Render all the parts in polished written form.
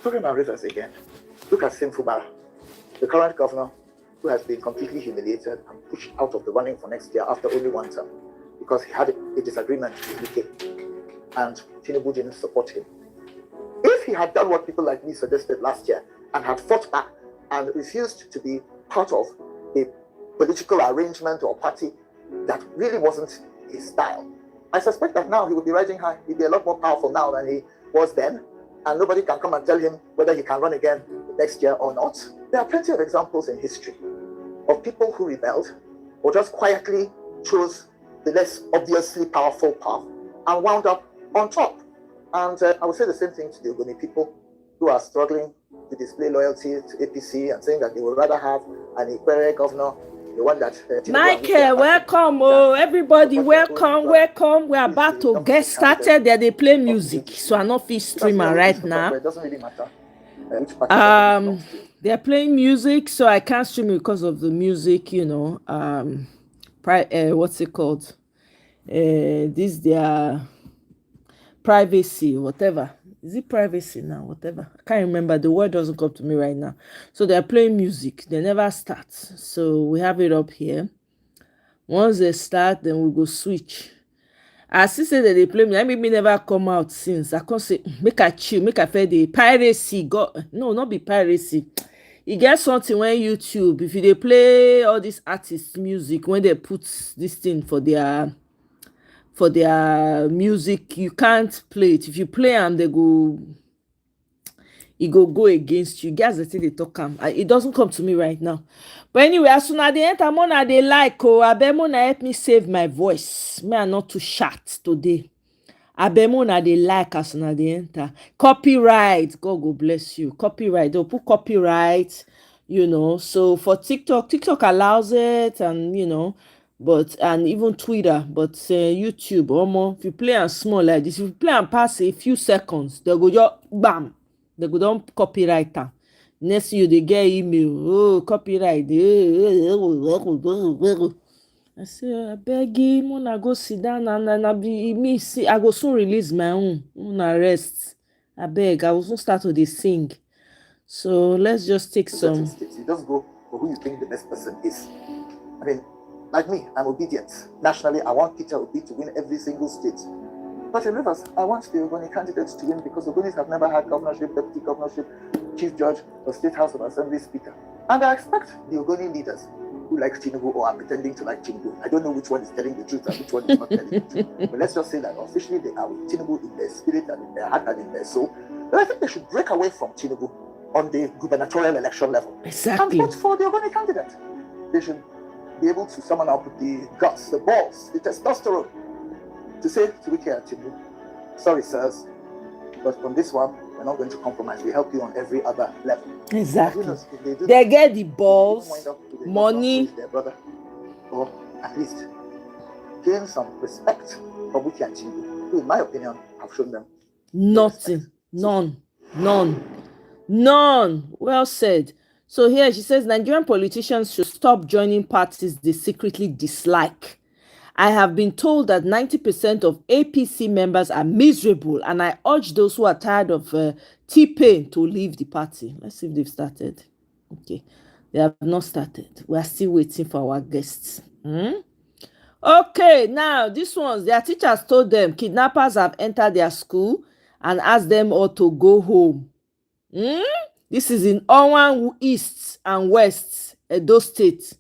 Talking about rivers again, look at Simfubara, the current governor who has been completely humiliated and pushed out of the running for next year after only one term because he had a disagreement with UK and Tinubu didn't support him. If he had done what people like me suggested last year and had fought back and refused to be part of a political arrangement or party that really wasn't his style, I suspect that now he would be riding high. He'd be a lot more powerful now than he was then, and nobody can come and tell him whether he can run again next year or not. There are plenty of examples in history of people who rebelled or just quietly chose the less obviously powerful path and wound up on top. And I would say the same thing to the Ogoni people who are struggling to display loyalty to APC and saying that they would rather have an Ikwere governor, the one that... Michael, welcome. Oh, everybody, welcome. We're about to get started. They play music, so I'm not fit streamer right now. It doesn't really matter which party they're playing music, so I can't stream it because of the music, you know. What's it called? This their privacy, whatever. Is it privacy now? Whatever. I can't remember. The word doesn't come to me right now. So they're playing music. They never start. So we have it up here. Once they start, then we go switch. I still say that they play me. I maybe never come out since. I can't say make I chill, make I feel the piracy. No, not be piracy. You get something when YouTube, if they play all these artists' music, when they put this thing for their music, you can't play it. If you play them, it go against you. Guys, they talk it doesn't come to me right now. But anyway, as soon as they enter, Mona they like, Abemona help me save my voice. Me are not too short today. Abemona they like as soon as they enter. Copyright, God go bless you. Copyright, they'll put copyright, you know. So for TikTok allows it, and you know, and even Twitter, but YouTube, if you play and small like this, if you play and pass a few seconds, they go just bam, they go down copyright. Next you they get email, copyright. I say, I beg you, Mona go sit down and I be me see. I go soon release my own. Mona rest. I beg, I will soon start to sing. So let's just take some. You just go for who you think the best person is. I mean, like me, I'm obedient. Nationally, I want Peter Obi to win every single state. But in Rivers, I want the Ogoni candidates to win because Ogonis have never had governorship, deputy governorship, chief judge, or state house of assembly speaker. And I expect the Ogoni leaders who like Tinubu or are pretending to like Tinubu. I don't know which one is telling the truth and which one is not telling the truth. But let's just say that officially they are with Tinubu in their spirit and in their heart and in their soul. But I think they should break away from Tinubu on the gubernatorial election level. Exactly. And vote for the Ogoni candidate. They should be able to summon up the guts, the balls, the testosterone to say to Wike and Tinubu, sorry sirs, but on this one, we're not going to compromise. We help you on every other level. Exactly. They get the balls, money, their brother, or at least gain some respect from Wike and Tinubu, who, in my opinion, have shown them nothing, none. Well said. So here she says Nigerian politicians should stop joining parties they secretly dislike. I have been told that 90% of APC members are miserable, and I urge those who are tired of T-Pain to leave the party. Let's see if they've started. Okay, they have not started. We are still waiting for our guests. Okay, now these ones, their teachers told them kidnappers have entered their school and asked them all to go home. This is in Owan East and West, Edo State.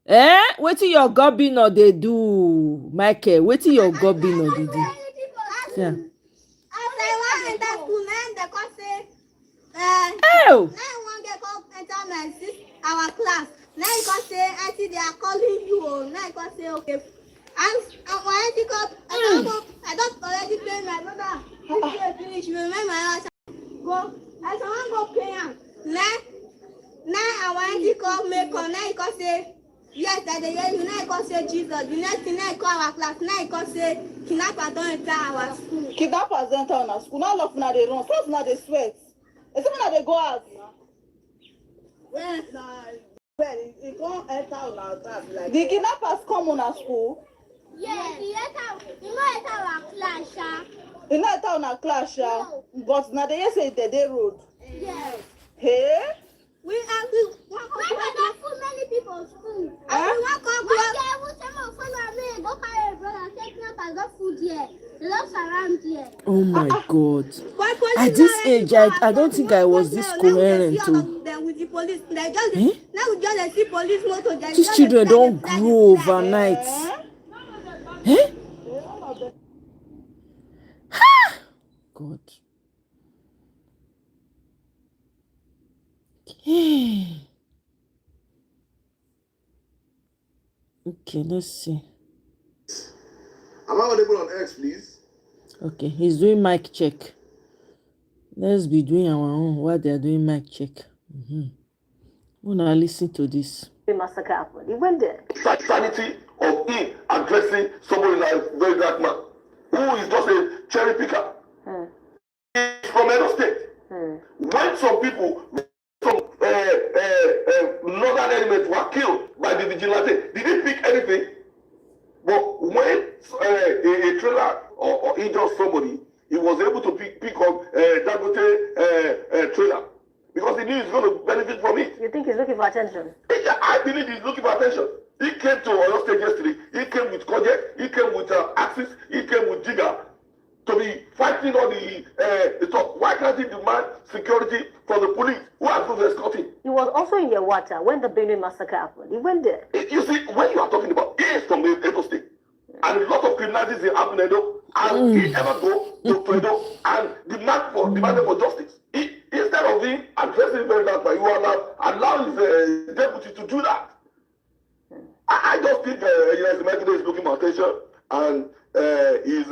Wetin your governor dey do, Michael? Wetin your governor dey do? Yeah. Oh. Our class. Now you can say, auntie, they are calling you. Now you can say, okay. And my auntie got, I don't already pay my brother. He finish. Remember my house. Go. I someone go pay him. Now our auntie call me. Now you can say. Yes, that the year you now can say Jesus. You next thing now call our class. Now you can say kidnappers don't enter our school. Kidnappers enter our school. Now look now they run. First now they sweat. Except now they go out. Yes, well, it can't enter our class like. The kidnappers come on our school. Yes, he not enter our class, He not enter our class, but now they say they road. Hey? We want to many people's food. And we want to go carry a brother, take up and got food here. They don't surround here. Oh my God. At this age, I don't think I was this coherent too. With the police, they just now we just see police motor. These children don't grow overnight. Eh? God. Okay, let's see. Am I audible on X, please? Okay, he's doing mic check. Let's be doing our own while they're doing mic check. Wanna listen to this? Massacre happened. He went there. Sanity of him addressing somebody like very dark man who is just a cherry picker. He's from Edo State. When some people from northern elements were killed by the vigilante, did he pick anything? But when a trailer or injured somebody, he was able to pick up Dangote trailer because he knew he's going to benefit from it. You think he's looking for attention? I believe he's looking for attention. He came to Oyo State yesterday. He came with Project. He came with Axis. He came with Jigga to be fighting on the top. Why can't he demand security from the police who are going to escort him? He was also in Yawata when the Benue massacre happened. He went there. You see, when you are talking about, he is from Edo State. And a lot of criminalities in Edo, and he ever go to Edo and demanding for justice. Instead of him addressing very that, you allow his deputy to do that. I just think United is looking for attention, and his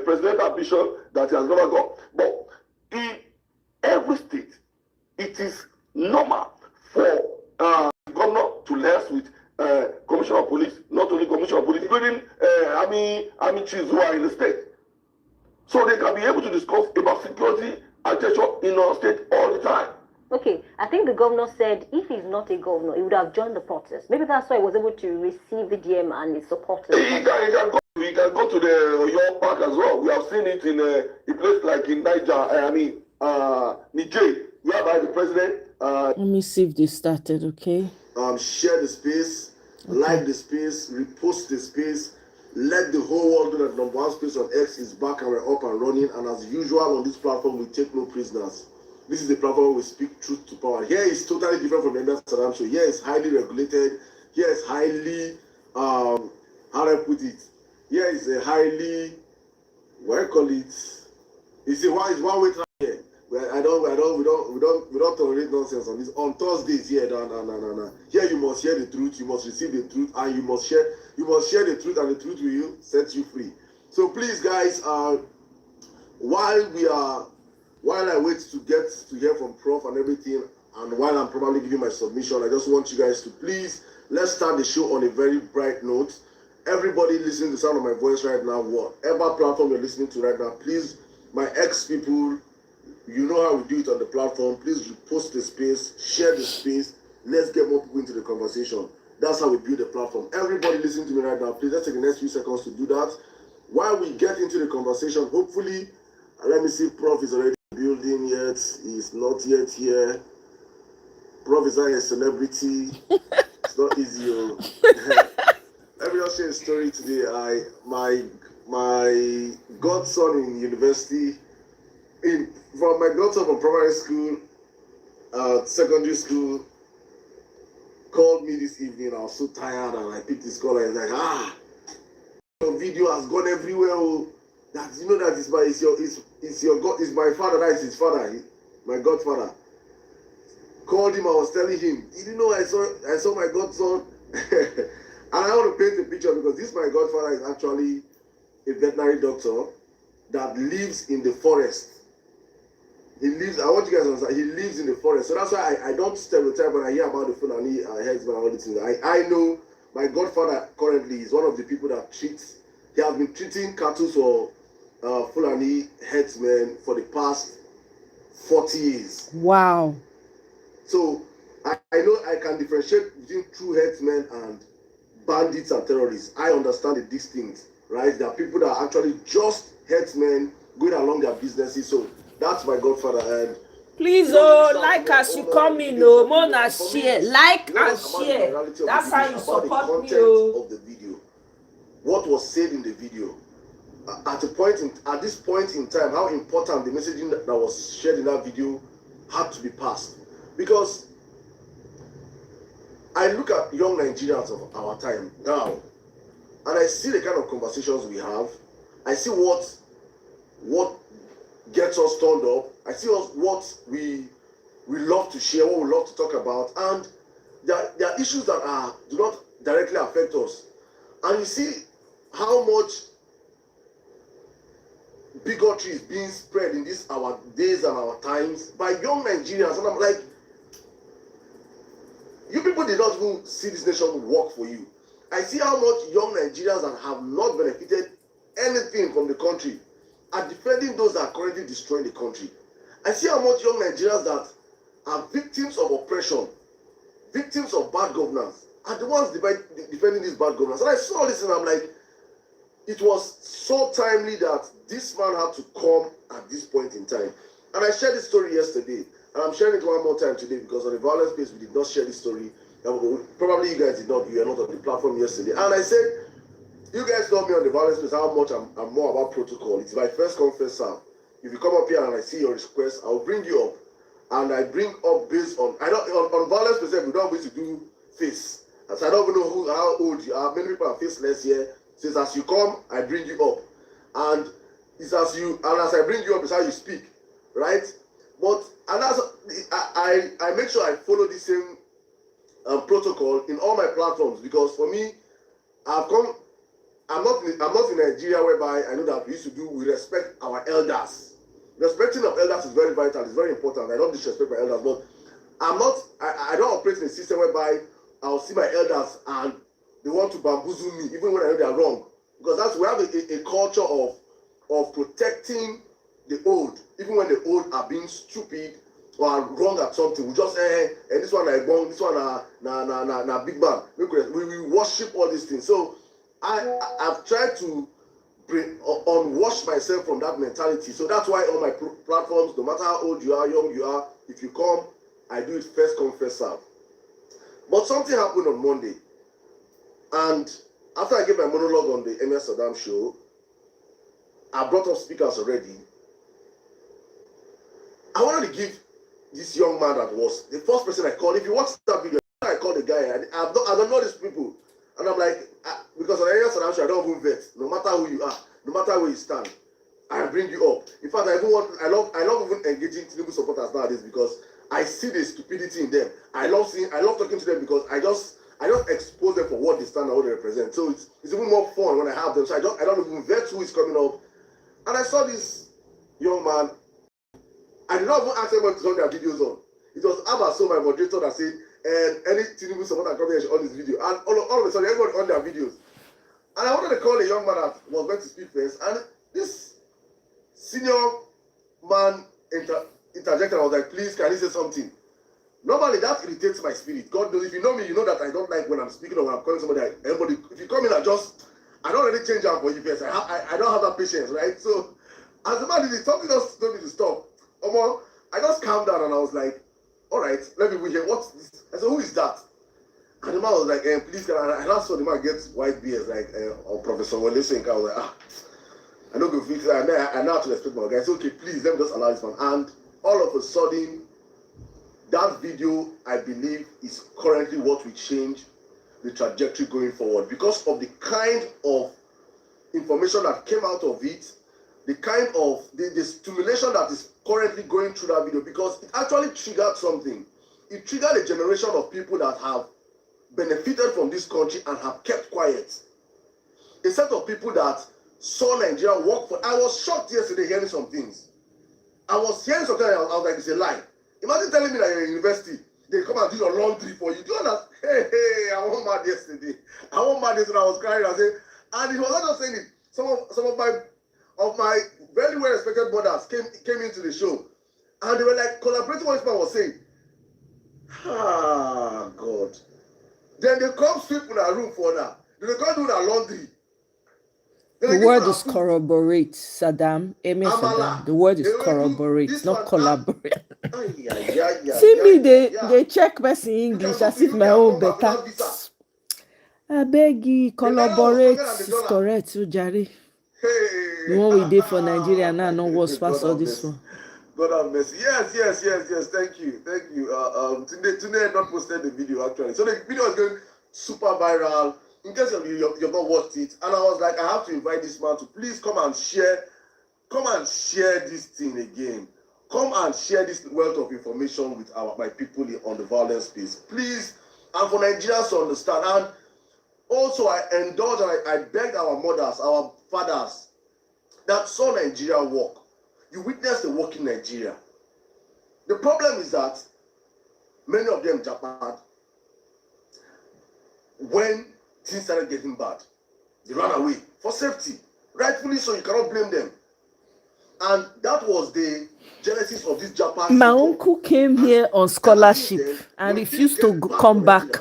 presidential ambition that he has never got. But in every state, it is normal for the governor to liaise with commissioner of police, not only commissioner of police, including army chiefs who are in the state. So they can be able to discuss about security and attention in our state all the time. Okay, I think the governor said if he's not a governor, he would have joined the protest. Maybe that's why he was able to receive the DM and his supporters. He can go to the York Park as well. We have seen it in a place like in Niger, whereby the president. Let me see if they started, okay? Share the space, like the space, repost the space, let the whole world know that number one space on X is back and we're up and running. And as usual on this platform, we take no prisoners. This is the platform where we speak truth to power. Here is totally different from the Indian Saddam show. Here is highly regulated. Here is highly, how do I put it? Here is a highly, what do I call it? It's one way track here. We don't tolerate nonsense on this. On Thursdays, here, no. Here you must hear the truth, you must receive the truth, and you must share the truth, and the truth will set you free. So please, guys, while I wait to get to hear from Prof and everything, and while I'm probably giving my submission, I just want you guys to please, let's start the show on a very bright note. Everybody listening to the sound of my voice right now, whatever platform you're listening to right now, please, my ex people, you know how we do it on the platform. Please repost the space, share the space. Let's get more people into the conversation. That's how we build the platform. Everybody listening to me right now, please, let's take the next few seconds to do that. While we get into the conversation, hopefully, let me see, Prof is already building yet. He's not yet here. Prof is not a celebrity. It's not easy. Let me just share a story today. My godson in university, from my godson from primary school, secondary school, called me this evening. I was so tired and I picked his call and I was like, your video has gone everywhere. That you know that it's my father, that is his father, my godfather. Called him, I was telling him, you didn't know I saw my godson. And I want to paint a picture because this my godfather is actually a veterinary doctor that lives in the forest. I want you guys to understand, he lives in the forest. So that's why I don't stereotype when I hear about the Fulani herdsmen and all these things. I know my godfather currently is one of the people that he has been treating cattle for Fulani herdsmen for the past 40 years. Wow. So I know I can differentiate between true herdsmen and bandits and terrorists. I understand the distinct, right? There are people that are actually just herdsmen going along their businesses. So that's my godfather. And Please, like as you come in, more na share, like and share. That's how you support me, of the video. What was said in the video, at this point in time, how important the messaging that was shared in that video had to be passed. Because I look at young Nigerians of our time now, and I see the kind of conversations we have. I see what gets us turned up. I see what we love to share, what we love to talk about, and there are issues that do not directly affect us. And you see how much bigotry is being spread in our days and our times by young Nigerians, and I'm like, you people did not even see this nation work for you. I see how much young Nigerians that have not benefited anything from the country are defending those that are currently destroying the country. I see how much young Nigerians that are victims of oppression, victims of bad governance, are the ones defending this bad governance. And I saw this and I'm like, it was so timely that this man had to come at this point in time. And I shared this story yesterday, and I'm sharing it one more time today because on the Vawulence page we did not share this story. Probably you guys did not, you were not on the platform yesterday. And I said, you guys know me on the Vawulence page how much I'm more about protocol. It's my first come, first serve. If you come up here and I see your request, I'll bring you up. And I bring up based on, on Vawulence page, we don't always do face. And so I don't even know how old you are. Many people are faceless here. Says as you come, I bring you up. And it's as I bring you up, it's how you speak. Right? But I make sure I follow the same protocol in all my platforms, because for me, I'm not in Nigeria whereby I know that we respect our elders. Respecting of elders is very vital, it's very important. I don't disrespect my elders, but I don't operate in a system whereby I'll see my elders and they want to bamboozle me even when I know they are wrong. Because we have a culture of protecting the old, even when the old are being stupid or are wrong at something. We just this one is wrong, this one na big man. We worship all these things. So I've tried to unwash myself from that mentality. So that's why on my platforms, no matter how old you are, young you are, if you come, I do it first come, first serve. But something happened on Monday, and after I gave my monologue on the Emir Saddam show, I brought up speakers already. I wanted to give this young man that was the first person I called. If you watch that video, I called the guy. I don't know these people. And I'm like, because on Emir Saddam show, I don't even vet. No matter who you are, no matter where you stand, I bring you up. In fact, I love even engaging Tinubu supporters nowadays because I see the stupidity in them. I love talking to them because I just expose them for what they stand and what they represent. So it's even more fun when I have them. So I don't even vet who is coming up. And I saw this young man. I did not even ask anyone to turn their videos on. It was Abaso, my moderator, that said, any Tinubu supporter coming here on this video. And all of a sudden, everybody on their videos. And I wanted to call a young man that was going to speak first. And this senior man interjected. I was like, please, can he say something? Normally, that irritates my spirit. God knows, if you know me, you know that I don't like when I'm speaking or when I'm calling somebody. If you come in, I don't really change out for you first. I don't have that patience, right? So, as the man did it, something else told me to stop. I just calmed down and I was like, all right, let me hear what's this. I said, who is that? And the man was like, please, can I? And I saw the man get white beards, like, or Professor Wole Soyinka. I was like, I don't go fix that. I know how to respect my guy. I said, okay, please, let me just allow this man. And all of a sudden, that video, I believe, is currently what will change the trajectory going forward because of the kind of information that came out of it, the kind of the stimulation that is currently going through that video, because it actually triggered something. It triggered a generation of people that have benefited from this country and have kept quiet. A set of people that saw Nigeria work for. I was shocked yesterday hearing some things. I was hearing something and I was like, it's a lie. Imagine telling me that you're in university, they come and do your laundry for you. Do you understand? Hey, I was mad yesterday. I was crying. I said, and it was not just saying it. Some of my very well respected brothers came into the show, and they were like collaborating what this man was saying. God. Then they come sweep in our room for that. Then they come do their laundry. The word is corroborate, Saddam. Emir Saddam. The word is corroborate, not collaborate. See me, they check person English as if my own better. I beg you, collaborate. It's correct, Ujari. The one we did for Nigeria now, no worse past all this one. God have mercy. Yes. Thank you. Today I not posted the video actually. So the video is going super viral. In case of you've not watched it, and I was like, I have to invite this man to please come and share this thing again. Come and share this wealth of information with my people on the violence space, please, and for Nigerians to understand. And also, I indulge and I begged our mothers, our fathers that saw Nigeria work. You witnessed the work in Nigeria. The problem is that many of them Japan, when things started getting bad, they ran away for safety. Rightfully so, you cannot blame them. And that was the genesis of this Japan. My uncle came here on scholarship and refused to come back.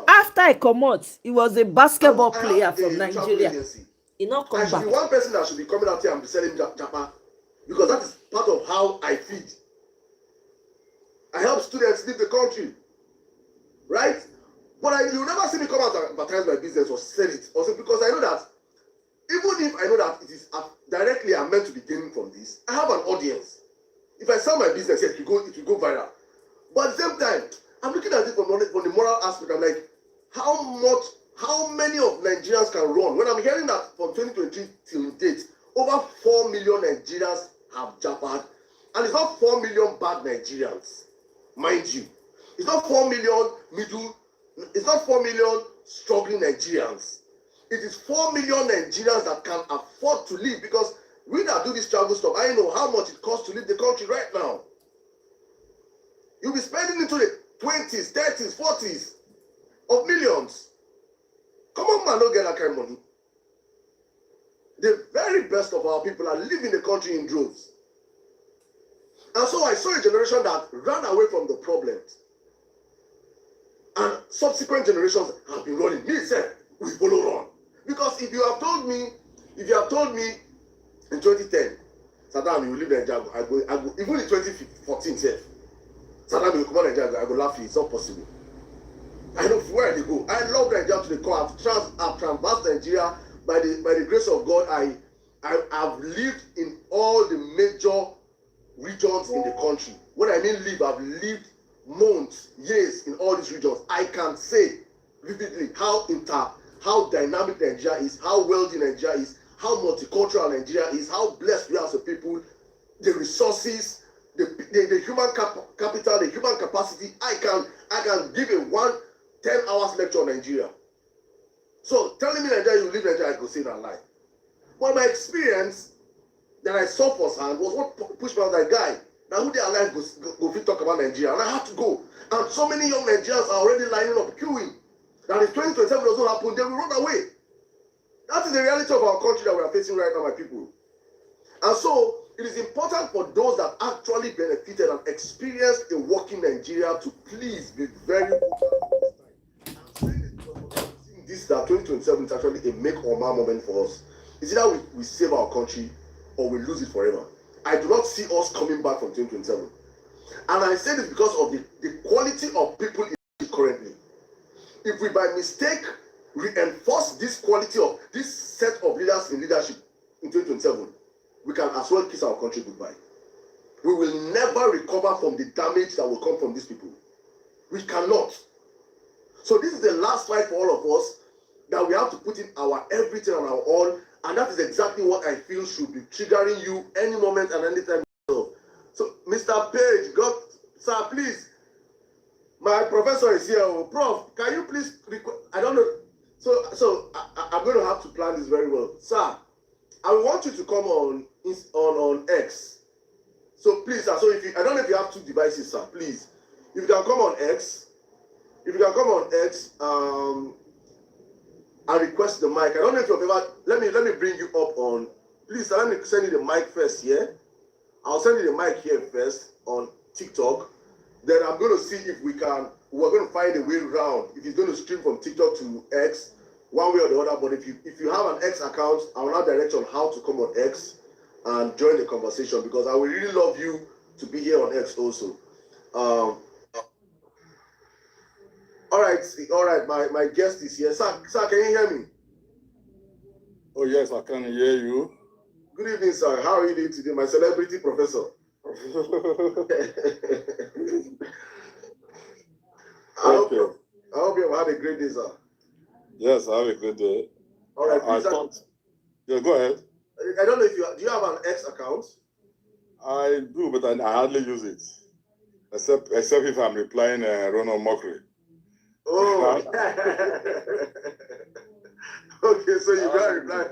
After I come out, he was a basketball player from Nigeria. He not come back. I should be one person that should be coming out here and be selling Japan, because that is part of how I feed. I help students leave the country, right? But you'll never see me come out and advertise my business or sell it, also because I know that even if I know that it is directly I'm meant to be gaining from this, I have an audience. If I sell my business, yes, it will go viral. But at the same time, I'm looking at it from the moral aspect. I'm like, how many of Nigerians can run? When I'm hearing that from 2023 till date, over 4 million Nigerians have jabbed, and it's not 4 million bad Nigerians, mind you. It's not 4 million it's not 4 million struggling Nigerians. It is 4 million Nigerians that can afford to live, because we that do this travel stuff, I know how much it costs to leave the country right now. You'll be spending into the 20s, 30s, 40s of millions. Come on, man, don't get that kind of money. The very best of our people are leaving the country in droves. And so I saw a generation that ran away from the problems. And subsequent generations have been running. Me said, we follow run. Because if you have told me in 2010, Saddam, you will leave Nigeria, I go, even in 2014, Saddam will come on Nigeria, I go laugh, it's not possible. I know where they go. I love Nigeria to the core. I've traversed Nigeria by the grace of God. I've lived in all the major regions in the country. When I mean live, I've lived months, years in all these regions. I can say vividly how dynamic Nigeria is, how wealthy Nigeria is, how multicultural Nigeria is, how blessed we are as a people, the resources, the human capital, the human capacity. I can give a 10 hours lecture on Nigeria. So telling me Nigeria, you live in Nigeria, I could say that lie. But my experience that I saw firsthand was what pushed me out, that guy. Now who they are alive go fit talk about Nigeria, and I had to go. And so many young Nigerians are already lining up, queuing. That if 2027 doesn't happen, they will run away. That is the reality of our country that we are facing right now, my people. And so it is important for those that actually benefited and experienced a working Nigeria to please be very open. I'm saying it because I'm seeing this, that 2027 is actually a make or mar moment for us. It's either we save our country or we lose it forever. I do not see us coming back from 2027. And I say this because of the quality of people currently. If we by mistake reinforce this quality of this set of leaders in leadership in 2027, we can as well kiss our country goodbye. We will never recover from the damage that will come from these people. We cannot. So this is the last fight for all of us, that we have to put in our everything and our all, and that is exactly what I feel should be triggering you any moment and anytime. So Mr. Page, sir, please, my professor is here. Prof, can you please I don't know. So I'm going to have to plan this very well. Sir, I want you to come on X. So please, sir, so I don't know if you have two devices, sir, please. If you can come on X, I request the mic. I don't know if you've ever, let me bring you up on, please, sir, let me send you the mic first here. I'll send you the mic here first on TikTok. Then I'm going to see if we're going to find a way around. If it's going to stream from TikTok to X, one way or the other. But if you have an X account, I will now direct you on how to come on X and join the conversation, because I would really love you to be here on X also. All right. My guest is here. Sir, can you hear me? Oh yes, I can hear you. Good evening, sir. How are you doing today, my celebrity professor? I hope you have had a great day, sir. Yes, I have a good day. All right, please, yeah, go ahead. I don't know if do you have an X account? I do, but I hardly use it, except if I'm replying Ronald mockery. Oh, okay. So you got reply.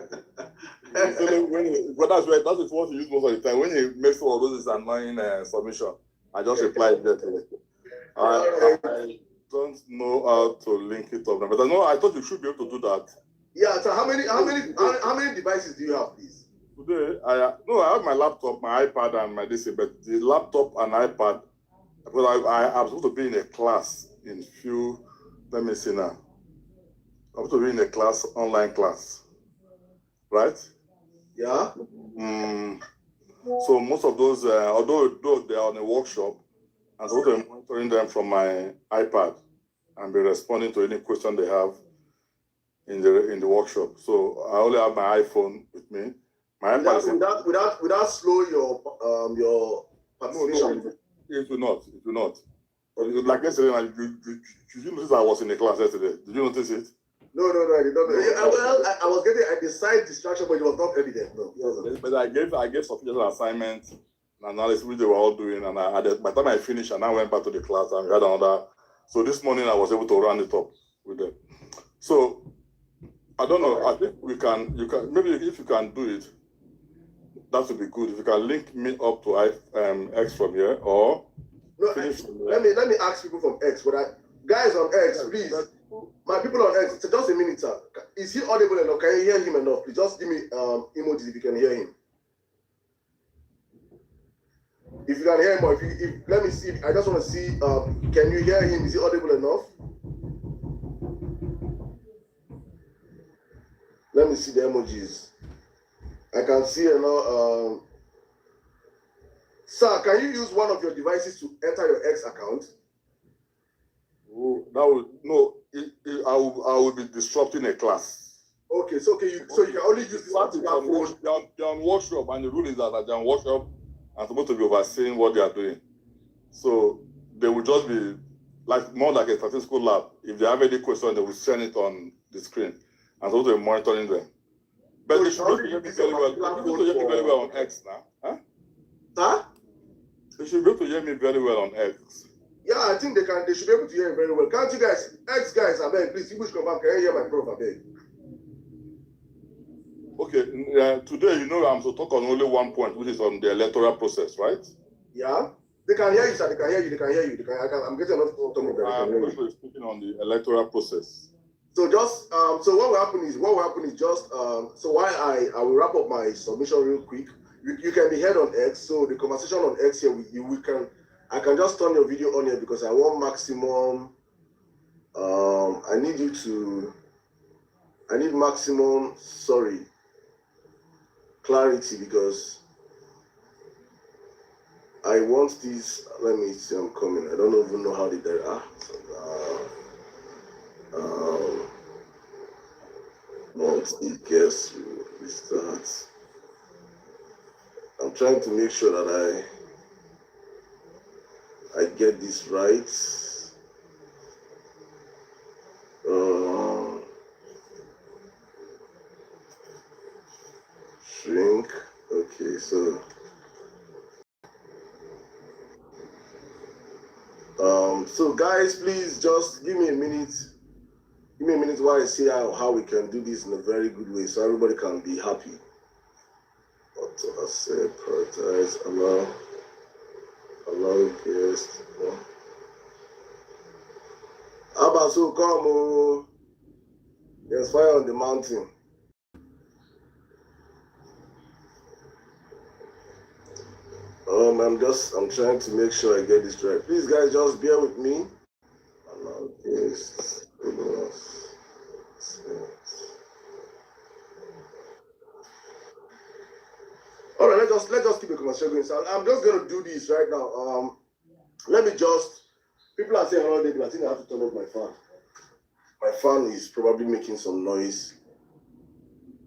But that's what you use most of the time. When you make all those annoying submission, I just reply immediately. I don't know how to link it up, but I thought you should be able to do that. Yeah. So how many devices do you have, please? Today, I have my laptop, my iPad, and my DC. But the laptop and iPad, because I'm supposed to be in a class in few. Let me see now. I'm supposed to be in a class, online class, right? Yeah. So most of those, although they are on a workshop, I'm supposed to be monitoring them from my iPad and be responding to any question they have in the workshop. So I only have my iPhone with me. My iPad without slow your participation. No, it will not. It will not. Like yesterday, did you notice I was in the class yesterday? Did you notice it? No, I did not. I was getting a side distraction, but it was not evident. No. But I gave sufficient assignments and analysis which they were all doing, and by the time I finished, and I went back to the class and we had another. So this morning I was able to round it up with them. So I don't know. I think you can maybe if you can do it, that would be good. If you can link me up to X from here, or no, let me ask people from X. Guys on X, please. My people on X, just a minute, sir. Is he audible enough? Can you hear him enough? Please just give me emojis if you can hear him. If you can hear him, or if let me see. I just want to see. Can you hear him? Is he audible enough? Let me see the emojis. I can see Sir, can you use one of your devices to enter your X account? Oh, that would no. I will be disrupting a class. Okay, so you can only use this one. They're on workshop, and the rule is that they're on workshop and supposed to be overseeing what they are doing. So they will just be more like a statistical lab. If they have any question, they will send it on the screen, and so they're monitoring them. But they should be able to hear me very well on X now. Huh? Huh? They should be able to hear me very well on X. Yeah, I think they can. They should be able to hear it very well. Can't you guys, X guys, I beg, please, English confirm. Can you hear my prof? I beg. Okay, today, I'm to talk on only one point, which is on the electoral process, right? Yeah, they can hear you, sir. They can hear you. They can hear you. I'm getting enough talking about. I'm going to be speaking on the electoral process. So just so what will happen is just so why I will wrap up my submission real quick. You can be heard on X. So the conversation on X here I can just turn your video on here because I want maximum. I need maximum. Sorry, clarity because I want this. Let me see. I'm coming. I don't even know how they did multi-guest restart. I'm trying to make sure that I get this right. Shrink. Okay, so guys, please just give me a minute. Give me a minute while I see how we can do this in a very good way so everybody can be happy. Auto accept, prioritize, allow guest. Abba, so come, there's fire on the mountain. I'm trying to make sure I get this right. Please, guys, just bear with me. Allow guest. All right, let's just keep the conversation going. So I'm just gonna do this right now. Let me just. People are saying hello, David. I think I have to turn off my fan. My fan is probably making some noise.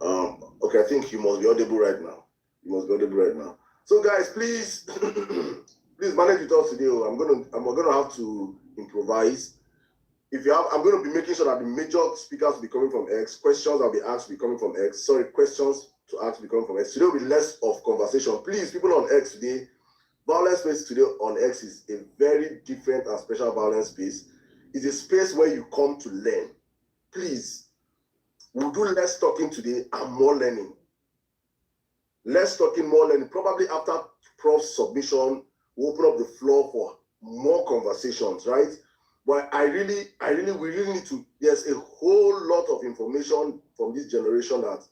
Okay, I think you must be audible right now. You must be audible right now. So guys, please, please manage with us today. I'm gonna have to improvise. If you have, I'm gonna be making sure that the major speakers will be coming from X. Questions I'll be asked will be coming from X. Sorry, questions to ask will be coming from X. Today will be less of conversation. Please, people on X today, Vawulence space today on X is a very different and special Vawulence space. It's a space where you come to learn. Please, we'll do less talking today and more learning. Less talking, more learning. Probably after Prof's submission, we'll open up the floor for more conversations, right? But we really need to. There's a whole lot of information from this generation that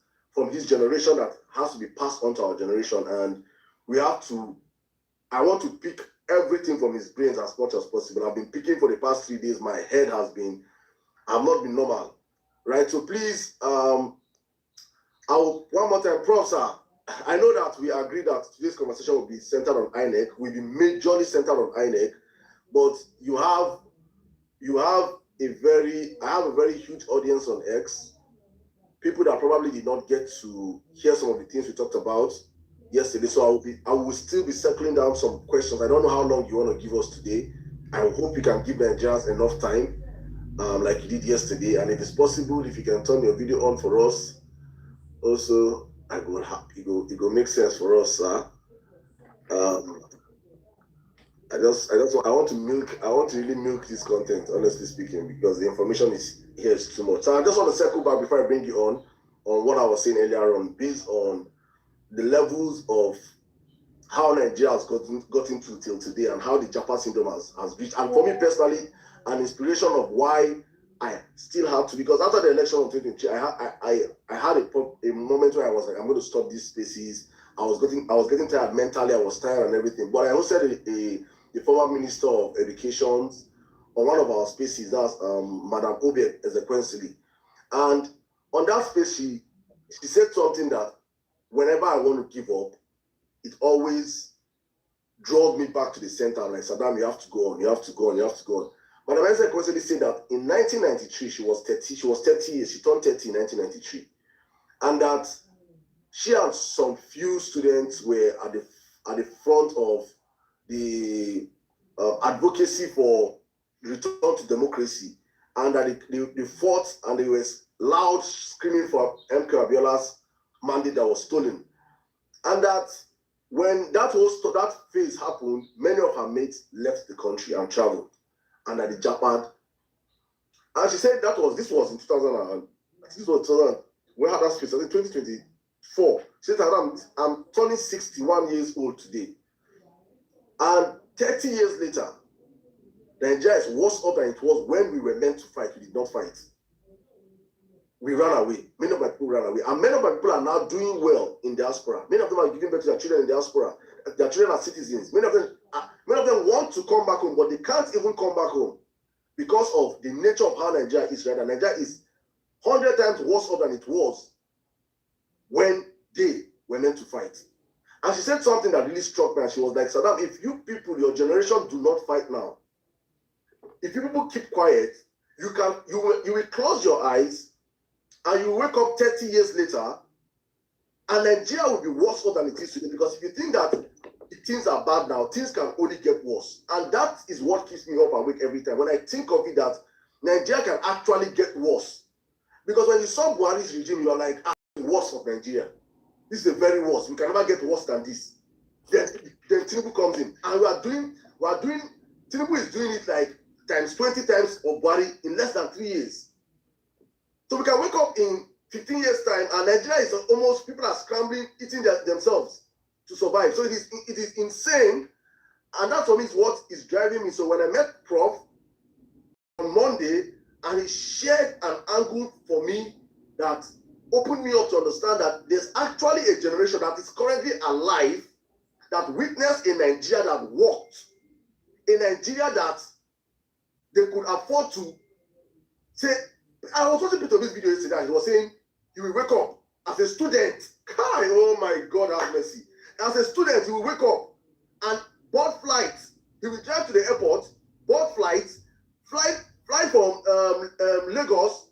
has to be passed on to our generation, and we have to. I want to pick everything from his brains as much as possible. I've been picking for the past 3 days. My head I've not been normal, right? So please, one more time, Prof, sir. I know that we agreed that today's conversation will be centered on INEC. We'll be majorly centered on INEC, but I have a very huge audience on X. People that probably did not get to hear some of the things we talked about yesterday. So I will still be circling down some questions. I don't know how long you want to give us today. I hope you can give Nigerians enough time, like you did yesterday. And if it's possible, if you can turn your video on for us, also, it will make sense for us, sir. I want to really milk this content, honestly speaking, because the information here is too much. So I just want to circle back before I bring you on what I was saying earlier on, based on the levels of how Nigeria has gotten to till today and how the Japa syndrome has reached. And for me personally, an inspiration of why I still have to, because after the election of 2023, I had a moment where I was like, I'm going to stop these spaces. I was getting tired mentally. I was tired and everything. But I hosted the former Minister of Education on one of our spaces. That's Madam Omoye Ezekwesili. And on that space, she said something that whenever I want to give up, it always draws me back to the center. I'm like, Saddam, you have to go on. You have to go on. You have to go on. Madam Ezekwesili said that in 1993, she was 30 years. She turned 30 in 1993. And that she and some few students were at the front of the advocacy for return to democracy, and that they fought and they were loud screaming for MK Abiola's mandate that was stolen. And that when that phase happened, many of her mates left the country and traveled, and that the Japan. And she said this was in 2000. This was 2000. We had that space. I think 2024. She said, I'm turning 61 years old today. And 30 years later, Nigeria is worse off than it was when we were meant to fight. We did not fight. We ran away. Many of my people ran away. And many of my people are now doing well in diaspora. Many of them are giving birth to their children in diaspora. Their children are citizens. Many of them want to come back home, but they can't even come back home because of the nature of how Nigeria is right now. Nigeria is 100 times worse off than it was when they were meant to fight. And she said something that really struck me. And she was like, Saddam, if you people, your generation, do not fight now, if you people keep quiet, you will close your eyes and you wake up 30 years later and Nigeria will be worse off than it is today. Because if you think that things are bad now, things can only get worse. And that is what keeps me up awake every time. When I think of it, that Nigeria can actually get worse. Because when you saw Buhari's regime, you are like, the worst of Nigeria. This is the very worst. We can never get worse than this. Then Tinubu comes in. And Tinubu is doing it like times 20 times of Buhari in less than 3 years. So we can wake up in 15 years' time and Nigeria is almost, people are scrambling, eating themselves to survive. So it is insane. And that for me is what is driving me. So when I met Prof on Monday, and he shared an angle for me that opened me up to understand that there's actually a generation that is currently alive that witnessed a Nigeria that worked, a Nigeria that they could afford to say. I was watching Peter B's video yesterday, and he was saying, you will wake up as a student. Oh my God, have mercy. as a student, he will wake up and board flights. He will drive to the airport, board flights, fly from Lagos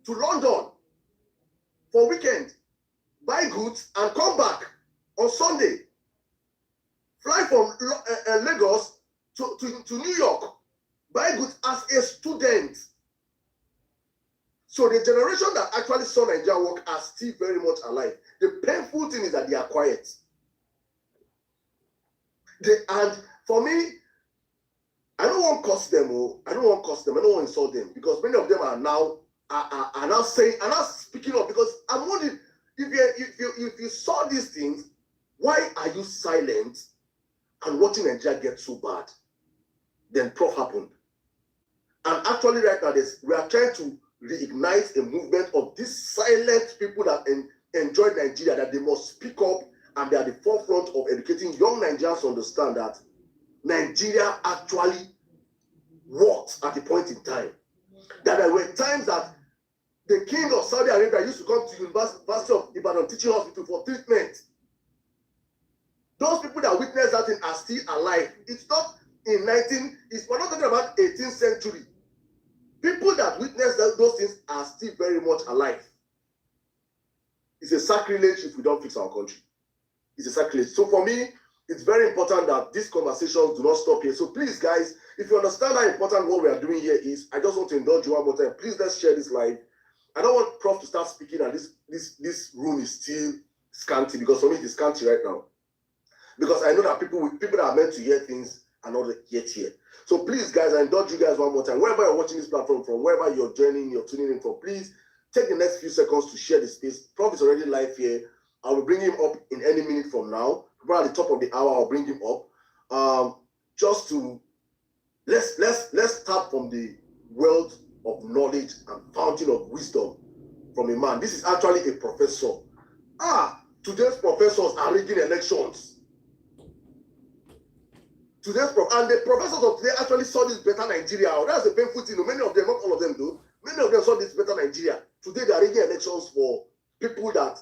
to London for weekend, buy goods and come back on Sunday. Fly from Lagos to New York, buy goods as a student. So the generation that actually saw Nigeria work are still very much alive. The painful thing is that they are quiet. And for me, I don't want to curse them. I don't want to curse them. I don't want to insult them, because many of them are now saying, are now speaking up. Because I'm wondering, if you saw these things, why are you silent and watching Nigeria get so bad? Then Prof happened. And actually right now, we are trying to reignite a movement of these silent people that enjoy Nigeria, that they must speak up and be at the forefront of educating young Nigerians to understand that Nigeria actually worked at a point in time. That there were times that the king of Saudi Arabia used to come to University of Ibadan Teaching Hospital for treatment. Those people that witnessed that thing are still alive. It's not in we're not talking about 18th century. People that witnessed those things are still very much alive. It's a sacrilege if we don't fix our country. It's a sacrilege. So for me, it's very important that these conversations do not stop here. So please, guys, if you understand how important what we are doing here is, I just want to indulge you one more time. Please, let's share this live. I don't want Prof to start speaking and this room is still scanty, because for me it is scanty right now. Because I know that people that are meant to hear things are not yet here. So please, guys, I indulge you guys one more time. Wherever you're watching this platform from, wherever you're joining, you're tuning in from, please take the next few seconds to share the space. Prof is already live here. I will bring him up in any minute from now. Right at the top of the hour, I'll bring him up. Just to let's start from the wealth of knowledge and fountain of wisdom from a man. This is actually a professor. Today's professors are rigging elections. And the professors of today actually saw this better Nigeria. That's a painful thing. Many of them, not all of them do. Many of them saw this better Nigeria. Today they are rigging elections for people that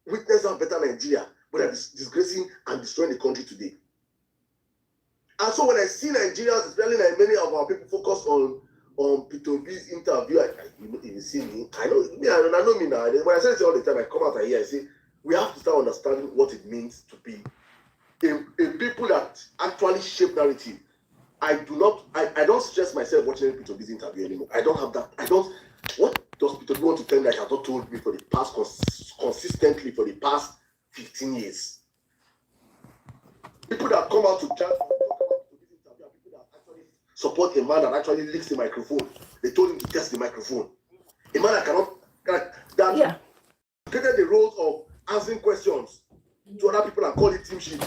witness that better Nigeria, but are disgracing and destroying the country today. And so when I see Nigerians, especially like many of our people focus on Peter B's interview, you see me, I know me now. When I say this all the time, I come out here, I say, we have to start understanding what it means to be a people that actually shape narrative. I don't stress myself watching Peter B's interview anymore. I don't have that. What does Peter B want to tell me that he has not told me for the past, consistently for the past 15 years? People that come out to chat, people that actually support a man that actually licks the microphone. They told him to test the microphone. A man that created the roles of answering questions to other people and call it teamship.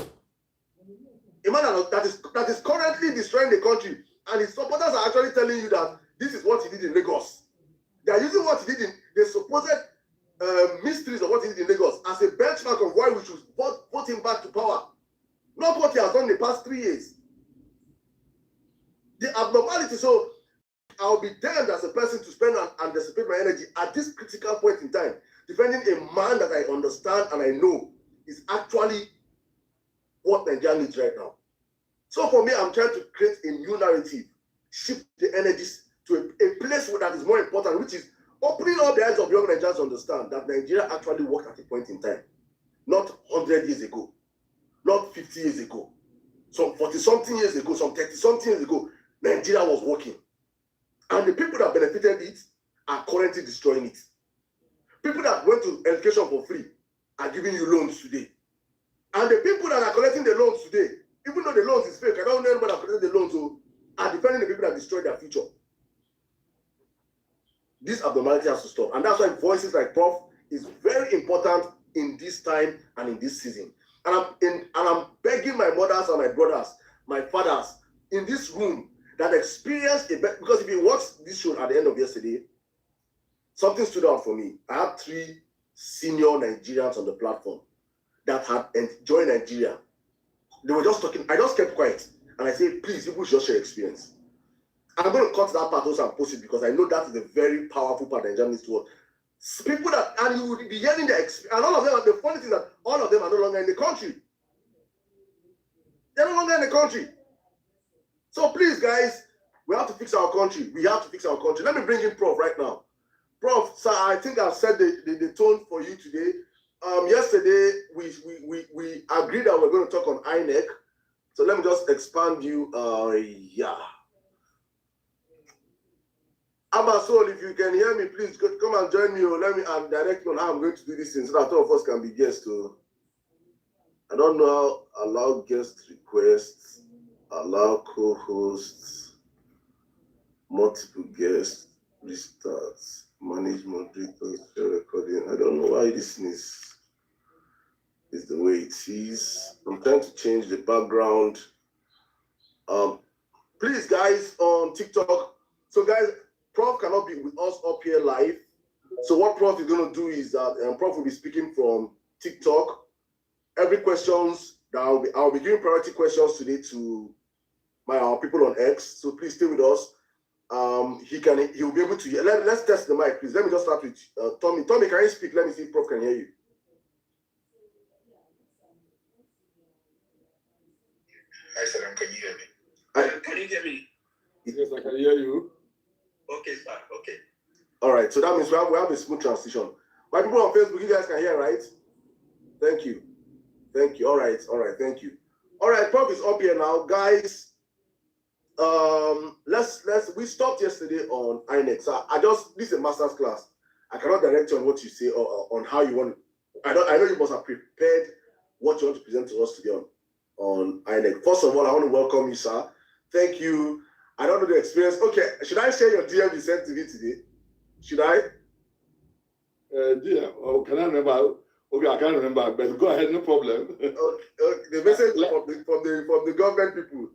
A man that is currently destroying the country, and his supporters are actually telling you that this is what he did in Lagos. They are using what he did in the supposed mysteries of what he did in Lagos as a benchmark of why we should vote him back to power. Not what he has done in the past 3 years. The abnormality. So I'll be damned as a person to spend and dissipate my energy at this critical point in time, defending a man that I understand and I know is actually what Nigeria needs right now. So for me, I'm trying to create a new narrative, shift the energies to a place that is more important, which is opening up the eyes of young Nigerians to understand that Nigeria actually worked at a point in time, not 100 years ago, not 50 years ago, some 40-something years ago, some 30-something years ago, Nigeria was working. And the people that benefited it are currently destroying it. People that went to education for free are giving you loans today. And the people that are collecting the loans today, even though the loans is fake, I don't know anybody that collected the loans, are defending the people that destroyed their future. This abnormality has to stop. And that's why voices like Prof is very important in this time and in this season. And I'm begging my mothers and my brothers, my fathers in this room that experienced because if you watched this show at the end of yesterday, something stood out for me. I had 3 senior Nigerians on the platform that had joined Nigeria. They were just talking. I just kept quiet. And I said, please, people should share experience. I'm going to cut that part also and post it because I know that is a very powerful part that Nigeria needs to work. People that, and you will be hearing their experience, and all of them, the funny thing is that all of them are no longer in the country. They're no longer in the country. So please, guys, we have to fix our country. We have to fix our country. Let me bring in Prof right now. Prof, sir, I think I've set the tone for you today. Yesterday, we agreed that we're going to talk on INEC. So let me just expand you. Yeah. Amasol, if you can hear me, please come and join me. Or let me direct you on how I'm going to do this thing so that all of us can be guests. I don't know how allow guest requests, allow co-hosts, multiple guests, restarts, manage moderators, share recording. I don't know why this is the way it is. I'm trying to change the background. Please, guys, on TikTok. So, guys, Prof cannot be with us up here live. So what Prof is going to do is that Prof will be speaking from TikTok. Every questions that I'll be giving priority questions today to our people on X. So please stay with us. He'll be able to. Let's test the mic, please. Let me just start with Tommy. Tommy, can you speak? Let me see if Prof can hear you. Hi, Salam. Can you hear me? Can you hear me? Yes, I can hear you. Okay, sir. Okay. All right. So that means we have a smooth transition. My people on Facebook, you guys can hear, right? Thank you. Thank you. All right. Thank you. All right. Prof is up here now, guys. We stopped yesterday on INEC. So this is a master's class. I cannot direct you on what you say or on how you want. I know you must have prepared what you want to present to us today on INEC. First of all, I want to welcome you, sir. Thank you. I don't know the experience. Okay, should I share your DM you sent to me today? Should I? DM. Oh, can I remember? Okay, I can't remember, but go ahead, no problem. Okay. The message from the government people.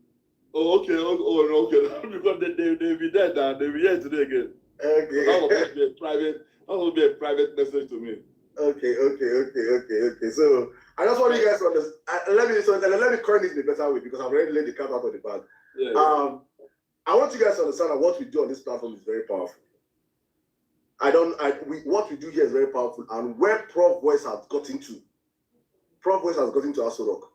Oh, okay. Okay. Because they'll be there now. They'll be here today again. Okay. That will be a private message to me. Okay. So I just want you guys to understand. Let me coin it in a better way because I've already laid the cat out of the bag. Yeah. I want you guys to understand that what we do on this platform is very powerful. What we do here is very powerful, and where Prof Voice has gotten to Aso Rock.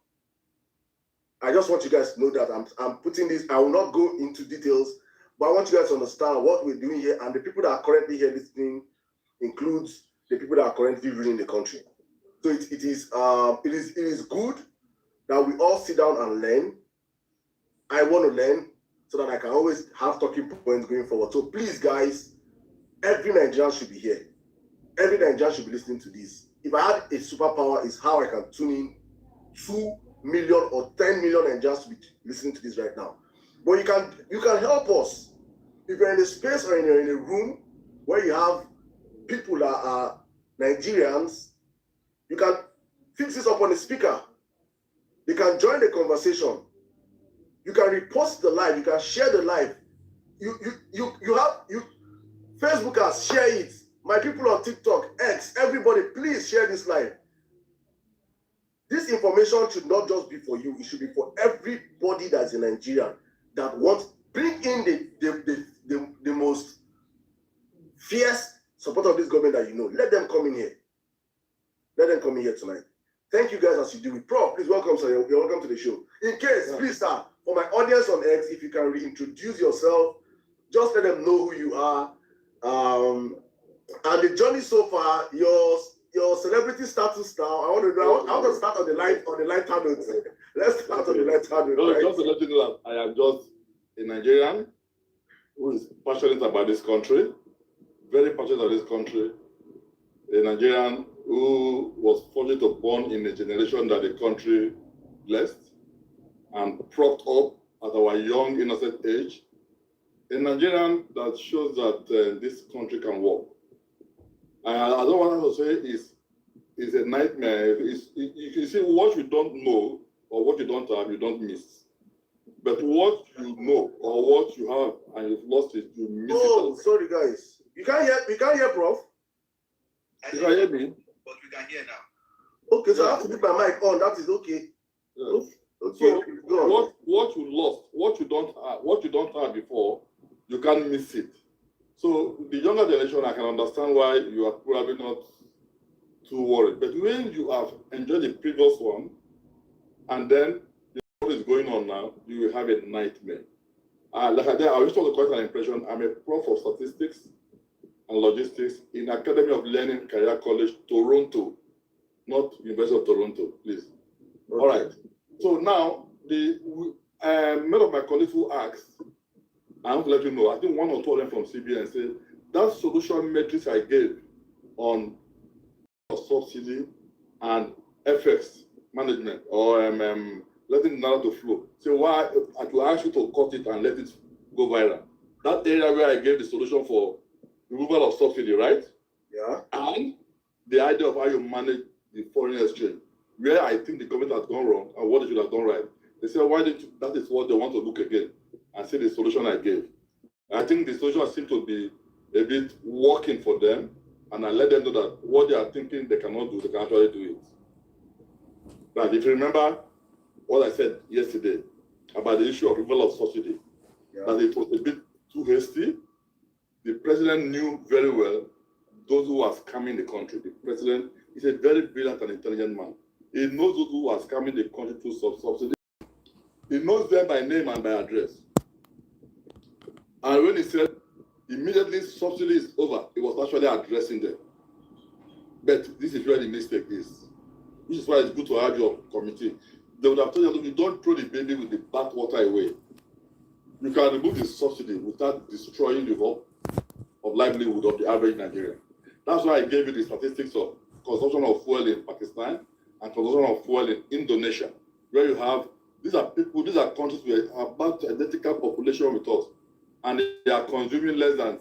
I just want you guys to know that I'm putting this. I will not go into details, but I want you guys to understand what we're doing here, and the people that are currently here listening includes the people that are currently ruling the country. So it is good that we all sit down and learn. I want to learn so that I can always have talking points going forward. So please, guys, every Nigerian should be here. Every Nigerian should be listening to this. If I had a superpower, is how I can tune in 2 million or 10 million Nigerians to be listening to this right now. But you can help us. If you're in a space or in a room where you have people that are Nigerians, you can fix this up on the speaker. They can join the conversation. You can repost the live. You can share the live. Facebookers, share it. My people on TikTok, X, everybody, please share this live. This information should not just be for you. It should be for everybody that's in Nigeria that wants bring in the most fierce support of this government that you know. Let them come in here. Let them come in here tonight. Thank you guys as you do it. Prof, please welcome, sir. You're welcome to the show. In case, please, sir, for my audience on X, if you can reintroduce yourself, just let them know who you are. And the journey so far, your celebrity status now. I want to start on the lighter note. Let's start on the lighter note. No, right? just to let you know that I am just a Nigerian who is passionate about this country, very passionate about this country, a Nigerian who was fortunate to born in a generation that the country blessed and propped up at our young, innocent age. A Nigerian that shows that this country can work. I don't want to say is a nightmare. You see, what you don't know or what you don't have, you don't miss. But what you know or what you have and you've lost it, you miss it. Oh, sorry guys. You can't hear, Prof. You can hear me? But we can hear now. Okay, so I have to put my mic on. That is okay. Yes. Okay. So Go on. what you lost, what you don't have before, you can't miss it. So the younger generation, I can understand why you are probably not too worried. But when you have enjoyed the previous one, and then what is going on now, you will have a nightmare. Like I wish to quite an impression. I'm a prof of statistics and logistics in Academy of Learning Career College, Toronto, not University of Toronto, please. Okay. All right. So now, many of my colleagues who asked, I want to let you know, I think one or two of them from CBN said, that solution matrix I gave on subsidy and FX management or letting the dollar to flow. So why I will ask you to cut it and let it go viral. That area where I gave the solution for removal of subsidy, right? Yeah. And the idea of how you manage the foreign exchange, where I think the government has gone wrong and what they should have done right. They said, why did you, that is what they want to look again and see the solution I gave. I think the solution seems to be a bit working for them, and I let them know that what they are thinking they cannot do, they can actually do it. But if you remember what I said yesterday about the issue of removal of subsidy, that it was a bit too hasty. The president knew very well those who are scamming the country. The president is a very brilliant and intelligent man. He knows those who are scamming the country through subsidy. He knows them by name and by address. And when he said immediately subsidy is over, he was actually addressing them. But this is where the mistake is. Which is why it's good to have your committee. They would have told you, don't throw the baby with the bathwater away. You can remove the subsidy without destroying the hope of livelihood of the average Nigerian. That's why I gave you the statistics of consumption of fuel in Pakistan and consumption of fuel in Indonesia, where you have, these are countries with about identical population with us, and they are consuming less than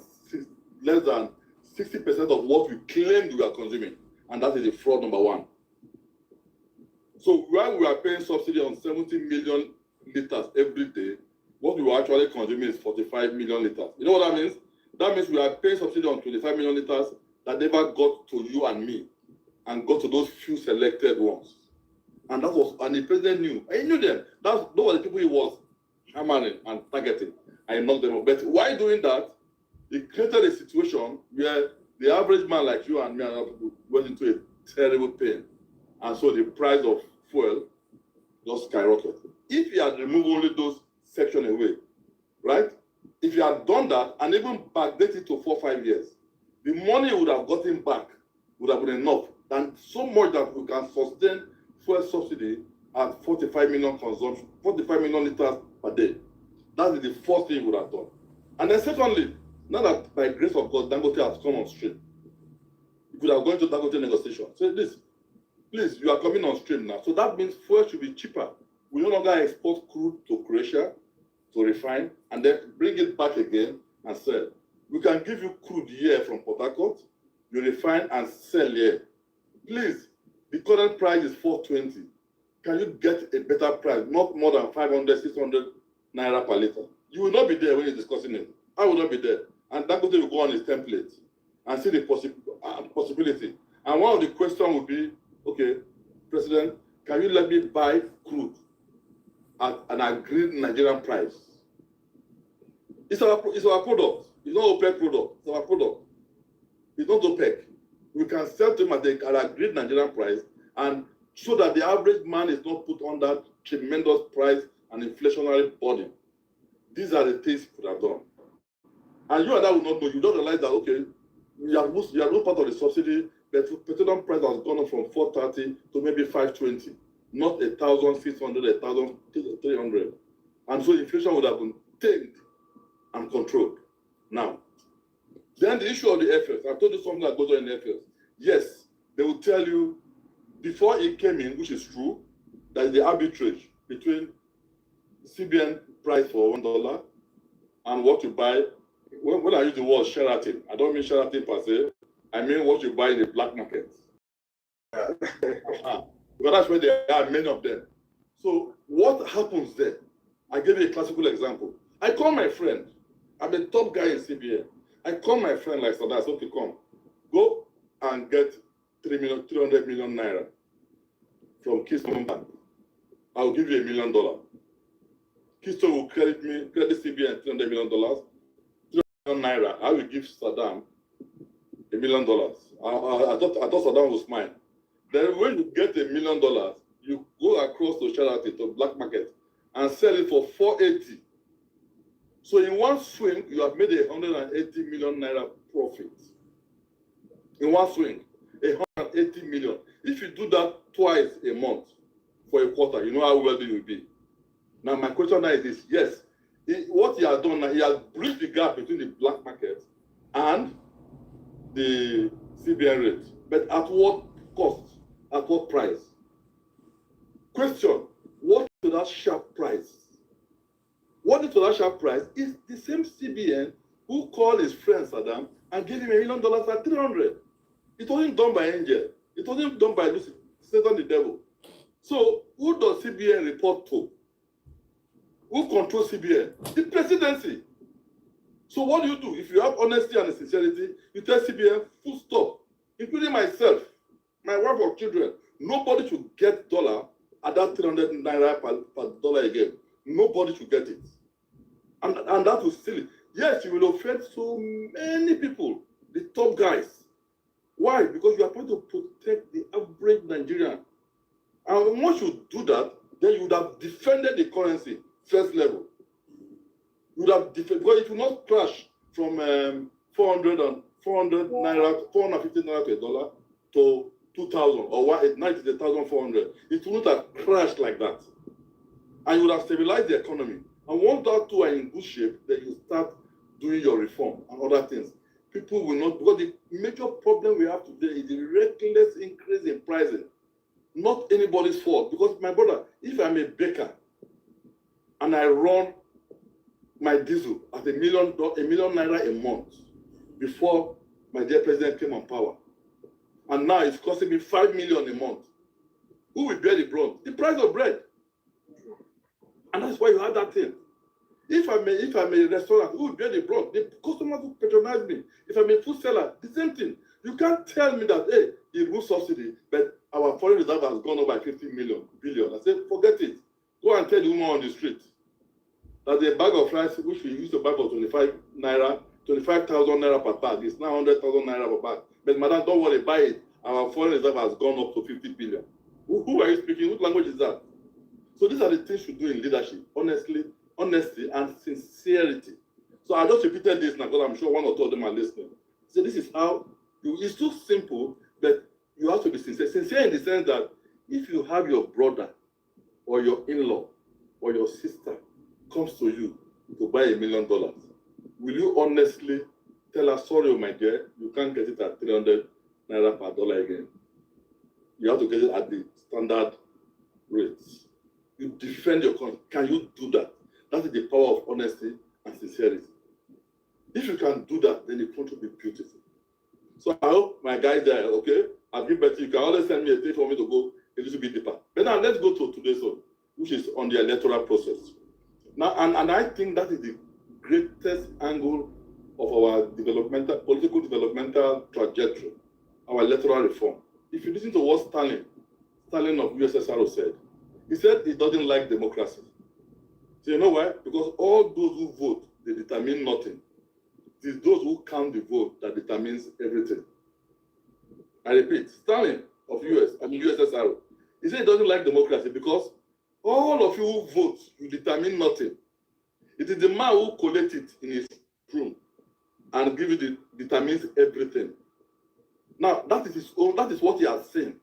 60% of what we claimed we are consuming, and that is the fraud number one. So while we are paying subsidy on 70 million liters every day, what we were actually consuming is 45 million liters. You know what that means? That means we are paying subsidy on 25 million liters that never got to you and me and got to those few selected ones. And that was, and the president knew. He knew them. Those were the people he was hammering and targeting. I knocked them up. But why doing that? It created a situation where the average man like you and me and other people went into a terrible pain. And so the price of fuel just skyrocketed. If you had removed only those sections away, right? If you had done that and even backdate it to 4 or 5 years, the money you would have gotten back would have been enough, and so much that we can sustain fuel subsidy at 45 million consumption, 45 million liters per day. That is the first thing we would have done. And then secondly, now that by grace of God, Dangote has come on stream, you could have gone to Dangote negotiation. Say this, please, you are coming on stream now. So that means fuel should be cheaper. We no longer export crude to Croatia to refine and then bring it back again and sell. We can give you crude here from Port Harcourt, you refine and sell here. Please, the current price is 420. Can you get a better price, not more than 500, 600 naira per liter? You will not be there when you're discussing it. I will not be there. And Dangote will go on his template and see the possibility. And one of the questions would be, okay, President, can you let me buy crude at an agreed Nigerian price? It's our product. It's not OPEC product. It's our product. It's not OPEC. We can sell to him at an agreed Nigerian price, and so that the average man is not put under tremendous price and inflationary burden. These are the things we could have done. And you and I will not know. You don't realize that, okay, you are not part of the subsidy, but petroleum price has gone up from 430 to maybe 520, not 1,600, 1,300. And so inflation would have been tamed and controlled. Now, then the issue of the FX, I told you something that goes on in the FX. Yes, they will tell you before it came in, which is true, that the arbitrage between CBN price for $1 and what you buy. When I use the word Sheraton, I don't mean Sheraton per se. I mean what you buy in the black market. Because that's where there are many of them. So what happens there? I give you a classical example. I call my friend. I'm a top guy in CBN. I call my friend like Sada, I said, okay, come, go and get 300 million naira from Keystone Bank. I'll give you $1 million. Keystone will credit CBN $300 million. 300 million naira. I will give Saddam $1 million. I thought Saddam was mine. Then when you get $1 million, you go across to Sheraton, to black market, and sell it for 480. So in one swing, you have made 180 million naira profit. In one swing, 180 million. If you do that twice a month for a quarter, you know how wealthy you'll be. Now my question now is this: yes, what he has done now, he has bridged the gap between the black market and the CBN rate. But at what cost? At what price? Question: what is that sharp price? What is that sharp price is the same CBN who called his friend Saddam and gave him $1 million at 300. It wasn't done by Angel. It wasn't done by Lucy, Satan the devil. So who does CBN report to? Who controls CBN? The presidency. So what do? If you have honesty and sincerity, you tell CBN, full stop, including myself, my wife or children, nobody should get dollar at that 300 naira per dollar again. Nobody should get it. And that will still, yes, you will offend so many people, the top guys. Why? Because you are trying to protect the average Nigerian. And once you do that, then you would have defended the currency first level. You would have defended, because it will not crash from 400 naira, 450 naira to a dollar to 2,000 or 1,400. It will not have crashed like that. And you would have stabilized the economy. And once that two are in good shape, then you start doing your reform and other things. People will not, because the major problem we have today is the reckless increase in pricing. Not anybody's fault. Because my brother, if I'm a baker and I run my diesel at $1 million naira a month before my dear president came on power, and now it's costing me 5 million a month, who will bear the brunt? The price of bread. And that's why you have that thing. If I'm a restaurant, who will bear the brunt? The customers who patronize me. If I'm a food seller, the same thing. You can't tell me that, hey, you remove subsidy, but our foreign reserve has gone up by 50 billion. I said, forget it. Go and tell the woman on the street that the bag of rice, which we used to buy for 25,000 naira per bag, is now 100,000 naira per bag. But madam, don't worry, buy it. Our foreign reserve has gone up to 50 billion. Who are you speaking? What language is that? So these are the things you do in leadership. Honesty and sincerity. So I just repeated this now because I'm sure one or two of them are listening. So this is how it's too simple, but you have to be sincere. Sincere in the sense that if you have your brother or your in-law or your sister comes to you to buy $1 million, will you honestly tell her, sorry, my dear, you can't get it at 300 naira per dollar again? You have to get it at the standard rates. You defend your country. Can you do that? That is the power of honesty and sincerity. If you can do that, then the country will be beautiful. So I hope my guys there, okay? I'll give back to you. You can always send me a thing for me to go a little bit deeper. But now let's go to today's one, which is on the electoral process. Now, and I think that is the greatest angle of our political developmental trajectory, our electoral reform. If you listen to what Stalin of USSR said, he said he doesn't like democracy. So you know why? Because all those who vote, they determine nothing. It is those who count the vote that determines everything. I repeat, Stalin of USSR, he said he doesn't like democracy because all of you who vote, you determine nothing. It is the man who collects it in his room and determines everything. Now, that is what he has seen.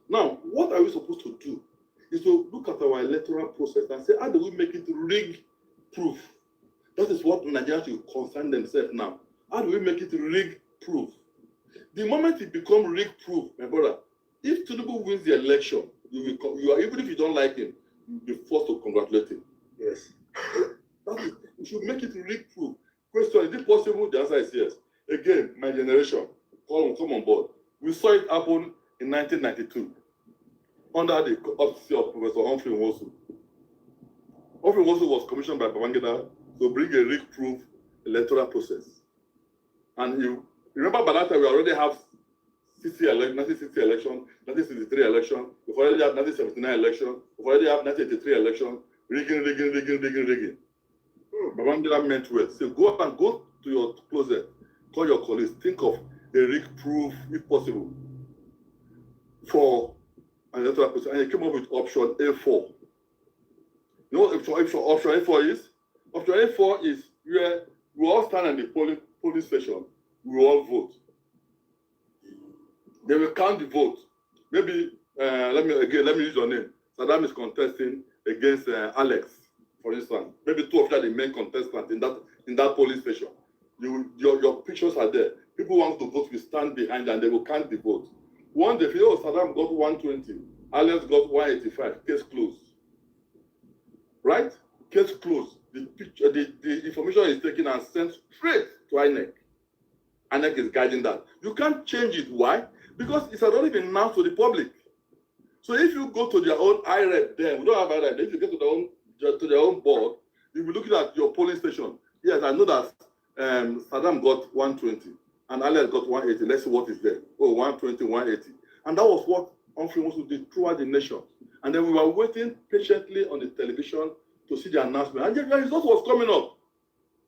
Now, what are we supposed to do? Is to look at our electoral process and say, how do we make it rig-proof? That is what Nigerians should concern themselves now. How do we make it rig-proof? The moment it becomes rig-proof, my brother, if Tinubu wins the election, you are, even if you don't like him, you'll be forced to congratulate him. Yes. We should make it rig-proof. Question, is it possible? The answer is yes. Again, my generation, come on board. We saw it happen in 1992. Under the office of Professor Humphrey Nwosu. Humphrey Nwosu was commissioned by Babangida to bring a rig-proof electoral process. And you remember by that time we already have 1960 election, 1963 election, we already have 1979 election, we already have 1983 election, rigging. Babangida meant well. So go to your closet, call your colleagues, think of a rig-proof, if possible, for an electoral process, and he came up with option A4. You know what option A4 is? Option A4 is where we all stand in the polling station, we all vote. They will count the vote. Maybe let me use your name. Saddam is contesting against Alex, for instance. Maybe two of you are the main contestants in that polling station. Your pictures are there. People want to vote, we stand behind and they will count the vote. One day, oh, Saddam got 120, Alex got 185, case closed. Right? Case closed. The information is taken and sent straight to INEC. INEC is guiding that. You can't change it. Why? Because it's already been announced to the public. So if you go to their own IREP, then we don't have IREP. If you get to their own board, you'll be looking at your polling station. Yes, I know that Saddam got 120 and Alex got 180. Let's see what is there. Oh, 120, 180. And that was what Humphrey wants to do throughout the nation. And then we were waiting patiently on the television to see the announcement. And the result was coming up.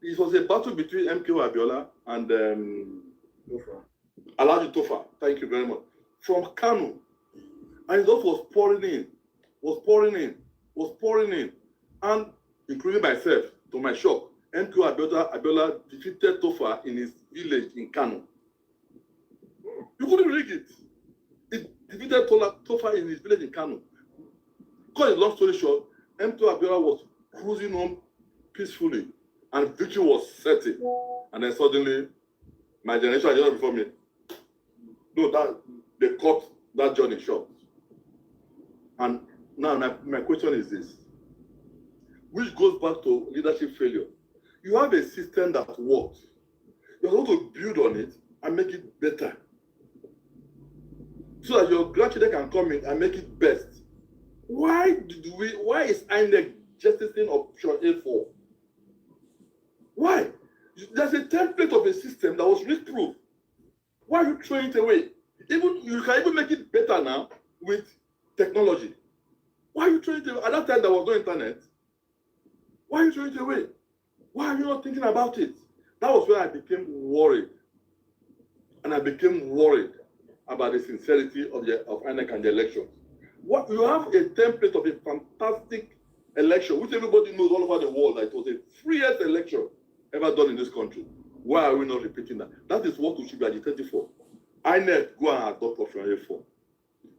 It was a battle between MKO Abiola and Alhaji Tofa. Thank you very much. From Kano. And the result was pouring in. And including myself, to my shock, MKO Abiola defeated Tofa in his village in Kano. You couldn't rig it. It defeated Tofa in his village in Kano. Cut a long story short, MKO Abiola was cruising home peacefully and victory was certain. And then suddenly, my generation, before me, they cut that journey short. And now my question is this, which goes back to leadership failure. You have a system that works. You're going to build on it and make it better. So that your grandchildren can come in and make it best. Why is INEC justicing option A4? Why? There's a template of a system that was risk-proof. Why are you throwing it away? You can even make it better now with technology. Why are you throwing it away? At that time, there was no internet. Why are you throwing it away? Why are you not thinking about it? That was when I became worried. And I became worried about the sincerity of INEC and the elections. You have a template of a fantastic election, which everybody knows all over the world that it was the freest election ever done in this country. Why are we not repeating that? That is what we should be agitating for. INEC go and adopt option A4.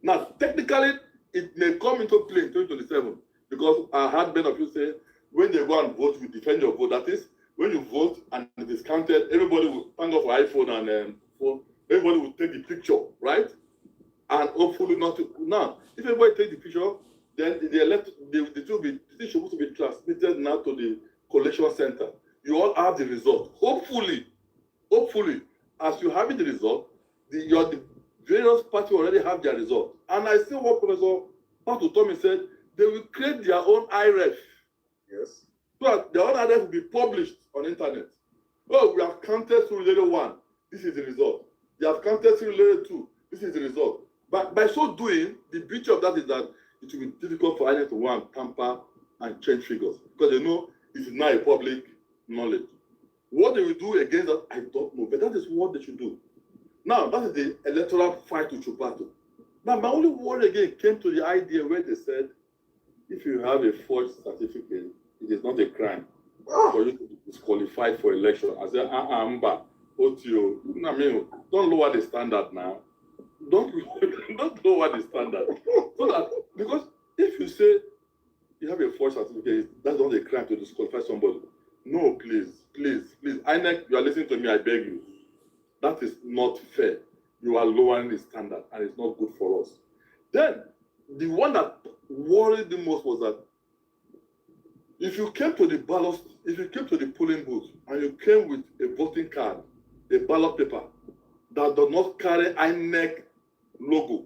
Now, technically, it may come into play in 2027 because I heard many of you say, when they go and vote, you defend your vote. That is, when you vote and it is counted, everybody will thank God for iPhone and phone. Everybody will take the picture, right? And hopefully not to. Now, if everybody take the picture, then the thing is supposed to be transmitted now to the collection center. You all have the result. Hopefully, as you have the result, the various parties already have their result. And I see what Professor Patu Tommy said, they will create their own IREF. Yes. So that their own IREF will be published on internet. Oh, we have counted through layer 1. This is the result. They have counted through layer 2. This is the result. But by so doing, the beauty of that is that it will be difficult for INEC to go and tamper and change figures. Because they know it is not a public knowledge. What they will do against that, I don't know. But that is what they should do. Now, that is the electoral fight with Chupato. Now, my only worry again came to the idea where they said, if you have a forged certificate, it is not a crime for you to be disqualified for election. I said, Amba, Otio, I mean, don't lower the standard now. Don't lower the standard. So that, because if you say you have a forged certificate, that's not a crime to disqualify somebody. No, please. INEC, you are listening to me, I beg you. That is not fair. You are lowering the standard, and it's not good for us. Then, the one that worried the most was that if you came to the polling booth, and you came with a voting card, a ballot paper, that does not carry INEC logo,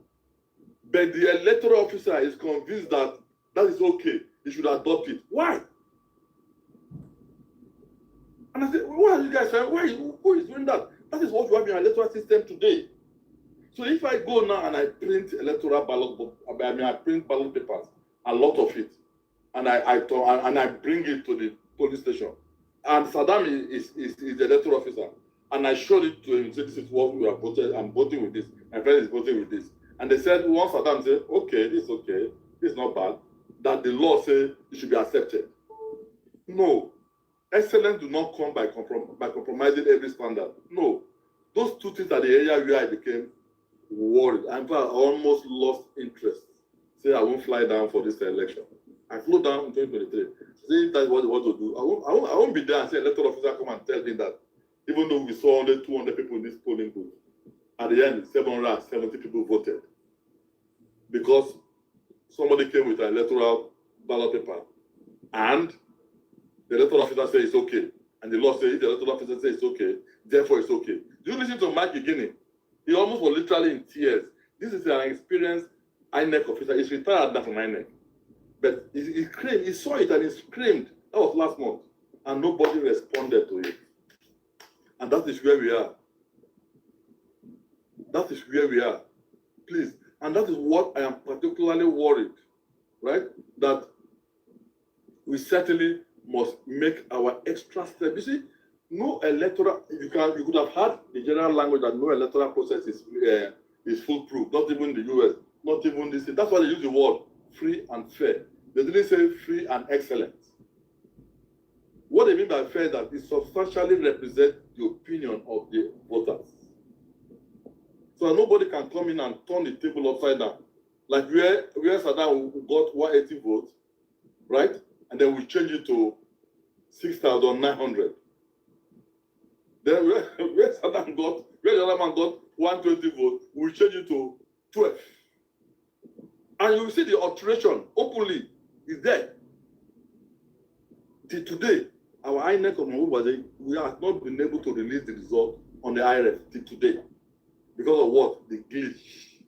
but the electoral officer is convinced that that is okay, he should adopt it. Why? And I said, why are you guys saying, who is doing that? That is what you have in our electoral system today. So if I go now and I print electoral ballot, I print ballot papers, a lot of it, and I bring it to the police station, and Saddam is the electoral officer, and I showed it to him, say, this is what we have voted, I'm voting with this, my friend is voting with this. And they said, once Saddam said, okay, this is not bad, that the law says it should be accepted. No. Excellence do not come by compromising every standard. No. Those two things are the area where I became worried. In fact, I almost lost interest. Say I won't fly down for this election. I flew down in 2023. Say that's what they want to do. I won't be there and say electoral officer come and tell me that even though we saw only 200 people in this polling booth, at the end 770 people voted because somebody came with an electoral ballot paper and the electoral officer says it's okay. And the law says if the electoral officer says it's okay, therefore it's okay. Do you listen to Mike Guinea? He almost was literally in tears. This is an experienced INEC officer. He's retired now from INEC. But he saw it and he screamed. That was last month. And nobody responded to it. And that is where we are. That is where we are. Please. And that is what I am particularly worried, right? That we certainly must make our extra step. You see, no electoral, you could have had the general language that no electoral process is foolproof, not even the US, not even this. That's why they use the word free and fair. They didn't say free and excellent. What they mean by fair is that it substantially represents the opinion of the voters. So nobody can come in and turn the table upside down. Like where Saddam got 180 votes, right? And then we change it to 6,900. Then where Saddam got, where the other man got 120 votes, we change it to 12. And you see the alteration openly is there. Till today, our INEC of Omoye, we have not been able to release the result on the IRF till today. Because of what? The glitch.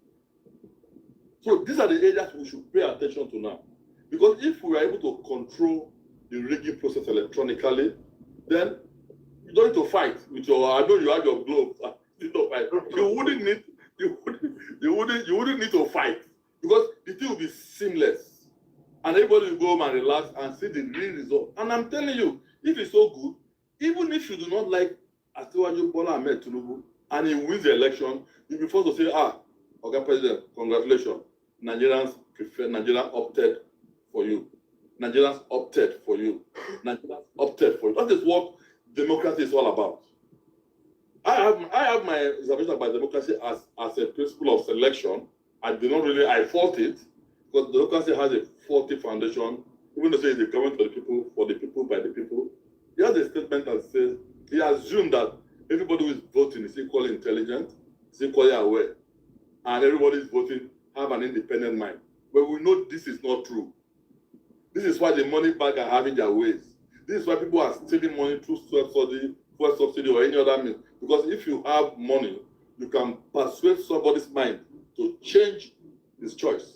So these are the areas we should pay attention to now. Because if we are able to control the rigging process electronically, then you don't need to fight with your, I know you have your gloves. You wouldn't need to fight because the thing will be seamless. And everybody will go home and relax and see the real result. And I'm telling you, if it's so good, even if you do not like Asiwaju Bola Ahmed Tinubu and he wins the election, you'll be forced to say, okay, President, congratulations. Nigerians opted for you. Nigerians opted for you. Nigerians opted for you. That is what democracy is all about. I have my observation about democracy as a principle of selection. I fault it because democracy has a faulty foundation. Even though it's the government for the people, by the people. He has a statement that says he assumed that everybody who is voting is equally intelligent, is equally aware, and everybody is voting have an independent mind. But we know this is not true. This is why the money bag are having their ways. This is why people are stealing money through fuel subsidy or any other means. Because if you have money, you can persuade somebody's mind to change his choice.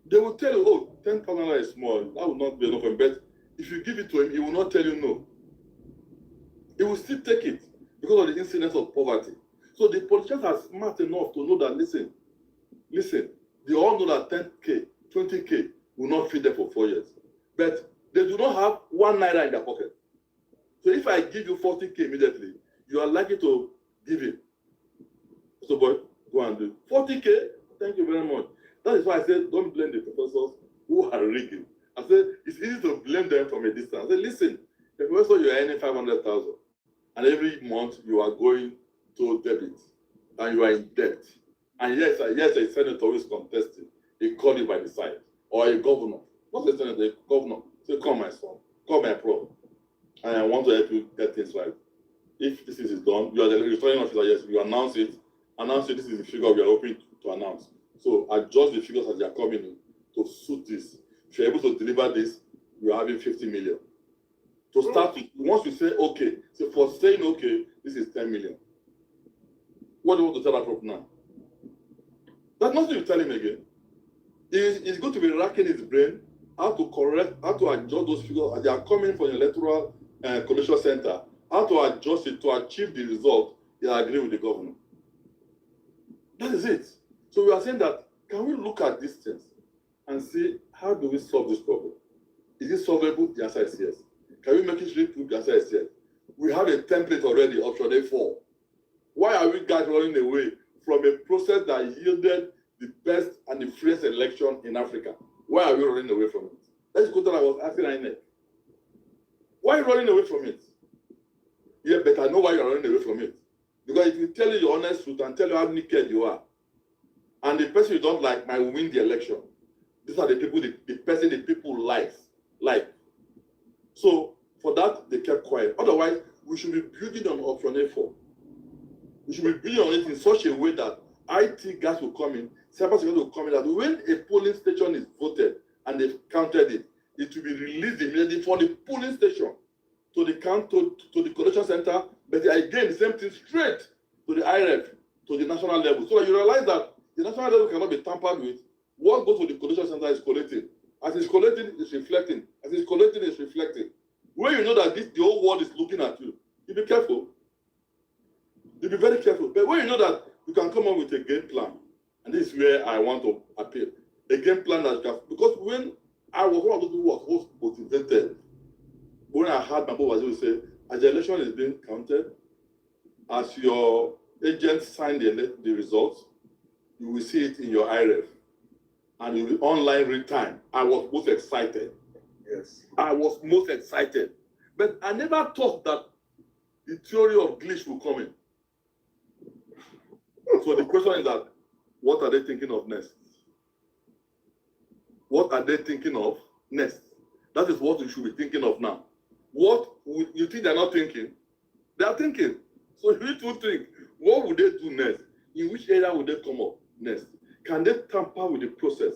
They will tell you, oh, 10,000 is small. That will not be enough. But if you give it to him, he will not tell you no. He will still take it because of the incidence of poverty. So the politicians are smart enough to know that, listen, they all know that 10K, 20K will not feed them for 4 years. But they do not have 1 naira in their pocket. So if I give you 40K immediately, you are likely to give him. So boy, go and do 40K, thank you very much. That is why I said, don't blame the professors who are rigging. I said, it's easy to blame them from a distance. I said, listen, the professor, you're earning 500,000, and every month you are going to debit, and you are in debt. And yes, a senator who is contesting, he called you by the side, or a governor. Not a senator, a governor. Say, come, my son, come, my bro, and I want to help you get things right. If this is done, you are the returning officer, yes, you announce it, this is the figure we are hoping to announce. So adjust the figures as they are coming in to suit this. If you're able to deliver this, you're having 50 million. To start with, once you say okay, so for saying okay, this is 10 million. What do you want to tell that group now? That's nothing you tell him again. He's going to be racking his brain how to adjust those figures as they are coming from the electoral collation center, how to adjust it to achieve the result they agree with the governor. That is it. So we are saying that, can we look at these things and see how do we solve this problem? Is it solvable? The answer is yes. Can we make it really? The answer is yes. We have a template already, option A4. Why are we guys running away from a process that yielded the best and the freest election in Africa? Why are you running away from it? That's the question I was asking INEC. Why are you running away from it? Yeah, but I know why you're running away from it. Because if you tell you your honest truth and tell you how naked you are, and the person you don't like might win the election, these are the people, the person the people like. So for that, they kept quiet. Otherwise, we should be building on option A4. We should be building on it in such a way that IT guys will come in, cybersecurity will come in, that when a polling station is voted and they've counted it, it will be released immediately from the polling station to the to the collection center, but again, the same thing straight to the IRF, to the national level. So that you realize that the national level cannot be tampered with. What goes to the collection center is collecting. As it's collecting, it's reflecting. As it's collecting, it's reflecting. When you know that the whole world is looking at you, you be careful. You be very careful. But when you know that you can come up with a game plan, and this is where I want to appeal, a game plan that you can, because when I was one of those who was most motivated, when I heard my boss say, as the election is being counted, as your agent signed the results, you will see it in your IRF, and it will be online real time. I was most excited. Yes. I was most excited. But I never thought that the theory of glitch will come in. So the question is that, what are they thinking of next? What are they thinking of next? That is what we should be thinking of now. What would you think they're not thinking? They are thinking. So you need to think, what would they do next? In which area would they come up next? Can they tamper with the process,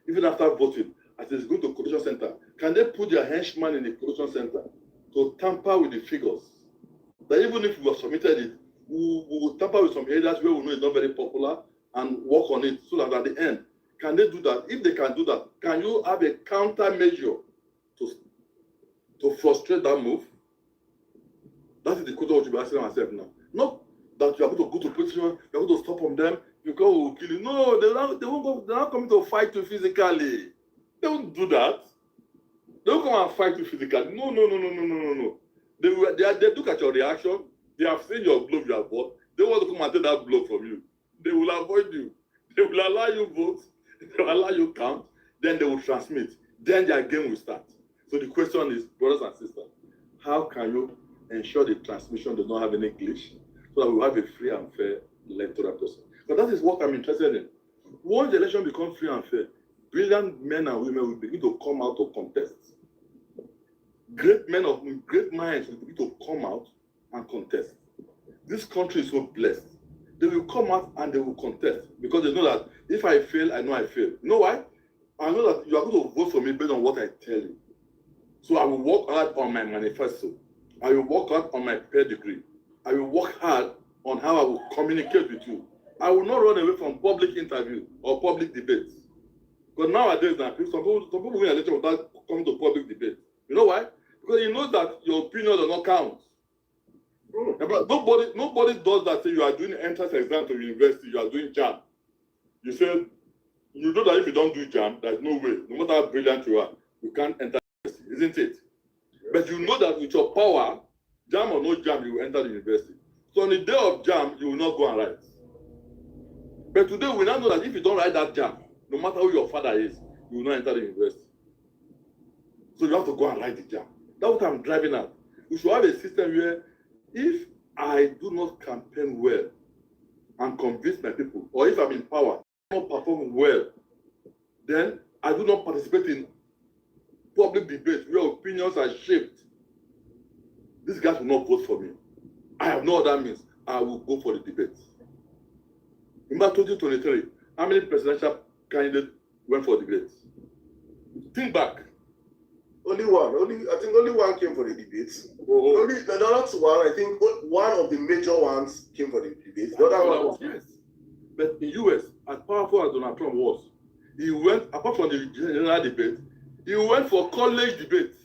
even after voting, as it's going to collection center? Can they put their henchman in the collection center to tamper with the figures? That even if we have submitted it, we will tamper with some areas where we know it's not very popular and work on it so that at the end, can they do that? If they can do that, can you have a countermeasure to frustrate that move? That is the question we should be asking ourselves now. Not that you are going to go to position, you are going to stop on them, because we will kill you. No, they're not coming to fight you physically. They won't do that. They won't come and fight you physically. No. They look at your reaction. They have seen your glove you have bought. They want to come and take that glove from you. They will avoid you. They will allow you vote. They will allow you count. Then they will transmit. Then their game will start. So the question is, brothers and sisters, how can you ensure the transmission does not have any glitch so that we have a free and fair electoral process? But that is what I'm interested in. Once the election becomes free and fair, brilliant men and women will begin to come out to contest. Great minds will begin to come out and contest. This country is so blessed. They will come out and they will contest because they know that if I fail, I know I fail. You know why? I know that you are going to vote for me based on what I tell you. So I will work hard on my manifesto. I will work hard on my pedigree. I will work hard on how I will communicate with you. I will not run away from public interview or public debates. Because nowadays, some people win election without coming to public debate. You know why? Because you know that your opinion does not count. But nobody does that. Say you are doing entrance exam to university, you are doing JAM. You say, you know that if you don't do JAM, there's no way, no matter how brilliant you are, you can't enter university, isn't it? But you know that with your power, JAM or no JAM, you will enter the university. So on the day of JAM, you will not go and write. But today, we now know that if you don't write that JAM, no matter who your father is, you will not enter the university. So you have to go and write the JAM. That's what I'm driving at. We should have a system where if I do not campaign well and convince my people, or if I'm in power, I don't perform well, then I do not participate in public debates where opinions are shaped. These guys will not vote for me. I have no other means. I will go for the debate. In 2023, how many presidential candidates went for debates? Think back. Only one. I think only one came for the debates. Only not one. I think one of the major ones came for the debates. The other one was yes. But in US, as powerful as Donald Trump was, he went, apart from the general debate, he went for college debates.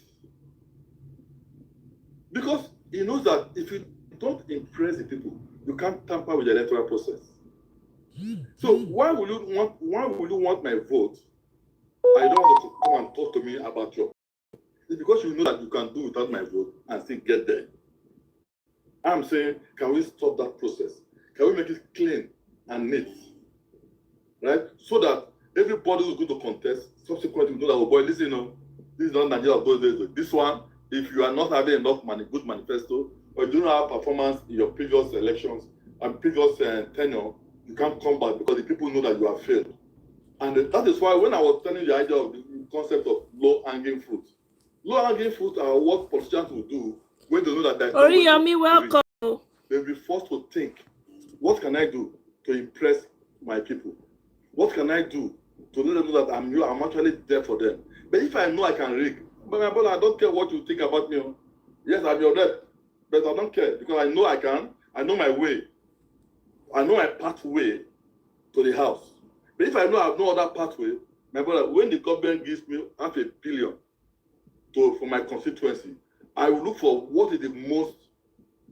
Because he knows that if you don't impress the people, you can't tamper with the electoral process. So why would you want my vote? I don't want you to come and talk to me about your. It's because you know that you can do without my vote and still get there. I'm saying, can we stop that process? Can we make it clean and neat? Right? So that everybody who's going to contest subsequently know that, oh boy, listen, this is not Nigeria of those days. This one, if you are not having enough good manifesto, or you don't have performance in your previous elections and previous tenure, you can't come back because the people know that you have failed. And that is why when I was telling the idea of the concept of low-hanging fruit are what politicians will do when they know that they're Oriyami, welcome. They'll be forced to think, what can I do to impress my people? What can I do to let them know that I'm actually there for them? But if I know I can rig, but my brother, I don't care what you think about me. Yes, I'm your rep, but I don't care because I know I can. I know my way. I know my pathway to the house. But if I know I have no other pathway, my brother, when the government gives me $500 million for my constituency, I will look for what is the most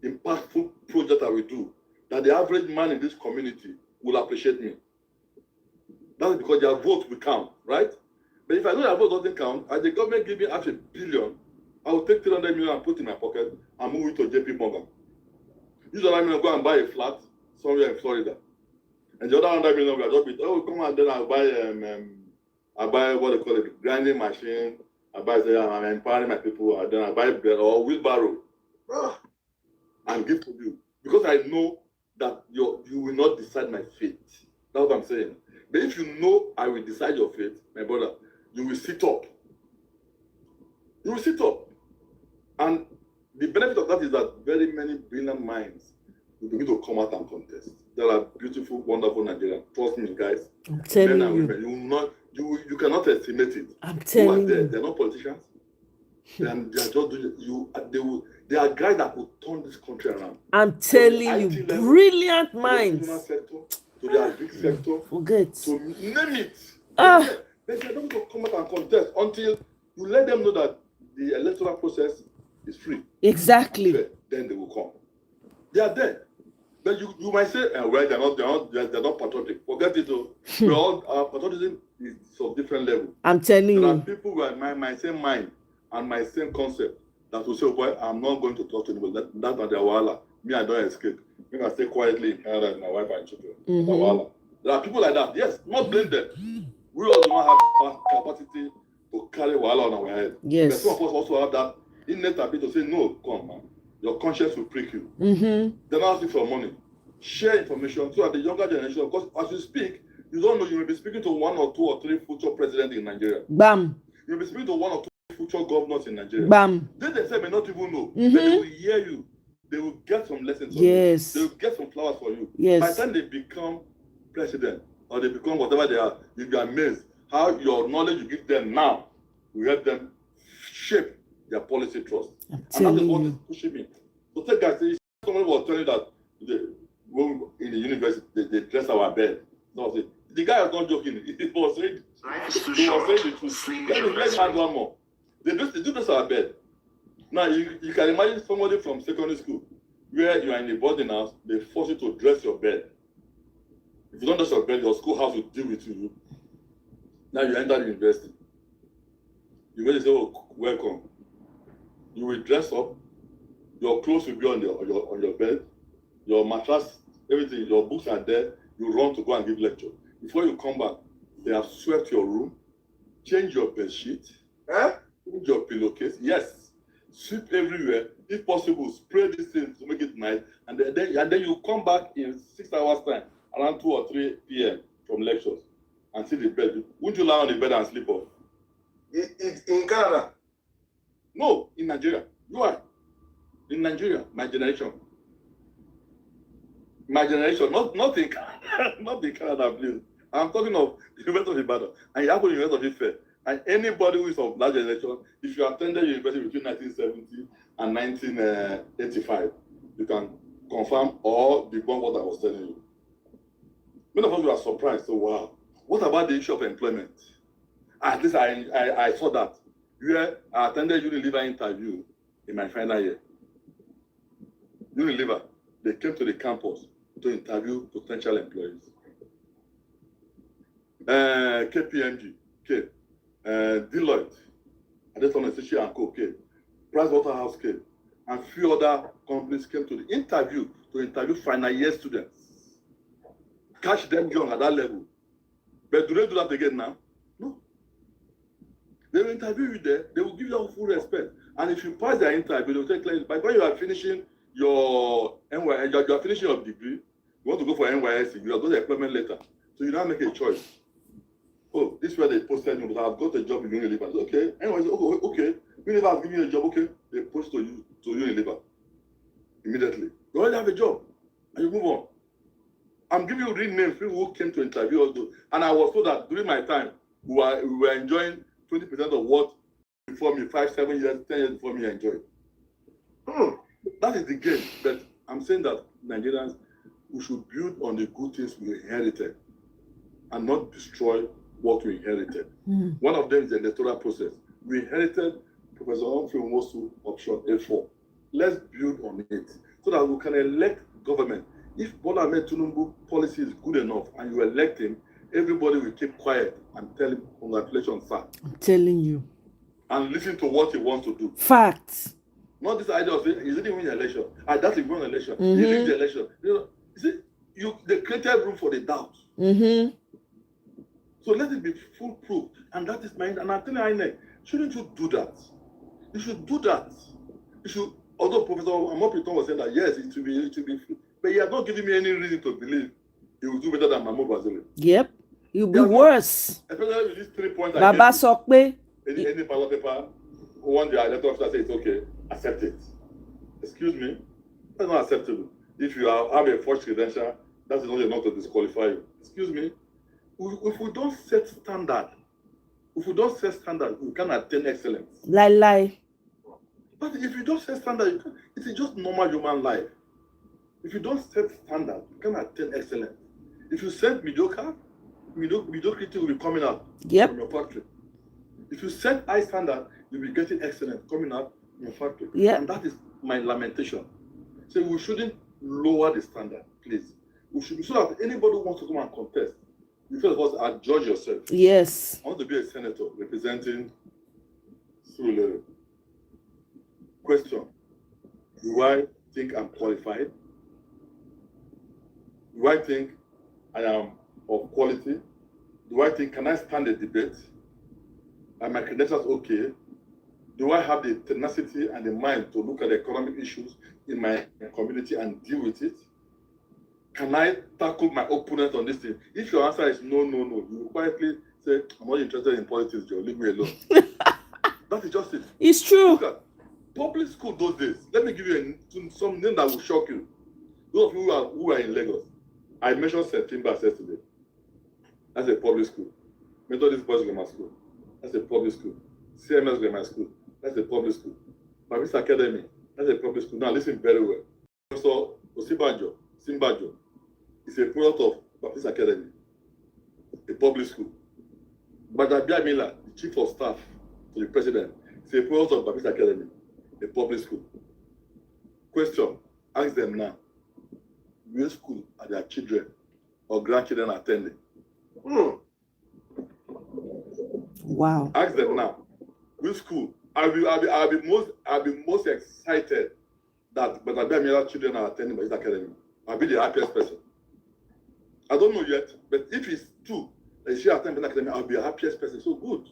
impactful project I will do that the average man in this community will appreciate me. That's because their vote will count, right? But if I know their vote doesn't count, and the government give me $500 million, I will take 300 million and put in my pocket and move it to JP Morgan. Use $100 million, go and buy a flat somewhere in Florida. And the other $100 million, will just be, come on, then I'll buy what they call it, grinding machine. I buy, I'm empowering my people, and then I buy bread or wheelbarrow and give to you. Because I know that you will not decide my fate. That's what I'm saying. But if you know I will decide your fate, my brother, you will sit up. You will sit up. And the benefit of that is that very many brilliant minds will begin to come out and contest. There are beautiful, wonderful Nigerians. Trust me, guys. I'm telling you. Women, you cannot estimate it. I'm telling you. They're not politicians. They are just doing they are guys that will turn this country around. I'm telling you, brilliant minds. To the agri sector. Forget. To name it. But they're not going to come out and contest until you let them know that the electoral process is free. Exactly. Then they will come. They are there. Then you might say, well, they're not patriotic. Forget it. Our patriotism is of different level. I'm telling you. There are people with my same mind and my same concept that will say, boy, I'm not going to talk to anybody. That's not their wahala. Me, I don't escape. Me, I stay quietly in Canada with my wife and children. There are people like that. Yes, not blame them. We all don't have capacity to carry wahala on our head. Yes. But some of us also have that innate ability to say, no, come, man. Your conscience will prick you. They're not asking for money. Share information so that the younger generation, because as you speak, you don't know, you may be speaking to 1 or 2 or 3 future presidents in Nigeria. Bam. You'll be speaking to 1 or 2 future governors in Nigeria. Bam. They themselves may not even know. But they will hear you. They will get some lessons from you. They will get some flowers for you. Yes. By the time they become president or they become whatever they are, you'll be amazed how your knowledge you give them now will help them shape their policy trust. And that is what is pushing me. So take guys, someone was telling that when in the university they dress our bed. No, the guy was not joking. He was saying the truth. Let's add one more. They do dress our bed. Now you can imagine somebody from secondary school where you are in a boarding house, they force you to dress your bed. If you don't dress your bed, your schoolhouse will deal with you. Now you enter the university. You will say, oh, welcome. You will dress up. Your clothes will be on your bed. Your mattress, everything, your books are there. You run to go and give lecture. Before you come back, they have swept your room, change your bed sheet, put your pillowcase. Yes, sweep everywhere. If possible, spray these things to make it nice. And then you come back in 6 hours time, around 2 or 3 p.m. from lectures, and see the bed. Wouldn't you lie on the bed and sleep off? In Canada? No, in Nigeria. You are. In Nigeria, my generation. My generation, not in Canada, not in Canada, please. I'm talking of the University of Ibadan and Yahoo University of Ife. And anybody who is of that generation, if you attended university between 1970 and 1985, you can confirm or debunk what I was telling you. Many of us were surprised. So, wow, what about the issue of employment? At least I saw that. Where I attended Unilever interview in my final year. Unilever, they came to the campus to interview potential employees. KPMG came, Deloitte, Adeton and Co came, Pricewaterhouse came, and few other companies came to the interview to interview final year students. Catch them young at that level. But do they do that again now? No. They will interview you there. They will give you full respect. And if you pass their interview, they will take claims. By the time you are finishing your NYS, you are finishing your degree, you want to go for NYS, you have got the employment letter. So you now make a choice. Oh, this is where they posted you, but I've got a job in Unilever. Okay, anyways, okay. Unilever has given you a job, okay. They post to Unilever immediately. You already have a job, and you move on. I'm giving you real names, people who came to interview also. And I was told that during my time, we were enjoying 20% of what before me, 5, 7 years, 10 years before me enjoyed. That is the game. But I'm saying that Nigerians, we should build on the good things we inherited and not destroy what we inherited. One of them is the electoral process. We inherited Professor Humphrey Nwosu option A4. Let's build on it so that we can elect government. If Bola Ahmed Tinubu policy is good enough and you elect him, everybody will keep quiet and tell him, congratulations, sir. I'm telling you. And listen to what he wants to do. Facts. Not this idea of saying, he didn't win the election. That's a won election. He did the election. They created room for the doubt. So let it be foolproof. And that is and I'm telling you, shouldn't you do that? You should do that. You should, although Professor Amopiton was saying that, yes, it should be free. But he has not given me any reason to believe he will do better than Mahmoud Bazili. Yep. You'll be worse. Especially with these 3 points. Baba Sokpe. Any ballot paper, one the electoral officer says it's okay, accept it. Excuse me? That's not acceptable. If you have a forged credential, that's not enough to disqualify you. Excuse me? If we don't set standard, we can attain excellence. Lie. But if you don't set standard, it's just normal human life. If you don't set standard, you can attain excellence. If you set mediocrity will be coming out from your factory. If you set high standard, you'll be getting excellence coming out from your factory. And that is my lamentation. So we shouldn't lower the standard, please. We should, so that anybody who wants to come and contest, you first of all judge yourself. Yes. I want to be a senator representing Surulere. Question: do I think I'm qualified? Do I think I am of quality? Do I think can I stand a debate? Are my credentials okay? Do I have the tenacity and the mind to look at the economic issues in my community and deal with it? Can I tackle my opponent on this thing? If your answer is no, you quietly say, I'm not interested in politics, Joe. Leave me alone. That is just it. It's true. Look at public school those days. Let me give you some name that will shock you. Those of you who are in Lagos, I mentioned St. Timber's yesterday. That's a public school. Methodist Boys Grammar School. That's a public school. CMS Grammar School. That's a public school. Baptist Academy. That's a public school. Now listen very well. Professor Simbajo is a product of Baptist Academy, a public school. Badabia Miller, the chief of staff to the president, is a product of Baptist Academy, a public school. Question: ask them now, which school are their children or grandchildren attending? Wow. Ask them now, which school? I'll be most excited that Badabia Miller children are attending Baptist Academy. I'll be the happiest person. I don't know yet, but if it's true that she attends Baptist Academy, I'll be the happiest person. So good.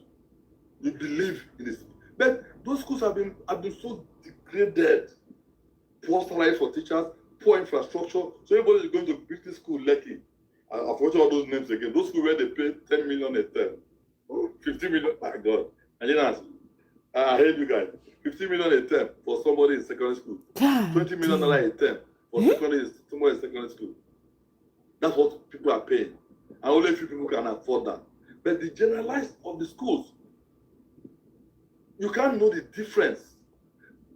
You believe in this. But those schools have been so degraded. Poor salaries for teachers, poor infrastructure. So everybody is going to British school lucky. I've forgotten all those names again. Those schools where they pay 10 million a term. 50 million, my God. And I hate you guys. 50 million a term for somebody in secondary school. 20 million a term for somebody in secondary school. That's what people are paying. And only a few people can afford that. But the generalized of the schools, you can't know the difference.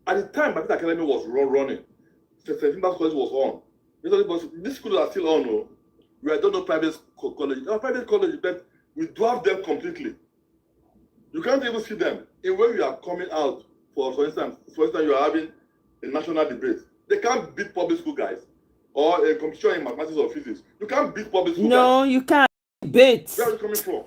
At the time Baptist Academy was running, St. Timber's College was on. These schools are still on. No? We don't know private college. Private college, but we dwarf them completely. You can't even see them. In when you are coming out, for instance, you are having a national debate. They can't beat public school guys. Or a competition in mathematics or physics. You can't beat public school guys. No, you can't beat. Where are you coming from?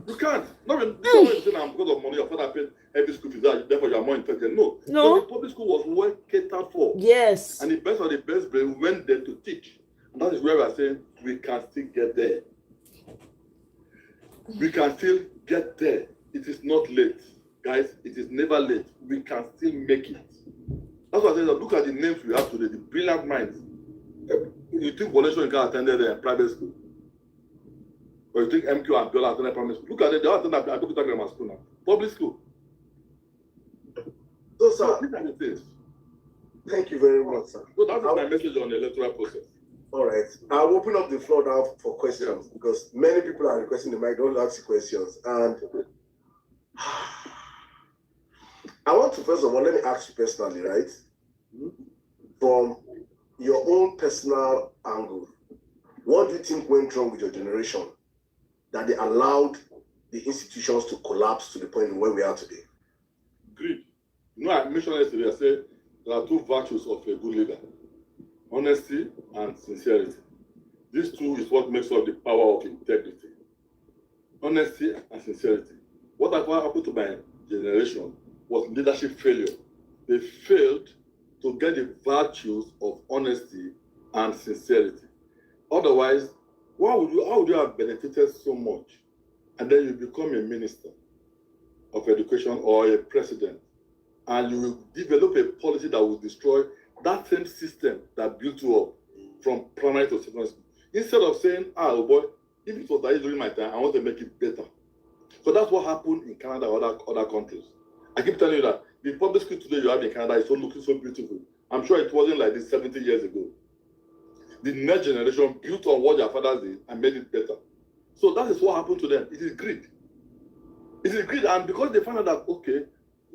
You can't. Not when you say I'm because of money, your father paid every school fees, therefore you are more intelligent. No. The public school was well catered for. Yes. And the best of the best brain went there to teach. And that is where we are saying we can still get there. We can still get there. It is not late. Guys, it is never late. We can still make it. That's what I said. Look at the names we have today, the brilliant minds. You think Vawulence can attended a private school? Or you think MQ and Biola attended primary school? Look at it, they all attended Abeokuta Grammar School now. Public school. So, sir, these are the things. Thank you very much, sir. So that's my message on the electoral process. All right. I'll open up the floor now for questions because many people are requesting the mic. Don't ask you questions. And I want to, first of all, let me ask you personally, right? From your own personal angle, what do you think went wrong with your generation that they allowed the institutions to collapse to the point where we are today? Greed. You know, I mentioned yesterday, I said there are two virtues of a good leader: honesty and sincerity. These two is what makes up the power of integrity. Honesty and sincerity. What happened to my generation was leadership failure. They failed to get the virtues of honesty and sincerity. Otherwise, how would you have benefited so much and then you become a minister of education or a president, and you will develop a policy that will destroy that same system that built you up from primary to secondary school? Instead of saying, oh boy, if it was like during my time, I want to make it better. So that's what happened in Canada or other countries. I keep telling you that the public school today you have in Canada is so looking so beautiful. I'm sure it wasn't like this 70 years ago. The next generation built on what their fathers did and made it better. So that is what happened to them. It is greed. It is greed, and because they found out that, okay,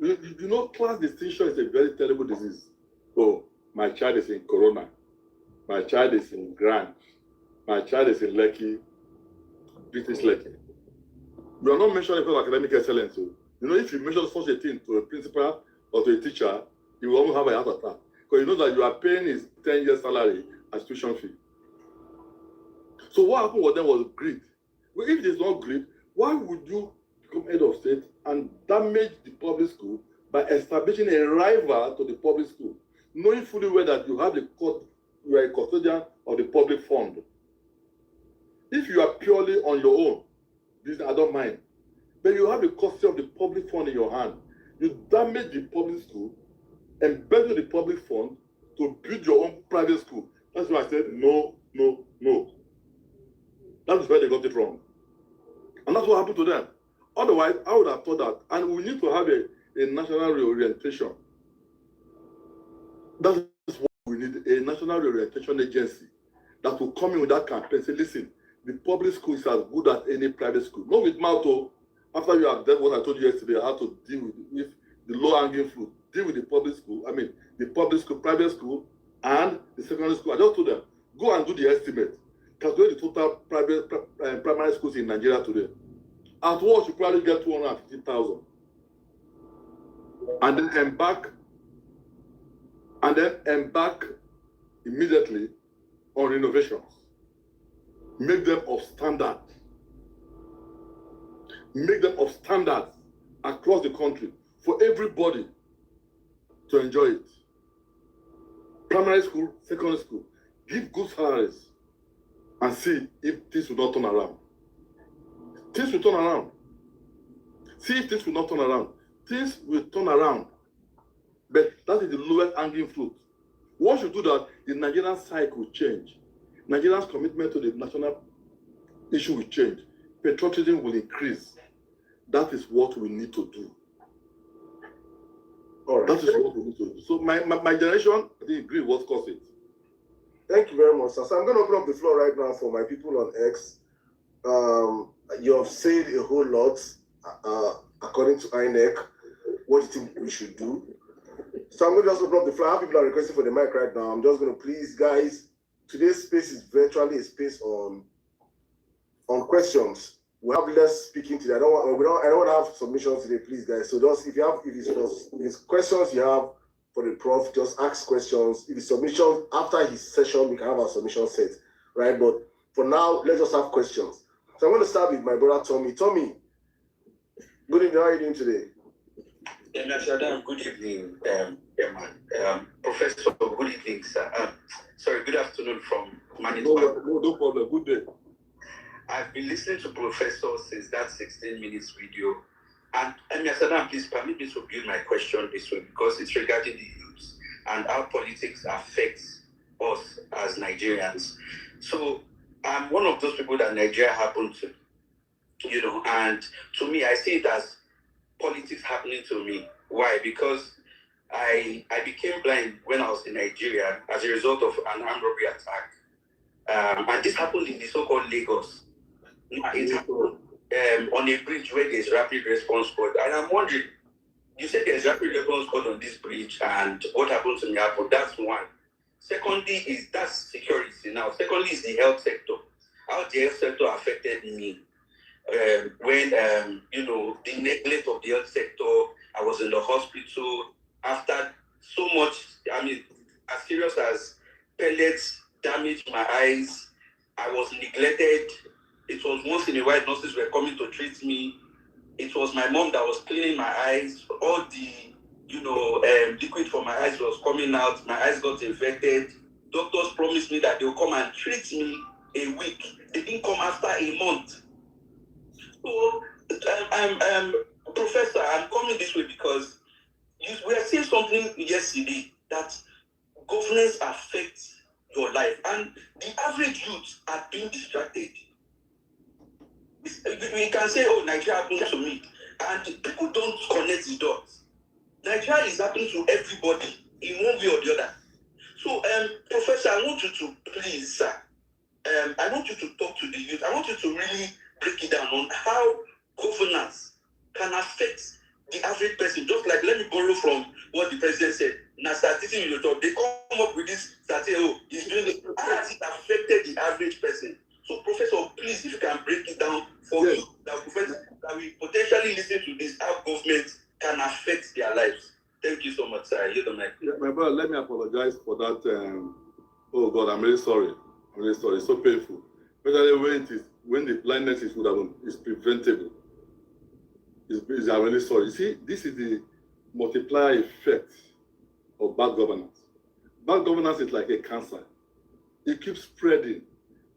you know, class distinction is a very terrible disease. Oh, my child is in Corona. My child is in Grand. My child is in Lekki, British Lekki. We are not mentioning for academic excellence. So, you know, if you mention such a thing to a principal or to a teacher, you will almost have a heart attack. Because you know that you are paying his 10 years salary as tuition fee. So what happened with them was greed. Well, if it is not greed, why would you become head of state and damage the public school by establishing a rival to the public school, knowing fully well that you are a custodian of the public fund? If you are purely on your own, this I don't mind. But you have the custody of the public fund in your hand. You damage the public school, embezzle the public fund to build your own private school. That's why I said no, no, no. That is where they got it wrong. And that's what happened to them. Otherwise, I would have thought that. And we need to have a national reorientation. That is what we need, a national reorientation agency that will come in with that campaign. Say, listen, the public school is as good as any private school. Not with mouth. After you have done what I told you yesterday, how to deal with the low-hanging fruit. Deal with the public school. I mean, the public school, private school, and the secondary school. I just told them, go and do the estimate. Calculate the total primary schools in Nigeria today. At worst, you probably get 250,000. And then embark immediately on renovations. Make them of standard. Make them of standard across the country for everybody to enjoy it. Primary school, secondary school, give good salaries and see if things will not turn around. Things will turn around. See if things will not turn around. Things will turn around. But that is the lowest hanging fruit. Once you do that, the Nigerian cycle will change. Nigeria's commitment to the national issue will change. Patriotism will increase. That is what we need to do. All right. That is what we need to do. So my generation, I think, agree what caused it. Thank you very much, sir. So I'm going to open up the floor right now for my people on X. You have said a whole lot, according to INEC, what you think we should do. So I'm going to just open up the floor. I have people are requesting for the mic right now. I'm just going to please, guys, today's space is virtually a space on questions. We have less speaking today. I don't want to have submissions today, please, guys. So just if it's questions you have for the prof, just ask questions. If it's submission after his session, we can have our submission set, right? But for now, let's just have questions. So I'm going to start with my brother Tommy. Tommy, good evening. How are you doing today? Good evening, Professor. Good evening, sir. Sorry, good afternoon from Manitoba. No problem. Good day. I've been listening to Professor since that 16 minutes video. And Emiasana, please permit me to build my question this way because it's regarding the youth and how politics affects us as Nigerians. So I'm one of those people that Nigeria happened to, and to me, I see it as politics happening to me. Why? Because I became blind when I was in Nigeria as a result of an armed robbery attack. And this happened in the so-called Lagos. It happened on a bridge where there's rapid response squad. And I'm wondering, you said there's rapid response squad on this bridge, and what happened to me happened. That's one. Secondly, that's security now. Secondly, is the health sector. How the health sector affected me. When the neglect of the health sector, I was in the hospital after so much. I mean, as serious as pellets damaged my eyes, I was neglected. It was once in a while nurses were coming to treat me. It was my mom that was cleaning my eyes. All the liquid from my eyes was coming out. My eyes got infected. Doctors promised me that they'll come and treat me a week. They didn't come after a month. So, Professor, I'm coming this way because we are seeing something yesterday that governance affects your life, and the average youth are being distracted. We can say, "Oh, Nigeria happened to me," and people don't connect the dots. Nigeria is happening to everybody in one way or the other. So, Professor, I want you to please, sir. I want you to talk to the youth. I want you to really break it down on how governance can affect the average person. Just like, let me borrow from what the president said. Now, statistics in the top, they come up with this statistics. Oh, he's doing this. How has it affected the average person? So, Professor, please, if you can break it down for you, that we potentially listen to this, how government can affect their lives. Thank you so much, sir. You don't my brother, let me apologize for that. Oh God, I'm really sorry. I'm really sorry. It's so painful. Especially when the blindness is preventable. I'm really sorry. You see, this is the multiplier effect of bad governance. Bad governance is like a cancer. It keeps spreading.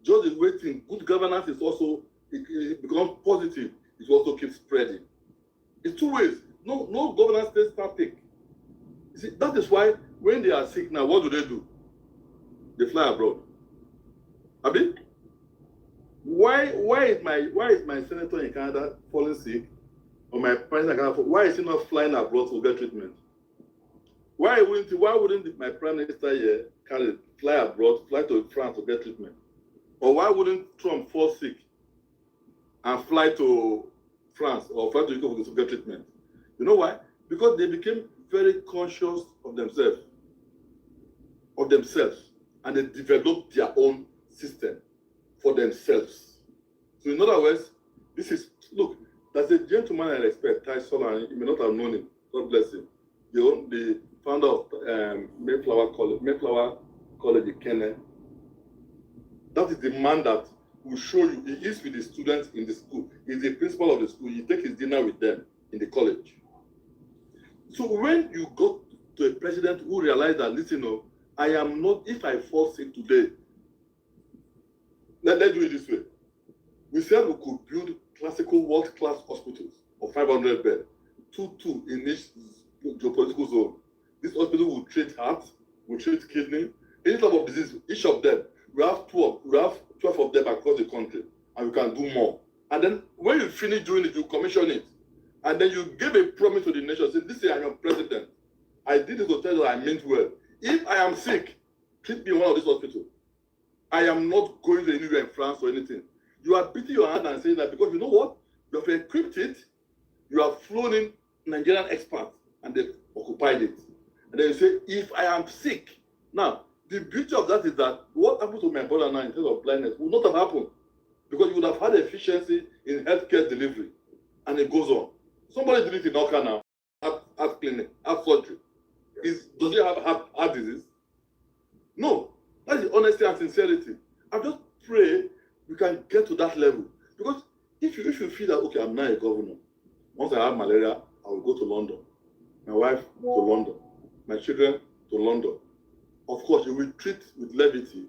Just the waiting. Good governance is also, it becomes positive. It also keeps spreading. It's two ways. No governance stays static. You see, that is why when they are sick now, what do? They fly abroad. Abi? Why is my senator in Canada falling sick? Or my president in Canada, why is he not flying abroad to get treatment? Why wouldn't my prime minister here fly abroad, fly to France to get treatment? Or why wouldn't Trump fall sick and fly to France or fly to UK to get treatment? You know why? Because they became very conscious of themselves, and they developed their own system for themselves. So in other words, there's a gentleman I respect, Ty Solan. You may not have known him. God bless him. The founder of Mayflower College in Kenya. That is the man that will show you. He is with the students in the school. He's the principal of the school. He takes his dinner with them in the college. So when you go to a president who realized that, listen, I am not, if I fall sick today, let's do it this way. We said we could build classical world-class hospitals of 500 beds, two in each geopolitical zone. This hospital will treat heart, will treat kidney, any type of disease, each of them. We have 12 of them across the country, and we can do more. And then when you finish doing it, you commission it. And then you give a promise to the nation, say, this is I'm your president. I did this to tell you I meant well. If I am sick, treat me in one of these hospitals. I am not going to anywhere in France or anything. You are beating your hand and saying that because you know what? You have equipped it, you have flown in Nigerian experts, and they've occupied it. And then you say, if I am sick. Now, the beauty of that is that what happened to my brother now in terms of blindness would not have happened because you would have had efficiency in healthcare delivery. And it goes on. Somebody did it in Oka now, heart clinic, heart surgery. Does he have heart disease? No. That's the honesty and sincerity. I just pray we can get to that level. Because if you feel that, okay, I'm not a governor. Once I have malaria, I will go to London. My wife to London. My children to London. Of course, you will treat with levity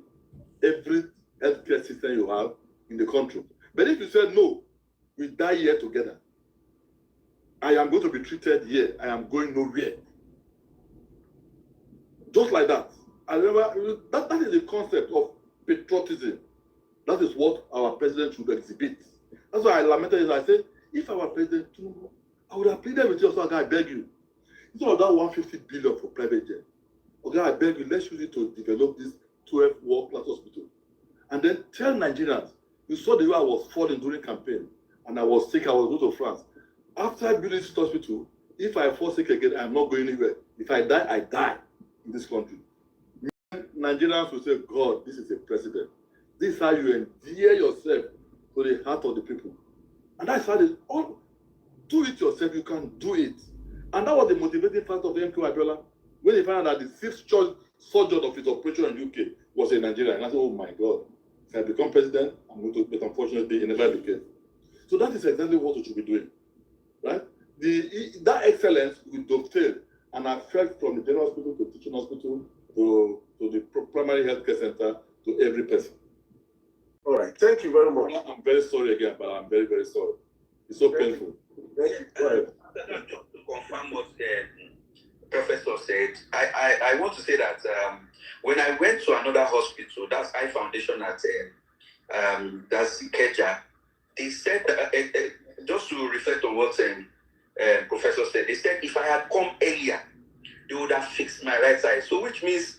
every healthcare system you have in the country. But if you said, no, we die here together, I am going to be treated here, I am going nowhere. Just like that. I remember that is the concept of patriotism. That is what our president should exhibit. That's why I lamented it. I said, if our president, I would have pleaded with you, so I beg you. Instead of that 150 billion for private jet, okay, I beg you, let's use it to develop this 12 world-class hospital. And then tell Nigerians, you saw the way I was falling during campaign, and I was sick, I was going to France. After I built this hospital, if I fall sick again, I'm not going anywhere. If I die, I die in this country. Nigerians will say, God, this is a president. This is how you endear yourself to the heart of the people. And that's how they all do it yourself, you can do it. And that was the motivating factor of MK Abiola. When he found out that the 6th surgeon of his operation in UK was a Nigerian. And I said, oh my God, if I become president, I'm going to, but unfortunately, he never became. So that is exactly what we should be doing, right? That excellence will dovetail and affect from the general hospital to teaching hospital to the primary healthcare center to every person. All right, thank you very much. I'm very sorry again, but I'm very, very sorry. It's so painful. Thank you. Go ahead. Just to confirm what the professor said, I want to say that when I went to another hospital, that's Eye Foundation at that's Ikeja, they said, just to refer to what professor said, they said if I had come earlier, they would have fixed my right eye. So which means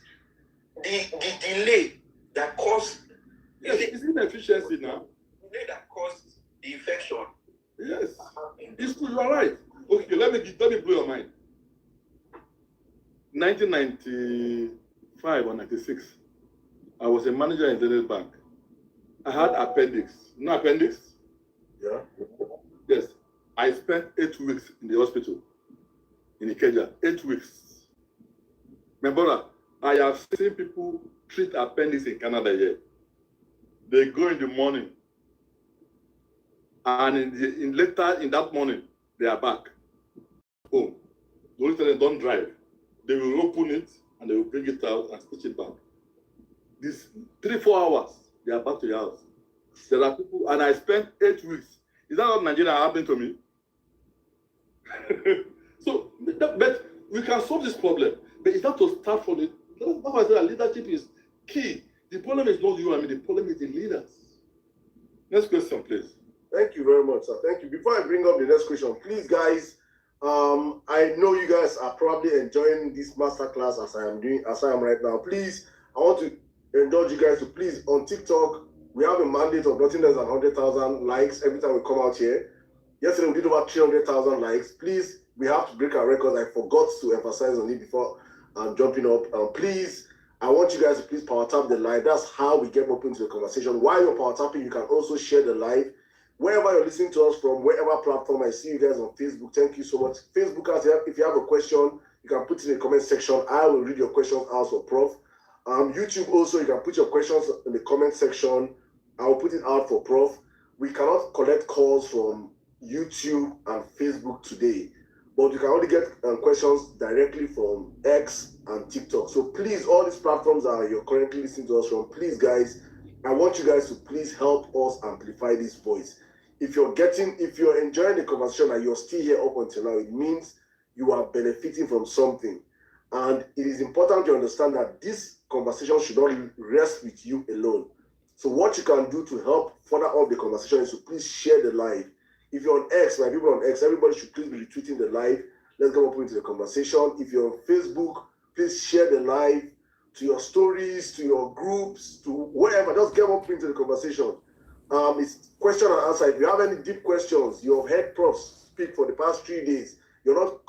the delay that caused it's inefficiency now. The delay that caused the infection. Yes, it's true. You are right. Okay, let me blow your mind. 1995 or 96, I was a manager in Zenith Bank. I had appendix. You know appendix? Yeah. Yes. I spent 8 weeks in the hospital in Ikeja. 8 weeks. My brother, I have seen people treat appendix in Canada here. They go in the morning, and later in that morning, they are back home. The only time they don't drive, they will open it and they will bring it out and stitch it back. This 3-4 hours, they are back to your house. There are people, and I spent 8 weeks. Is that what Nigeria happened to me? So, but we can solve this problem. But it's not to start from it. That's why I said that leadership is key. The problem is not you and me, the problem is the leaders. Next question, please. Thank you very much, sir. Thank you. Before I bring up the next question, please, guys, I know you guys are probably enjoying this masterclass as I am right now. Please, I want to indulge you guys to please, on TikTok, we have a mandate of nothing less than 100,000 likes every time we come out here. Yesterday, we did over 300,000 likes. Please, we have to break our records. I forgot to emphasize on it before jumping up. Please, I want you guys to please power tap the live. That's how we get up into the conversation. While you're power tapping, you can also share the live. Wherever you're listening to us from, wherever platform, I see you guys on Facebook. Thank you so much. Facebookers, if you have a question, you can put it in the comment section. I will read your questions out for Prof. YouTube also, you can put your questions in the comment section. I will put it out for Prof. We cannot collect calls from YouTube and Facebook today, but you can only get questions directly from X and TikTok. So please, all these platforms that you're currently listening to us from, please, guys, I want you guys to please help us amplify this voice. If you're enjoying the conversation and you're still here up until now, it means you are benefiting from something. And it is important to understand that this conversation should not rest with you alone. So what you can do to help further up the conversation is to please share the live. If you're on X, my people on X, everybody should please be retweeting the live. Let's go up into the conversation. If you're on Facebook, please share the live to your stories, to your groups, to wherever. Just get up into the conversation. It's question and answer. If you have any deep questions, you have heard Prof speak for the past 3 days. You don't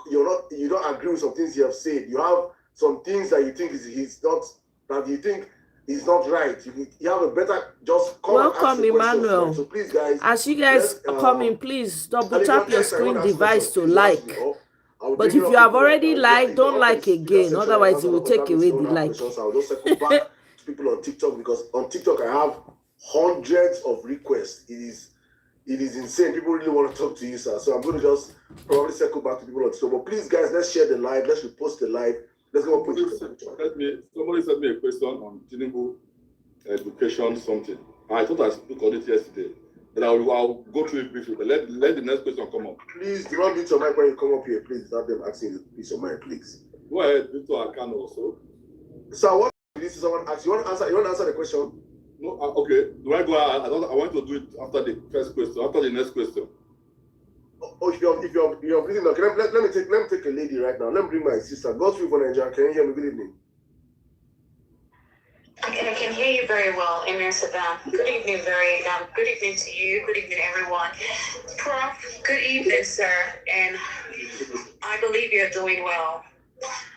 agree with some things you have said. You have some things that you think he's not right. You have a better, just come welcome, and ask Emmanuel. So please, guys, as you guys come in, please double tap your screen device to like. But if you have already liked, don't like again. Otherwise, it will take away the like. I'll just circle back to people on TikTok, because on TikTok I have hundreds of requests. It is insane. People really want to talk to you, sir. So I'm going to just probably circle back to people on TikTok. But please, guys, let's share the live. Let's repost the live. Let's go put it. Somebody sent me a question on Tinubu education something. I thought I spoke on it yesterday. But I'll go through it briefly. But let the next question come up. Please do not mute your mic when you come up here, please. Without them asking you to mute your mic, please. Go ahead, Victor Akano also. So what this is someone asks. You want to answer the question? No, okay. Do I go? I want to do it after the first question, after the next question. Oh, if you're breathing now, let me take a lady right now. Let me bring my sister. Go through for Nigeria. Can you hear me? Good evening. I can hear you very well, Emir Saddam. Good evening, good evening to you. Good evening, everyone. Prof, good evening, sir. And I believe you're doing well.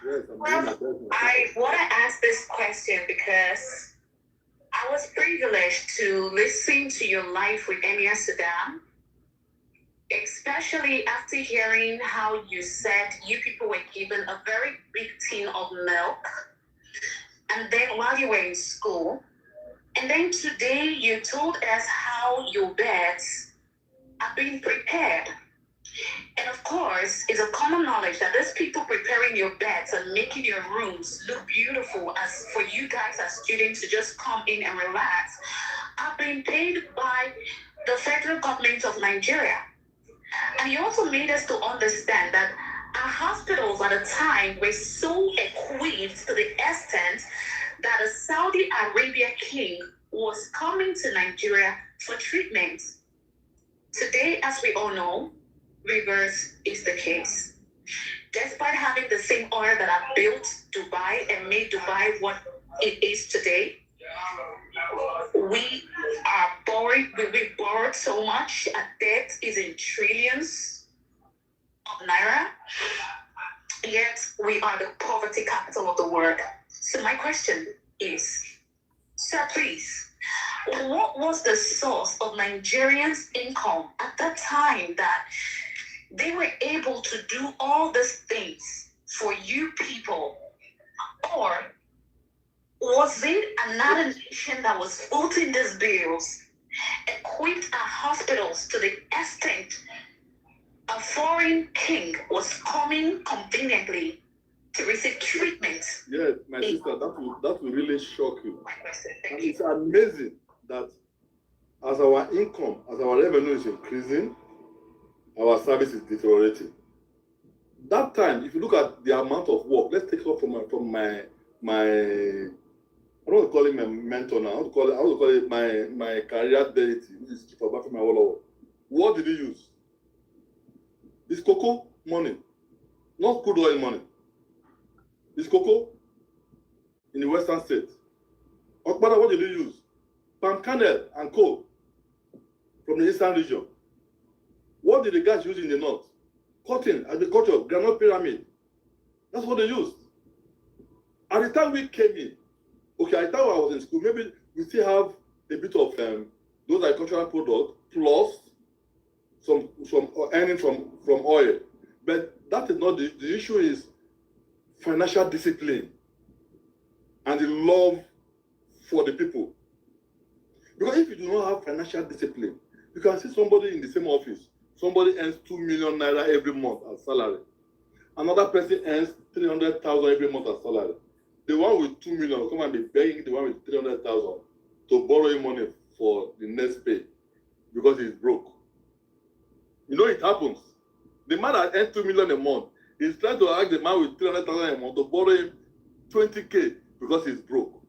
Yes, Prof, I want to ask this question because I was privileged to listen to your live with Emir Saddam, especially after hearing how you said you people were given a very big tin of milk. And then while you were in school, and then today you told us how your beds are being prepared. And of course, it's a common knowledge that those people preparing your beds and making your rooms look beautiful as for you guys as students to just come in and relax are being paid by the federal government of Nigeria. And you also made us to understand that our hospitals at the time were so equipped to the extent that a Saudi Arabia king was coming to Nigeria for treatment. Today, as we all know, reverse is the case. Despite having the same oil that have built Dubai and made Dubai what it is today, we are borrowed. We borrowed so much. Our debt is in trillions of naira. Yet we are the poverty capital of the world. So my question is, sir, please, what was the source of Nigerians' income at that time that they were able to do all these things for you people? Or was it another nation that was footing these bills, equipped our hospitals to the extent a foreign king was coming conveniently to receive treatment? Yes, my sister, that will really shock you. And it's amazing that as our income, as our revenue is increasing, our service is deteriorating. That time, if you look at the amount of work, let's take off from my I don't want to call him my mentor now. I want to call it my career deity, which is Chief Obafemi Awolowo. What did he use? It's cocoa money, not crude oil money. It's cocoa in the western state. Okpara, what did he use? Palm kernel and coal from the eastern region. What did the guys use in the north? Cotton, agriculture, granite pyramid. That's what they used. At the time we came in, okay, at the time I was in school, maybe we still have a bit of those agricultural products plus some earning from oil. But that is not the issue. Is financial discipline and the love for the people. Because if you do not have financial discipline, you can see somebody in the same office, somebody earns 2 million naira every month as salary. Another person earns 300,000 every month as salary. The one with 2 million will come and be begging the one with 300,000 to borrow him money for the next pay because he's broke. You know it happens. The man that earns 2 million a month is trying to ask the man with 300,000 a month to borrow him 20K because he's broke.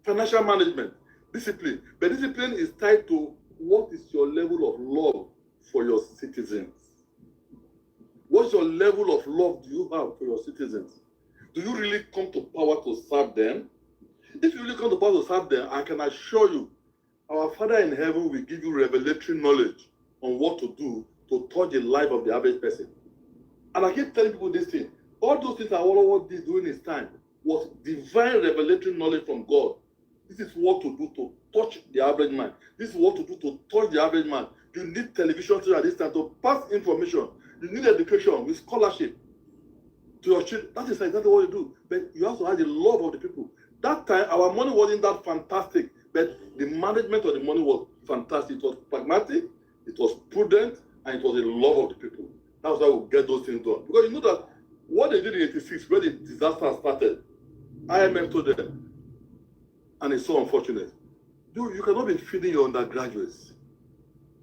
Financial management, discipline. But discipline is tied to what is your level of love for your citizens. What's your level of love do you have for your citizens? Do you really come to power to serve them? If you really come to power to serve them, I can assure you, our Father in heaven will give you revelatory knowledge on what to do to touch the life of the average person. And I keep telling people this thing. All those things Awolowo did during his time was divine revelatory knowledge from God. This is what to do to touch the average man. This is what to do to touch the average man. You need television at this time to pass information. You need education with scholarship to your children. That is exactly what you do. But you also have the love of the people. That time, our money wasn't that fantastic, but the management of the money was fantastic. It was pragmatic, it was prudent, and it was the love of the people. That's why we get those things done. Because you know that what they did in 86, when the disaster started, IMF told them, and it's so unfortunate, you cannot be feeding your undergraduates.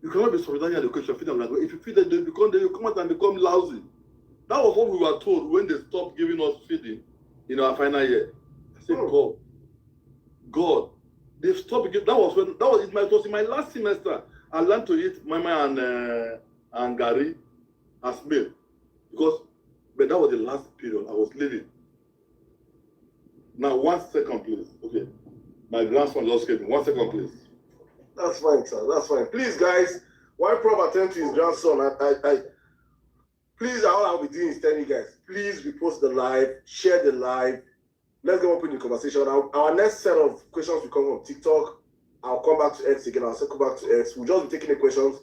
You cannot be subsidizing education, feed them like if you feed them, they come out and become lousy. That was what we were told when they stopped giving us feeding in our final year. I said, God, they stopped giving. It was in my last semester. I learned to eat mama and gari as meal but that was the last period I was leaving. Now, 1 second, please. Okay, my grandson just came in. 1 second, please. That's fine, sir. That's fine. Please, guys, while Prof attend to his grandson, please, all I'll be doing is telling you guys, please repost the live, share the live. Let's go up in the conversation. Our next set of questions will come from TikTok. I'll come back to X again. I'll circle back to X. We'll just be taking the questions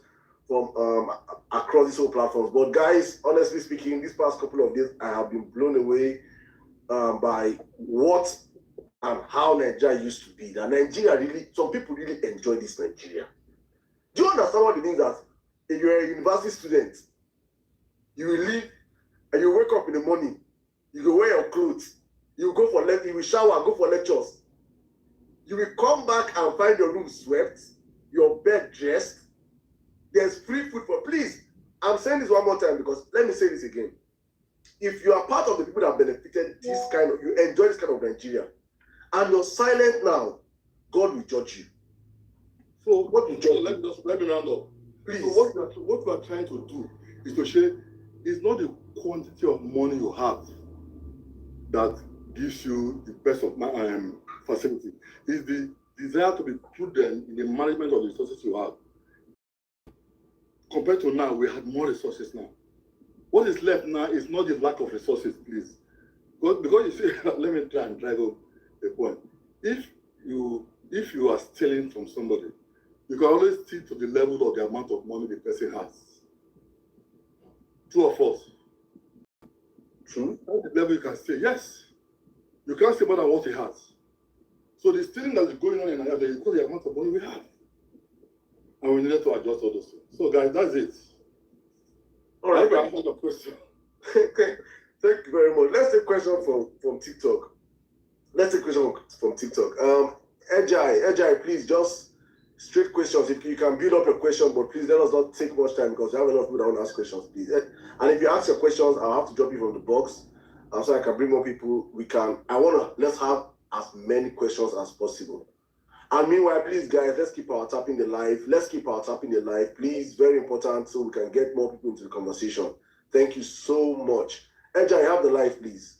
from across these whole platforms. But guys, honestly speaking, these past couple of days, I have been blown away by what and how Nigeria used to be. That Nigeria really, some people really enjoy this Nigeria. Do you understand what it means that if you're a university student, you will leave and you wake up in the morning, you go wear your clothes, you go for you will shower, go for lectures. You will come back and find your room swept, your bed dressed. There's free food for. Please, I'm saying this one more time because let me say this again. If you are part of the people that benefited you enjoy this kind of Nigeria, and you're silent now, God will judge you. So what you judge? Let me round up. Please. So what we are trying to do is to say it's not the quantity of money you have that gives you the best of facility. It's the desire to be prudent in the management of the resources you have. Compared to now, we have more resources now. What is left now is not the lack of resources, please. Because you see, let me try and drive home the point. If you are stealing from somebody, you can always steal to the level of the amount of money the person has. True or false? True. At the level you can steal, yes. You can't steal more than what he has. So the stealing that is going on in Nigeria is because the amount of money we have. And we needed to adjust all those things. So guys, that's it. All right. I have a question. Thank you very much. Let's take a question from TikTok. Let's take a question from TikTok. Ejai, please, just straight questions. If you can build up your question, but please let us not take much time because we have a lot of people that want to ask questions, please. And if you ask your questions, I'll have to drop you from the box so I can bring more people. Let's have as many questions as possible. And meanwhile, please, guys, let's keep our tapping the live. Please, very important, so we can get more people into the conversation. Thank you so much. Ejai, have the live, please.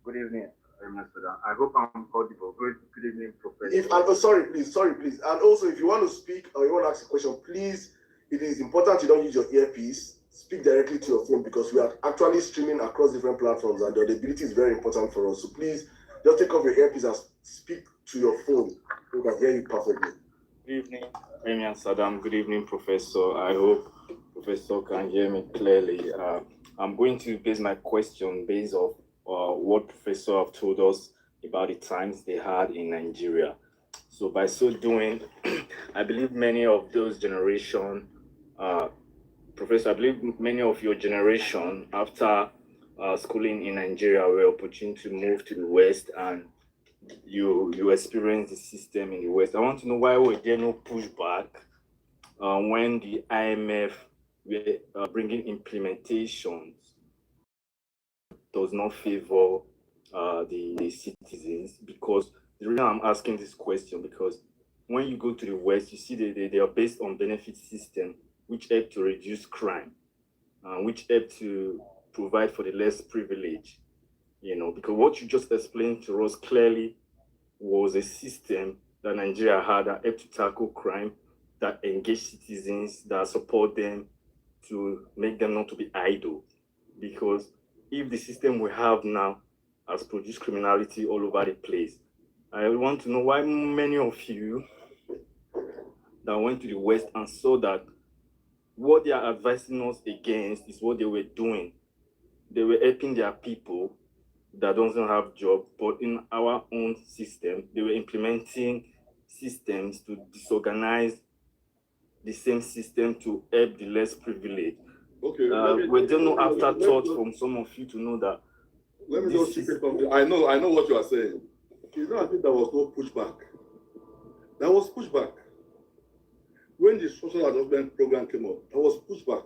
Good evening, Mr. I hope I'm audible. Good evening, Professor. Sorry, please. And also, if you want to speak or you want to ask a question, please, it is important you don't use your earpiece. Speak directly to your phone because we are actually streaming across different platforms and the audibility is very important for us. So please, just take off your earpiece and speak to your phone. We can hear you perfectly. Good evening, Emian Saddam. Good evening, Professor. I hope Professor can hear me clearly. I'm going to base my question based on what Professor have told us about the times they had in Nigeria. So by so doing, I believe many of those generation, Professor, I believe many of your generation after schooling in Nigeria were opportune to move to the West and you experience the system in the West. I want to know why were there no pushback when the IMF were bringing implementations does not favor the citizens? Because the reason I'm asking this question, because when you go to the West, you see they are based on benefit system, which help to reduce crime, which help to provide for the less privileged. Because what you just explained to us clearly was a system that Nigeria had that helped to tackle crime, that engage citizens, that support them to make them not to be idle. Because if the system we have now has produced criminality all over the place, I want to know why many of you that went to the West and saw that what they are advising us against is what they were doing. They were helping their people that doesn't have job, but in our own system, they were implementing systems to disorganize the same system to help the less privileged. Okay. We don't know afterthought from some of you to know that. Let me just say something. I know what you are saying. It's not as if there was no pushback. There was pushback. when the social adjustment program came up, there was pushback.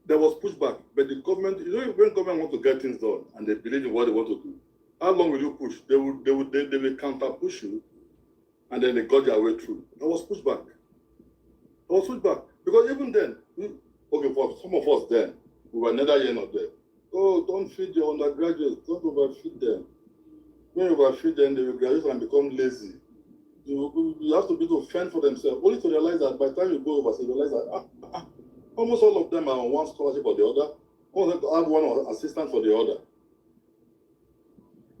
There was pushback, but the government, you know, when government want to get things done and they believe in what they want to do, how long will you push? They will counter push you, and then they got their way through. There was pushback. There was pushback because even then, okay, for some of us then, we were neither here nor there. Oh, don't feed your undergraduates. Don't overfeed them. When you overfeed them, they will graduate and become lazy. You have to be able to fend for themselves, only to realize that by the time you go overseas, you realize that almost all of them are on one scholarship or the other. All of them have one assistant for the other.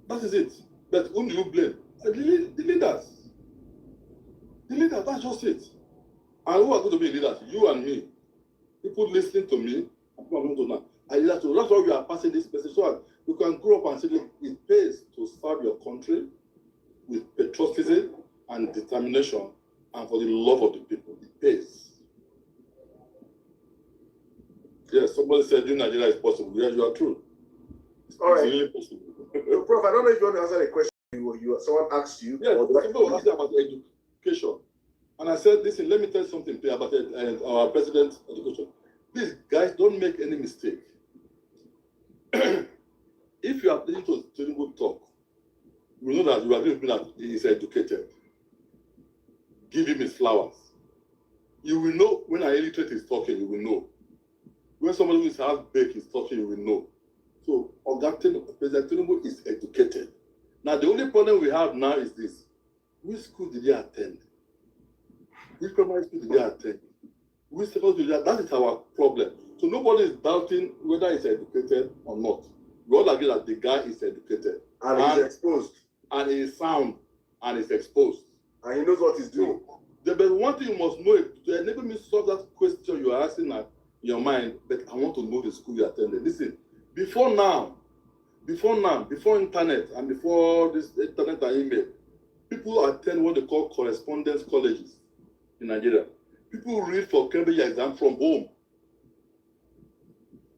That is it. But whom do you blame? The leaders. The leaders, that's just it. And who are going to be leaders? You and me. People listening to me, and people are going to know. That's why we are passing this message. So you can grow up and say, look, it pays to serve your country with patriotism and determination and for the love of the people. It pays. Yes, somebody said in Nigeria is possible. Yes, you are true. All right. It's really possible. Prof, I don't know if you want to answer the question someone asked you. Yes, people asked about education. And I said, listen, let me tell you something about our president's education. Please, guys, don't make any mistake. If you are listening to Tinubu talk, you know that you are going to that he is educated. Give him his flowers. You will know when an illiterate is talking, you will know. When somebody who is half-baked is talking, you will know. So, President Tinubu is educated. Now, the only problem we have now is this. Which school did he attend? Which primary school did he attend? Which secondary did he attend? That is our problem. So, nobody is doubting whether he's educated or not. We all agree that the guy is educated. And he's exposed. And he is sound. And he's exposed. And he knows what he's doing. But one thing you must know, to enable me to solve that question you are asking in your mind, but I want to know the school you attended. Listen, before internet and before this internet and email, people attend what they call correspondence colleges in Nigeria. People read for Cambridge exam from home.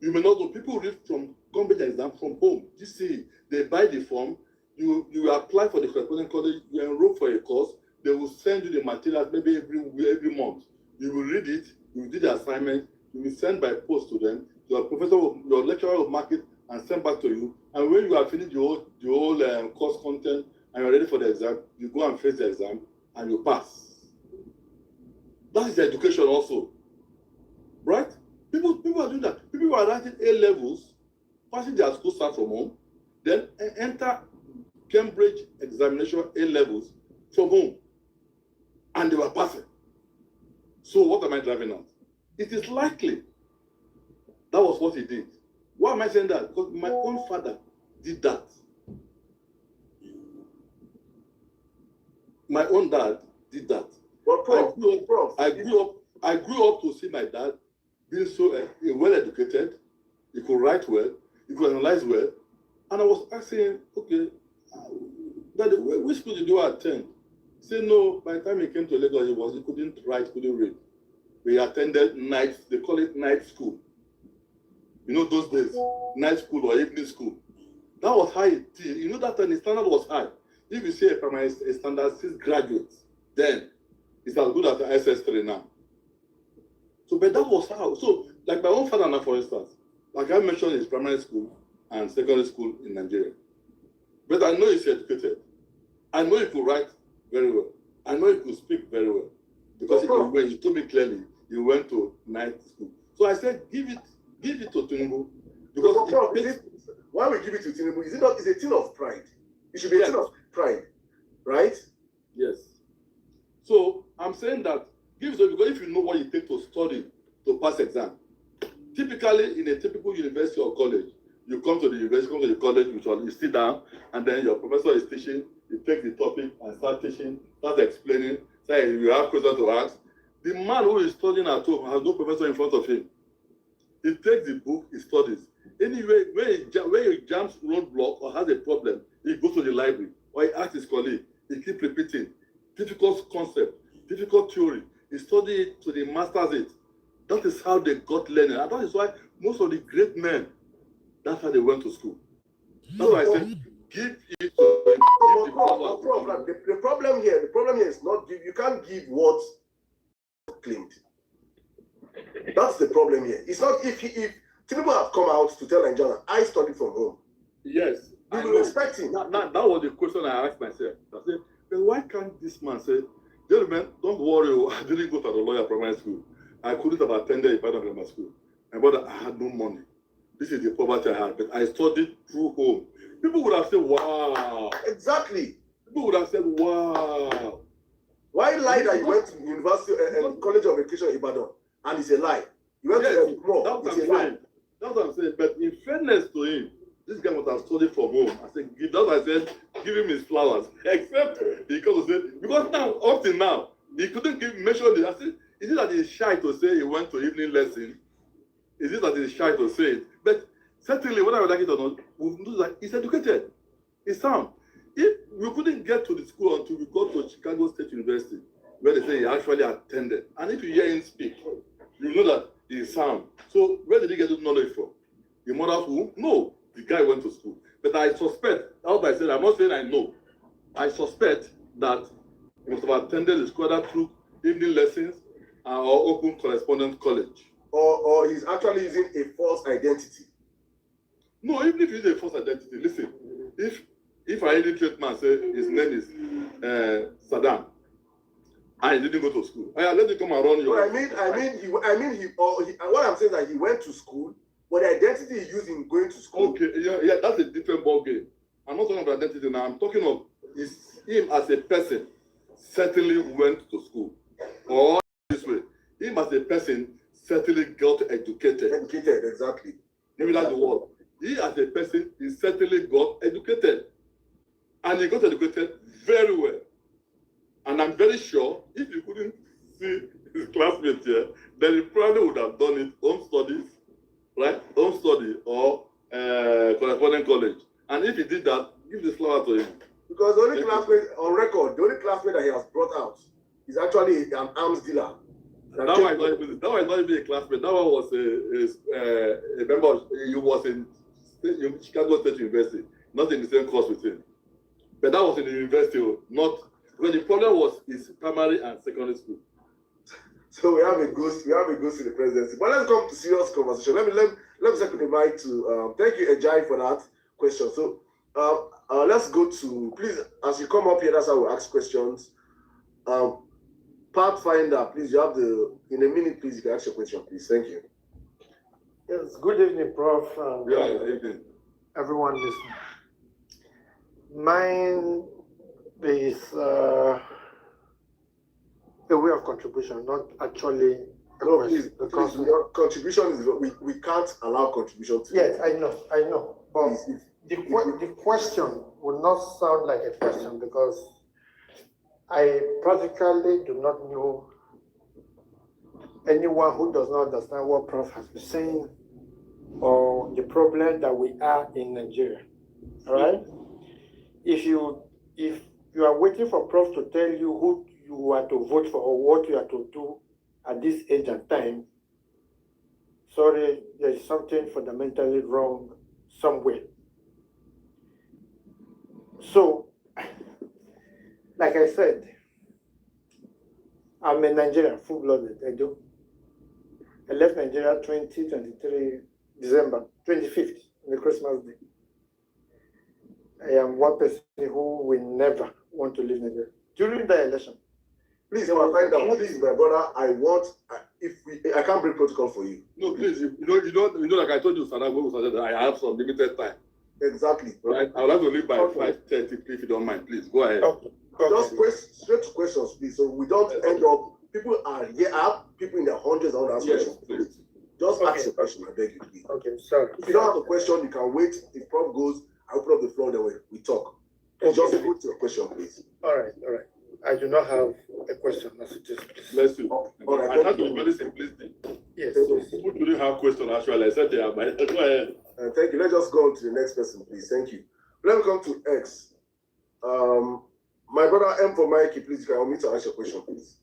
You may not know, people read from Cambridge exam from home. You see, they buy the form, you apply for the correspondence college, you enroll for a course, they will send you the materials maybe every month. You will read it, you will do the assignment, you will send by post to them, your lecturer will mark it and send back to you. And when you have finished the whole course content and you're ready for the exam, you go and face the exam and you pass. That is education also. Right? People are doing that. People are writing A levels, passing their school start from home, then enter Cambridge examination A levels from home. And they were passing. So what am I driving at? It is likely that was what he did. Why am I saying that? Because my own father did that. My own dad did that. But I grew up to see my dad being so well educated. He could write well, he could analyze well. And I was asking, okay, Daddy, which school did you attend? He said, no, by the time he came to Lagos, he couldn't write, couldn't read. We attended night, they call it night school. You know those days, night school or evening school. That was high. You know that the standard was high. If you say a primary standard 6 graduates, then it's as good as SS3 now. So, but that was how. So, like my own father now, for instance, like I mentioned, his primary school and secondary school in Nigeria. But I know he's educated. I know he could write very well. I know he could speak very well. Because he told me clearly, he went to night school. So I said, give it to Tinubu. Because why we give it to Tinubu? Is it not? It's a thing of pride. It should be a thing of pride, right? Yes. So I'm saying that give it to, because if you know what you take to study to pass exam, typically in a typical university or college, you come to the university, come to the college, you sit down, and then your professor is teaching. You take the topic and start teaching, start explaining. Say you have questions to ask. The man who is studying at home has no professor in front of him. He takes the book, he studies. Anyway, when he jumps roadblock or has a problem, he goes to the library or he asks his colleague. He keeps repeating difficult concept, difficult theory. He studies it to the masters it. That is how they got learning. And that is why most of the great men, that's how they went to school. That's why I say, give it to the problem here is not give. You can't give what claimed. That's the problem here. It's not if Tinubu have come out to tell Nigerians, I studied from home. Yes. We will respect him. That was the question I asked myself. I said, well, why can't this man say, gentlemen, don't worry, I didn't go to the lawyer primary school. I couldn't have attended a private grammar school. My brother, I had no money. This is the poverty I had, but I studied through home. People would have said, wow. Exactly. People would have said, wow. Why lie that you went to University and College of Education in Ibadan? And it's a lie. You went to that's it's a lie. That's what I'm saying. But in fairness to him, this guy must have studied from home. I said, give him his flowers. Except because now, up till now, he couldn't mention it. I said, is it that he's shy to say he went to evening lesson? Is it that he's shy to say it? But certainly, whether I like it or not, we know that he's educated. He's sound. If we couldn't get to the school until we got to Chicago State University, where they say he actually attended, and if you hear him speak, you know that he's sound. So where did he get this knowledge from? The mother's womb? No, the guy went to school. But I suspect, as I said, I'm not saying I know. I suspect that he must have attended the school that through evening lessons or open correspondence college. Or he's actually using a false identity. No, even if he's a false identity, listen, if I illiterate man say his name is Saddam, and he didn't go to school, let him come and run your. What I'm saying is that he went to school, but the identity he used in going to school. Okay, yeah, that's a different ball game. I'm not talking about identity now. I'm talking of him as a person certainly went to school, or this way, him as a person certainly got educated. Educated, exactly. Maybe that's the word. He as a person, he certainly got educated. And he got educated very well. And I'm very sure if you couldn't see his classmates here, then he probably would have done it home studies, right? Home study or corresponding college. And if he did that, give this flower to him. Because the only classmate on record, the only classmate that he has brought out is actually an arms dealer. That one is not even a classmate. That one was a member of, he was in Chicago State University, not in the same course with him. But that was in the university, not because the problem was his primary and secondary school. So we have a ghost in the presidency. But let's come to serious conversation. Let me second the mic to thank you, Ejai, for that question. So let's go to, please, as you come up here, that's how we ask questions. Pathfinder, please, you have in a minute, please, you can ask your question, please. Thank you. Yes, good evening, Prof. Good evening. Everyone listening. Mine is a way of contribution, not actually a No, question. please, your contribution is, we can't allow contribution to. Yes, I know. But the question will not sound like a question because I practically do not know anyone who does not understand what Prof has been saying or the problem that we are in Nigeria. All right? If you are waiting for Prof to tell you who you are to vote for or what you are to do at this age and time, sorry, there is something fundamentally wrong somewhere. So, like I said, I'm a Nigerian, full-blooded, I do. I left Nigeria 2023, December 25th, on the Christmas day. I am one person who will never want to leave Nigeria. During the election. Please, please, my brother, I can't bring protocol for you. No, please, you know, like I told you, Saddam, I have some limited time. Exactly. Right? I would like to leave by 5:30, if you don't mind. Please, go ahead. Okay. Just straight to questions, please. So we don't end up, people are here, I have people in their hundreds of ask questions. Please. Just ask a question, I beg you, please. Okay, sorry. If you don't have a question, you can wait. If Prof goes, I open up the floor, then we talk. Okay. Just put your question, please. All right. I do not have a question as it is. Bless you. All right. I have to be very simplistic. Yes. People didn't have question actually. I said they are my. Go ahead. Thank you. Let's just go on to the next person, please. Thank you. Let me come to X. My brother M for Mikey, please. You can help me to ask your question, please.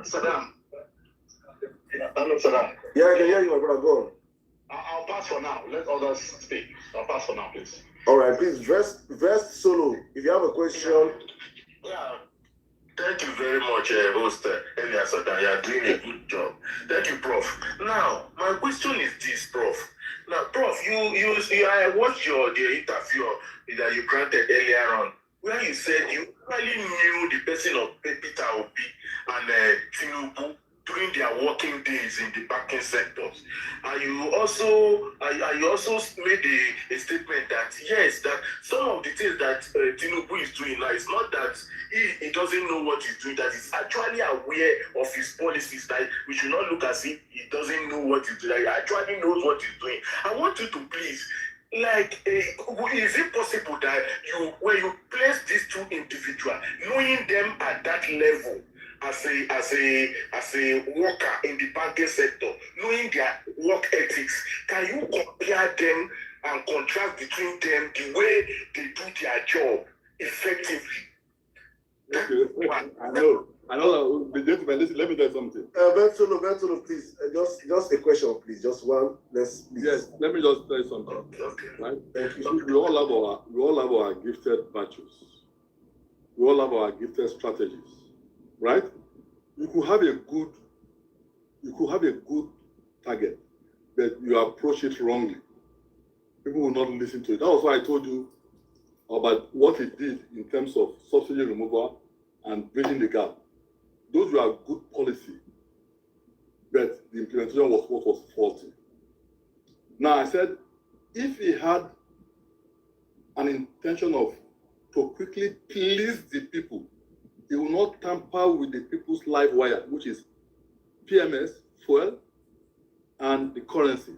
Saddam. Hello, Saddam. Yeah, I can hear you, my brother. Go on. I'll pass for now. Let others speak. I'll pass for now, please. All right, please, Vest Solo. If you have a question. Yeah. Thank you very much, host Elias Odan. You are doing a good job. Thank you, Prof. Now, my question is this, Prof. Now, Prof, I watched the interview that you granted earlier on, where you said you really knew the person of Peter Obi and Tinubu during their working days in the banking sectors. And you also made a statement that yes, that some of the things that Tinubu is doing now, it's not that he doesn't know what he's doing, that he's actually aware of his policies, that we should not look as if he doesn't know what he's doing, that he actually knows what he's doing. I want you to please, is it possible that when you place these two individuals, knowing them at that level, as a worker in the banking sector, knowing their work ethics, can you compare them and contrast between them the way they do their job effectively? Okay. I know. Gentlemen, listen, let me tell you something. Bertolo, please, just a question, please, just one. Please. Yes, let me just tell you something. Okay. Right? We all have our gifted virtues. We all have our gifted strategies. Right? You could have a good target, but you approach it wrongly. People will not listen to it. That was why I told you about what it did in terms of subsidy removal and bridging the gap. Those were good policy, but the implementation was what was faulty. Now I said, if he had an intention to quickly please the people, he will not tamper with the people's live wire, which is PMS, fuel, and the currency.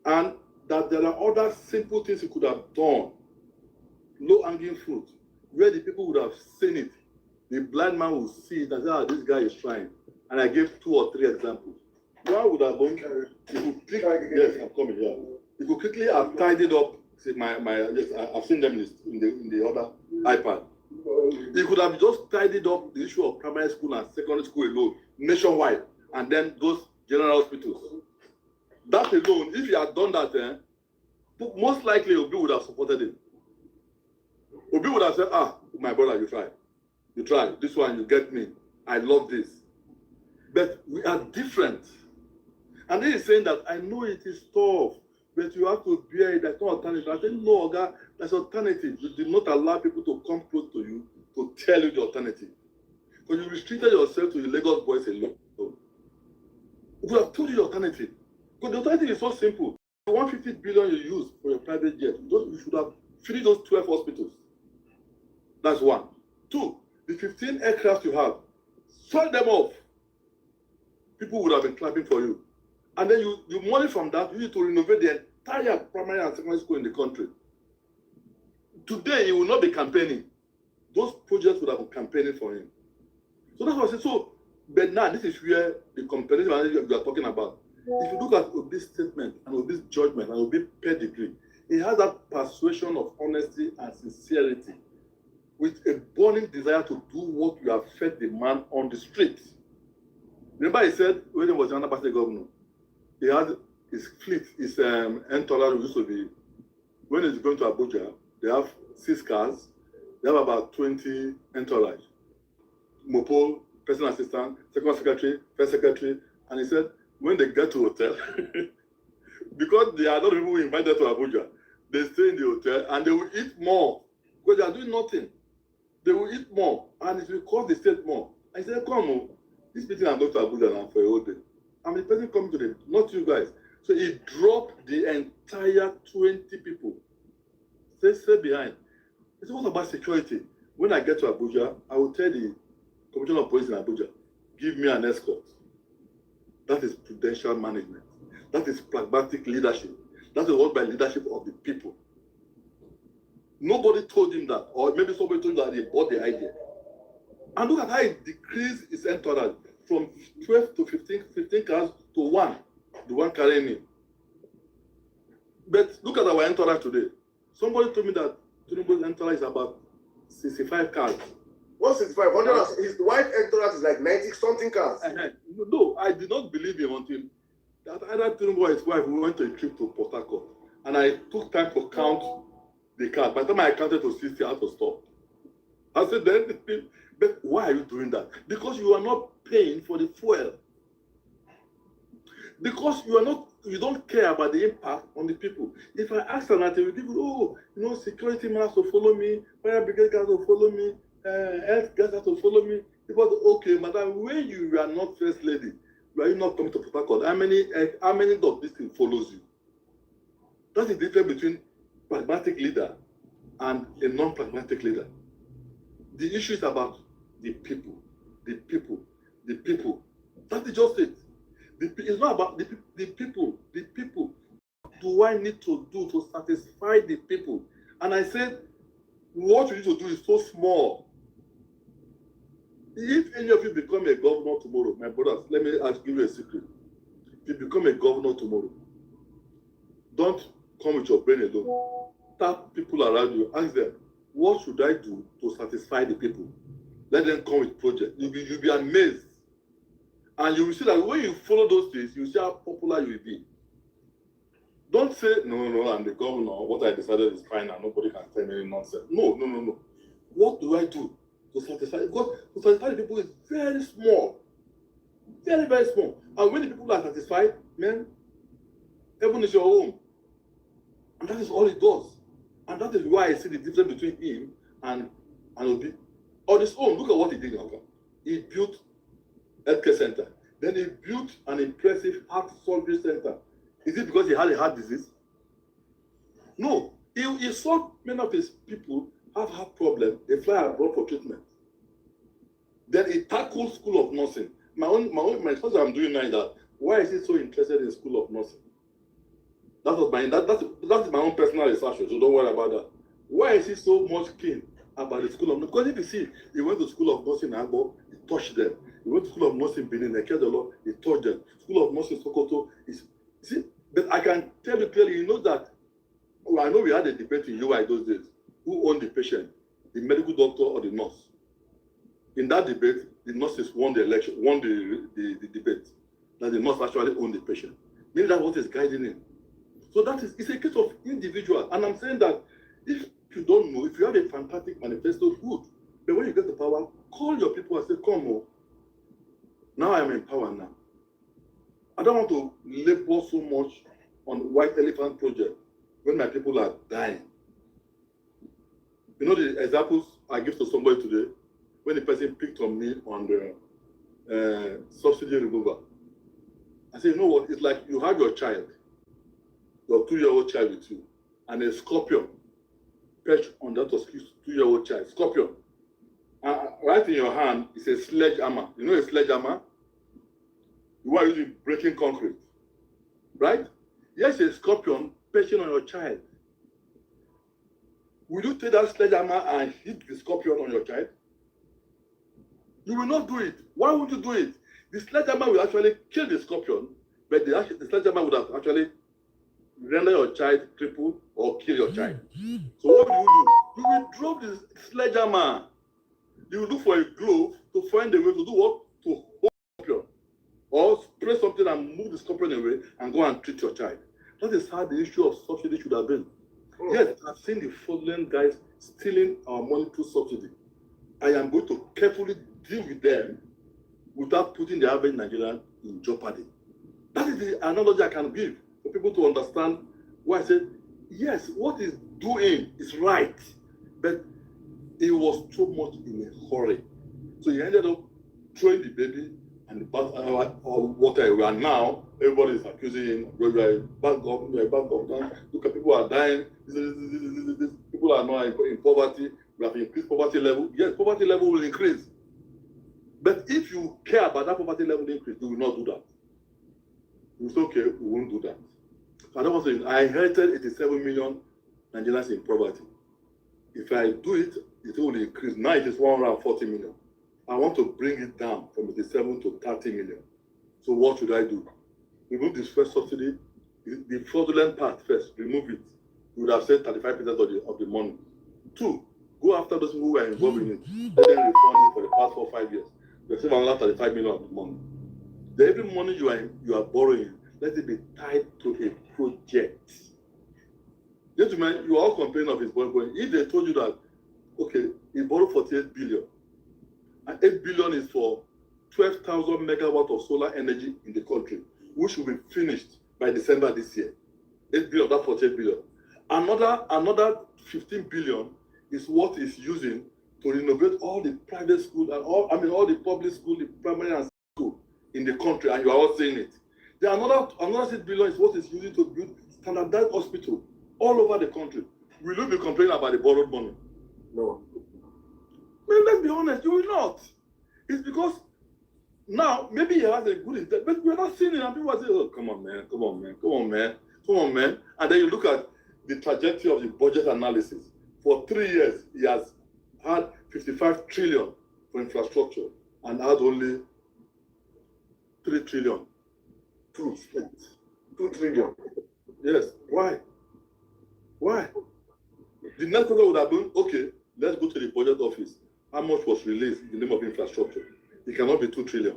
And that there are other simple things he could have done, low-hanging fruit, where the people would have seen it. The blind man would see it and say, this guy is trying. And I gave 2 or 3 examples. One would have been, yes, I'm coming here. You could quickly have tidied up. See, yes, I've seen them in the other iPad. You could have just tidied up the issue of primary school and secondary school alone, nationwide, and then those general hospitals. That alone, if you had done that, most likely Obi would have supported it. Obi would have said, my brother, you try. This one, you get me. I love this. But we are different. And then he's saying that, I know it is tough, but you have to bear it. There's no alternative. I said, no, God, there's alternative. You did not allow people to come close to you to tell you the alternative. Because you restricted yourself to the Lagos boys alone. We could have told you the alternative. Because the alternative is so simple. The 150 billion you use for your private jet, you should have finished those 12 hospitals. That's one. 2, the 15 aircraft you have, sell them off. People would have been clapping for you. And then you money from that, you need to renovate the entire primary and secondary school in the country. Today, he will not be campaigning. Those projects would have been campaigning for him. So that's what I said. So, but now, this is where the competitive analysis we are talking about. If you look at Obi's statement and Obi's judgment and Obi's pedigree, he has that persuasion of honesty and sincerity with a burning desire to do what you have fed the man on the street. Remember he said when he was the Anambra State governor, he had his fleet, his entourage used to be, when he's going to Abuja, they have 6 cars, they have about 20 entourage. Mopo, personal assistant, second secretary, first secretary, and he said, when they get to hotel, because they are not people who invited to Abuja, they stay in the hotel and they will eat more because they are doing nothing. They will eat more and it will cost the state more. I said, come on, this meeting I'm going to Abuja now for a whole day. I'm the person coming to them, not you guys. So he dropped the entire 20 people. Stay behind. It's all about security. When I get to Abuja, I will tell the Commissioner of Police in Abuja, give me an escort. That is prudential management. That is pragmatic leadership. That is what by leadership of the people. Nobody told him that, or maybe somebody told him that he bought the idea. And look at how he decreased his entourage from 12 to 15 cars to 1, the one carrying him. But look at our entourage today. Somebody told me that Tinubu's entourage is about 65 cars. What's 65? His wife entourage is like 90-something cars. No, I did not believe him until that either Tinubu or his wife went on a trip to Port Harcourt. And I took time to count the cars. By the time I counted to 60, I had to stop. I said, then, but why are you doing that? Because you are not paying for the fuel. Because you don't care about the impact on the people. If I ask an alternative, people, security men have to follow me, fire brigade guys will follow me, health guys have to follow me. Because, okay, madam, when you are not first lady, were you not coming to Port Harcourt? How many of this thing follows you? That's the difference between pragmatic leader and a non-pragmatic leader. The issue is about the people. That is just it. It's not about the people. What do I need to do to satisfy the people? And I said, what you need to do is so small. If any of you become a governor tomorrow, my brothers, let me give you a secret. If you become a governor tomorrow, don't come with your brain alone. Tap people around you, ask them, what should I do to satisfy the people? Let them come with projects. You'll be amazed. And you will see that when you follow those things, you see how popular you will be. Don't say, no, I'm the governor. What I decided is fine and nobody can tell me any nonsense. No. What do I do to satisfy? Because to satisfy the people is very small. Very, very small. And when the people are satisfied, man, heaven is your home. And that is all it does. And that is why I see the difference between him and Obi. On his own, look at what he did now. He built healthcare center. Then he built an impressive heart surgery center. Is it because he had a heart disease? No. He saw many of his people have heart problems. They fly abroad for treatment. Then he tackled school of nursing. My first I'm doing now is that why is he so interested in school of nursing? That's my own personal research, so don't worry about that. Why is he so much keen about the school of nursing? Because if you see, he went to school of nursing in Agbo, he touched them. He went to school of nursing in Benin, they cared a lot, he touched them. School of nursing in Sokoto, see, but I can tell you clearly, you know that, I know we had a debate in UI those days. Who owned the patient, the medical doctor or the nurse? In that debate, the nurses won the election, won the debate. That the nurse actually owned the patient. Maybe that's what is guiding him. So it's a case of individual. And I'm saying that if you don't know, if you have a fantastic manifesto, good. But when you get the power, call your people and say, come on. Now I'm in power now. I don't want to labor so much on White Elephant project when my people are dying. You know the examples I give to somebody today, when the person picked on me on the subsidy removal. I say, you know what, it's like you have your child, your 2-year-old child with you, and a scorpion perched on that 2-year-old child. Scorpion. Right in your hand is a sledgehammer. You know a sledgehammer? You are using breaking concrete. Right? Yes, a scorpion perching on your child. Will you take that sledgehammer and hit the scorpion on your child? You will not do it. Why won't you do it? The sledgehammer will actually kill the scorpion, but the sledgehammer would have actually render your child crippled or kill your child. So what do? You will drop the sledgehammer. You will look for a glove to find a way to do what? To hold the scorpion. Or spray something and move the scorpion away and go and treat your child. That is how the issue of subsidy should have been. Yes, I've seen the fraudulent guys stealing our money through subsidy. I am going to carefully deal with them without putting the average Nigerian in jeopardy. That is the analogy I can give for people to understand why I said, yes, what he's doing is right, but he was too much in a hurry. So he ended up throwing the baby and the bath or water away. And now everybody is accusing him, you are a bad governor, look at people are dying, people are now in poverty, we have increased poverty level. Yes, poverty level will increase. But if you care about that poverty level increase, you will not do that. You say, okay, we won't do that. So I don't want to say, I inherited 87 million Nigerians in poverty. If I do it, it will increase. Now it is 140 million. I want to bring it down from 87 to 30 million. So what should I do? Remove this first subsidy, the fraudulent part first, remove it. You would have said 35% of the money. 2, go after those who were involved in it. Let them refund it for the past 4 or 5 years. You save another 35 million of the money. Every money you are borrowing, let it be tied to a project. Gentlemen, you are all complaining of his borrowing. If they told you that, okay, he borrowed 48 billion, and 8 billion is for 12,000 megawatt of solar energy in the country, which will be finished by December this year. 8 billion, that 48 billion. Another 15 billion is what is using to renovate all the private schools and all the public schools, the primary and school in the country, and you are all saying it. Then another 6 billion is what is using to build standardized hospital all over the country. Will you be complaining about the borrowed money? No. Man, let's be honest, you will not. It's because now maybe he has a good intent, but we're not seeing it, and people are saying, oh, come on, man, come on, man, come on, man, come on, man. And then you look at the trajectory of the budget analysis. For 3 years, he has had 55 trillion for infrastructure and had only 3 trillion. 2 trillion. Yes. Why? Why? The next question would have been, okay, let's go to the budget office. How much was released in the name of infrastructure? It cannot be 2 trillion.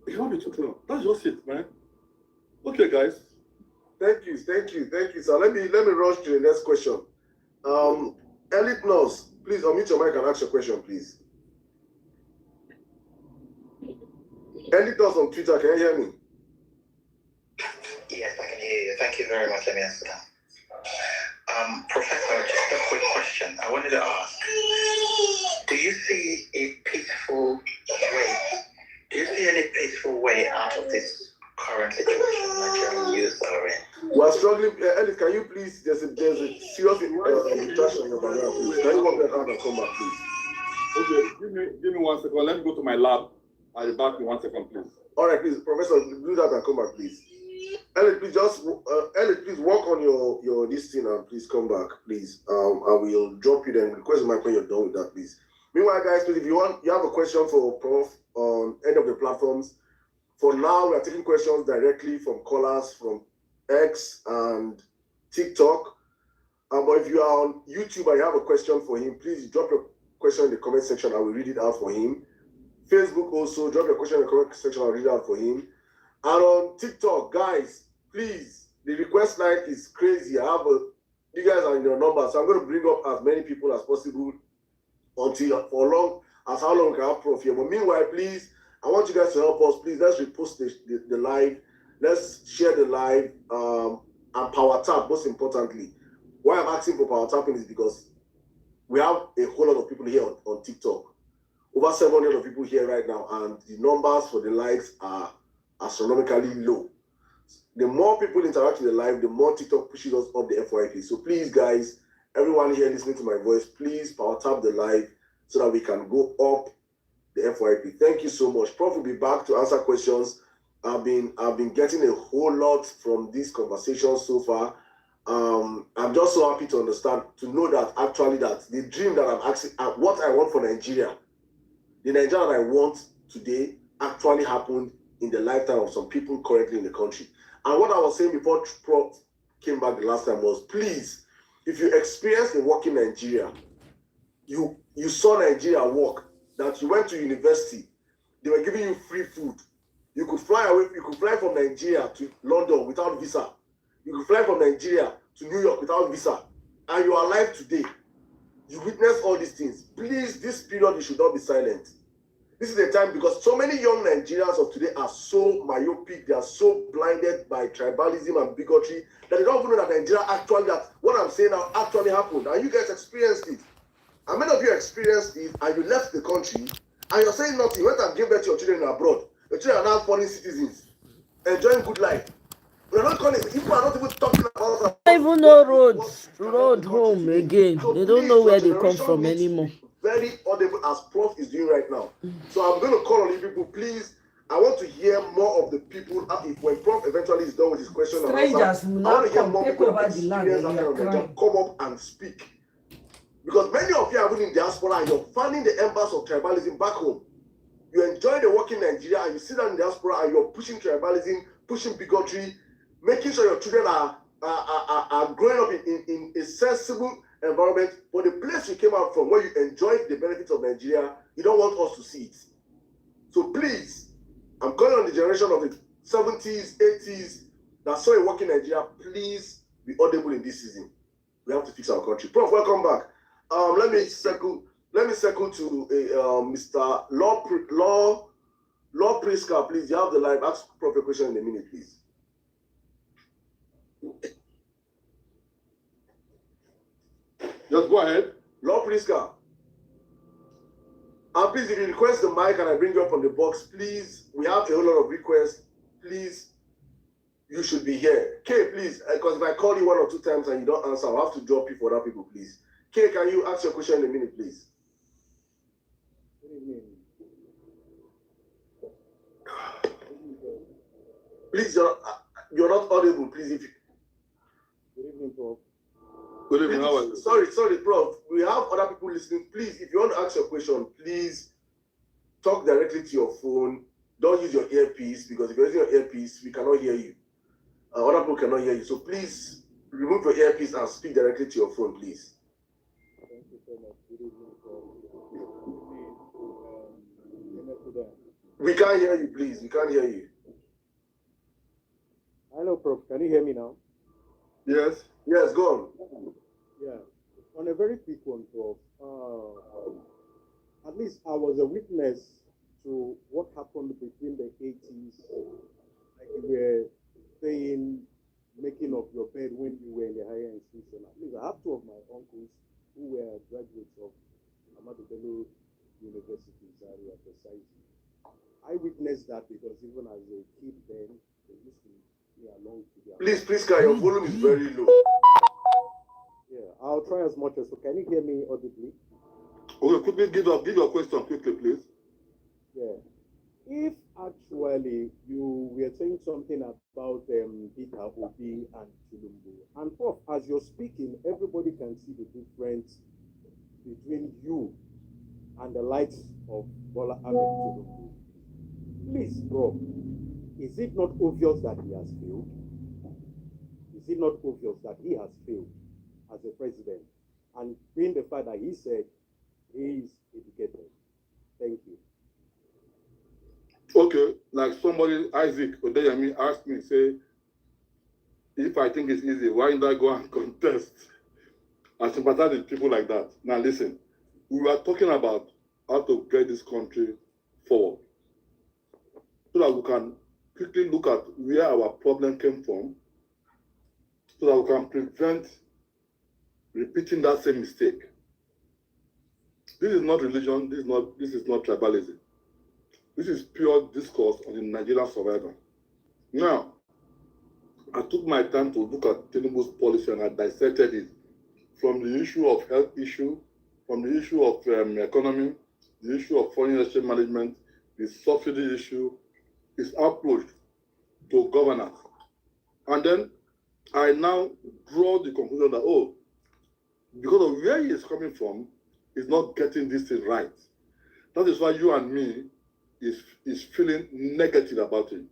It cannot be 2 trillion. That's just it, man. Okay, guys. Thank you. So let me rush to the next question. Elite Nurse, please unmute your mic and ask your question, please. Elite Nurse on Twitter, can you hear me? Yes, I can hear you. Thank you very much. Let me answer that. Professor, just a quick question. I wanted to ask, do you see any peaceful way out of this current situation Nigerian youth are in? We're struggling. Ellie, can you please, there's a serious interaction in your background, please. Can you walk that out and come back, please? Okay, give me 1 second. Let me go to my lab. I'll be back in 1 second, please. All right, please, Professor, do that and come back, please. Ellie, please work on your this thing and please come back, please. I will drop you then. Request the mic when you're done with that, please. Meanwhile, guys, please, if you have a question for Prof on any of the platforms, for now we are taking questions directly from callers from X and TikTok. But if you are on YouTube and you have a question for him, please drop your question in the comment section. I will read it out for him. Facebook also, drop your question in the comment section. I'll read it out for him. And on TikTok, guys, please, the request line is crazy. You guys are in your numbers, so I'm going to bring up as many people as possible until how long we can have Prof here. But meanwhile, please, I want you guys to help us. Please, let's repost the live. Let's share the live and power tap, most importantly. Why I'm asking for power tapping is because we have a whole lot of people here on TikTok. Over 700 of people here right now, and the numbers for the likes are astronomically low. The more people interact with the live, the more TikTok pushes us up the FYP. So please, guys, everyone here listening to my voice, please power tap the live so that we can go up the FYP. Thank you so much. Prof will be back to answer questions. I've been getting a whole lot from this conversation so far. I'm just so happy to know that actually that the dream that I'm asking, what I want for Nigeria, the Nigeria that I want today actually happened in the lifetime of some people currently in the country. And what I was saying before Prof came back the last time was, please, if you experience a work in Nigeria, you saw Nigeria work, that you went to university, they were giving you free food. You could fly from Nigeria to London without visa. You could fly from Nigeria to New York without visa. And you are alive today. You witness all these things. Please, this period, you should not be silent. This is the time, because so many young Nigerians of today are so myopic, they are so blinded by tribalism and bigotry that they don't even know that Nigeria actually, that what I'm saying now actually happened. And you guys experienced it. And many of you experienced it and you left the country and you're saying nothing. You went and gave birth to your children abroad. Your children are now foreign citizens, enjoying good life. We're not calling, people are not even talking about that. They don't even know road home again. So they don't know where they come from anymore. Very audible as Prof is doing right now. So I'm going to call on you people, please. I want to hear more of the people. When Prof eventually is done with his question, I want to hear more people that experience come up and speak. Because many of you are in diaspora and you're finding the embers of tribalism back home. You enjoy the work in Nigeria and you sit down in diaspora and you're pushing tribalism, pushing bigotry, making sure your children are growing up in a sensible environment. But the place you came out from, where you enjoyed the benefits of Nigeria, you don't want us to see it. So please, I'm calling on the generation of the 70s, 80s, that saw a working Nigeria, please be audible in this season. We have to fix our country. Prof, welcome back. Let me circle to Mr. Law Priska, please. You have the line. Ask Prof a question in a minute, please. Just go ahead. Law Priska. And please, if you request the mic and I bring you up on the box, please, we have a whole lot of requests. Please, you should be here. Kay, please, because if I call you 1 or 2 times and you don't answer, I'll have to drop you for other people, please. Kay, can you ask your question in a minute, please? Good evening. Please, you're not audible, please. If you... Good evening, Prof. Good evening, how are you? Sorry, Prof. We have other people listening. Please, if you want to ask your question, please talk directly to your phone. Don't use your earpiece, because if you're using your earpiece, we cannot hear you. Other people cannot hear you. So please remove your earpiece and speak directly to your phone, please. Thank you so much. Good evening, Prof. We can't hear you, please. We can't hear you. Hello, Prof. Can you hear me now? Yes. Yes, go on. Yeah. On a very quick one, Prof. At least I was a witness to what happened between the 80s. Like you were saying, making of your bed when you were in the higher institution. At least I have 2 of my uncles who were graduates of Ahmadu Bello University, Zaria, precisely. I witnessed that because even as a kid then, they used to be along to their... Please, Kai, your volume is very low. Yeah, I'll try as much as... So can you hear me audibly? Okay, quickly give your question quickly, please. Yeah. If actually you were saying something about Peter Obi and Chilumbu, and Prof, as you're speaking, everybody can see the difference between you and the likes of Bola Ahmed Chilumbu. Please, Prof, is it not obvious that he has failed? Is it not obvious that he has failed as a president? And being the fact that he said he is educated. Thank you. Okay, like somebody, Isaac Odeyemi, asked me, say, if I think it's easy, why don't I go and contest? I sympathize with people like that. Now listen, we were talking about how to get this country forward, so that we can quickly look at where our problem came from, so that we can prevent repeating that same mistake. This is not religion, this is not tribalism. This is pure discourse on the Nigerian survivor. Now, I took my time to look at Tinubu's policy and I dissected it from the issue of health issue, from the issue of economy, the issue of foreign exchange management, the subsidy issue, his approach to governance. And then I now draw the conclusion that, oh, because of where he is coming from, he's not getting this thing right. That is why you and me is feeling negative about it.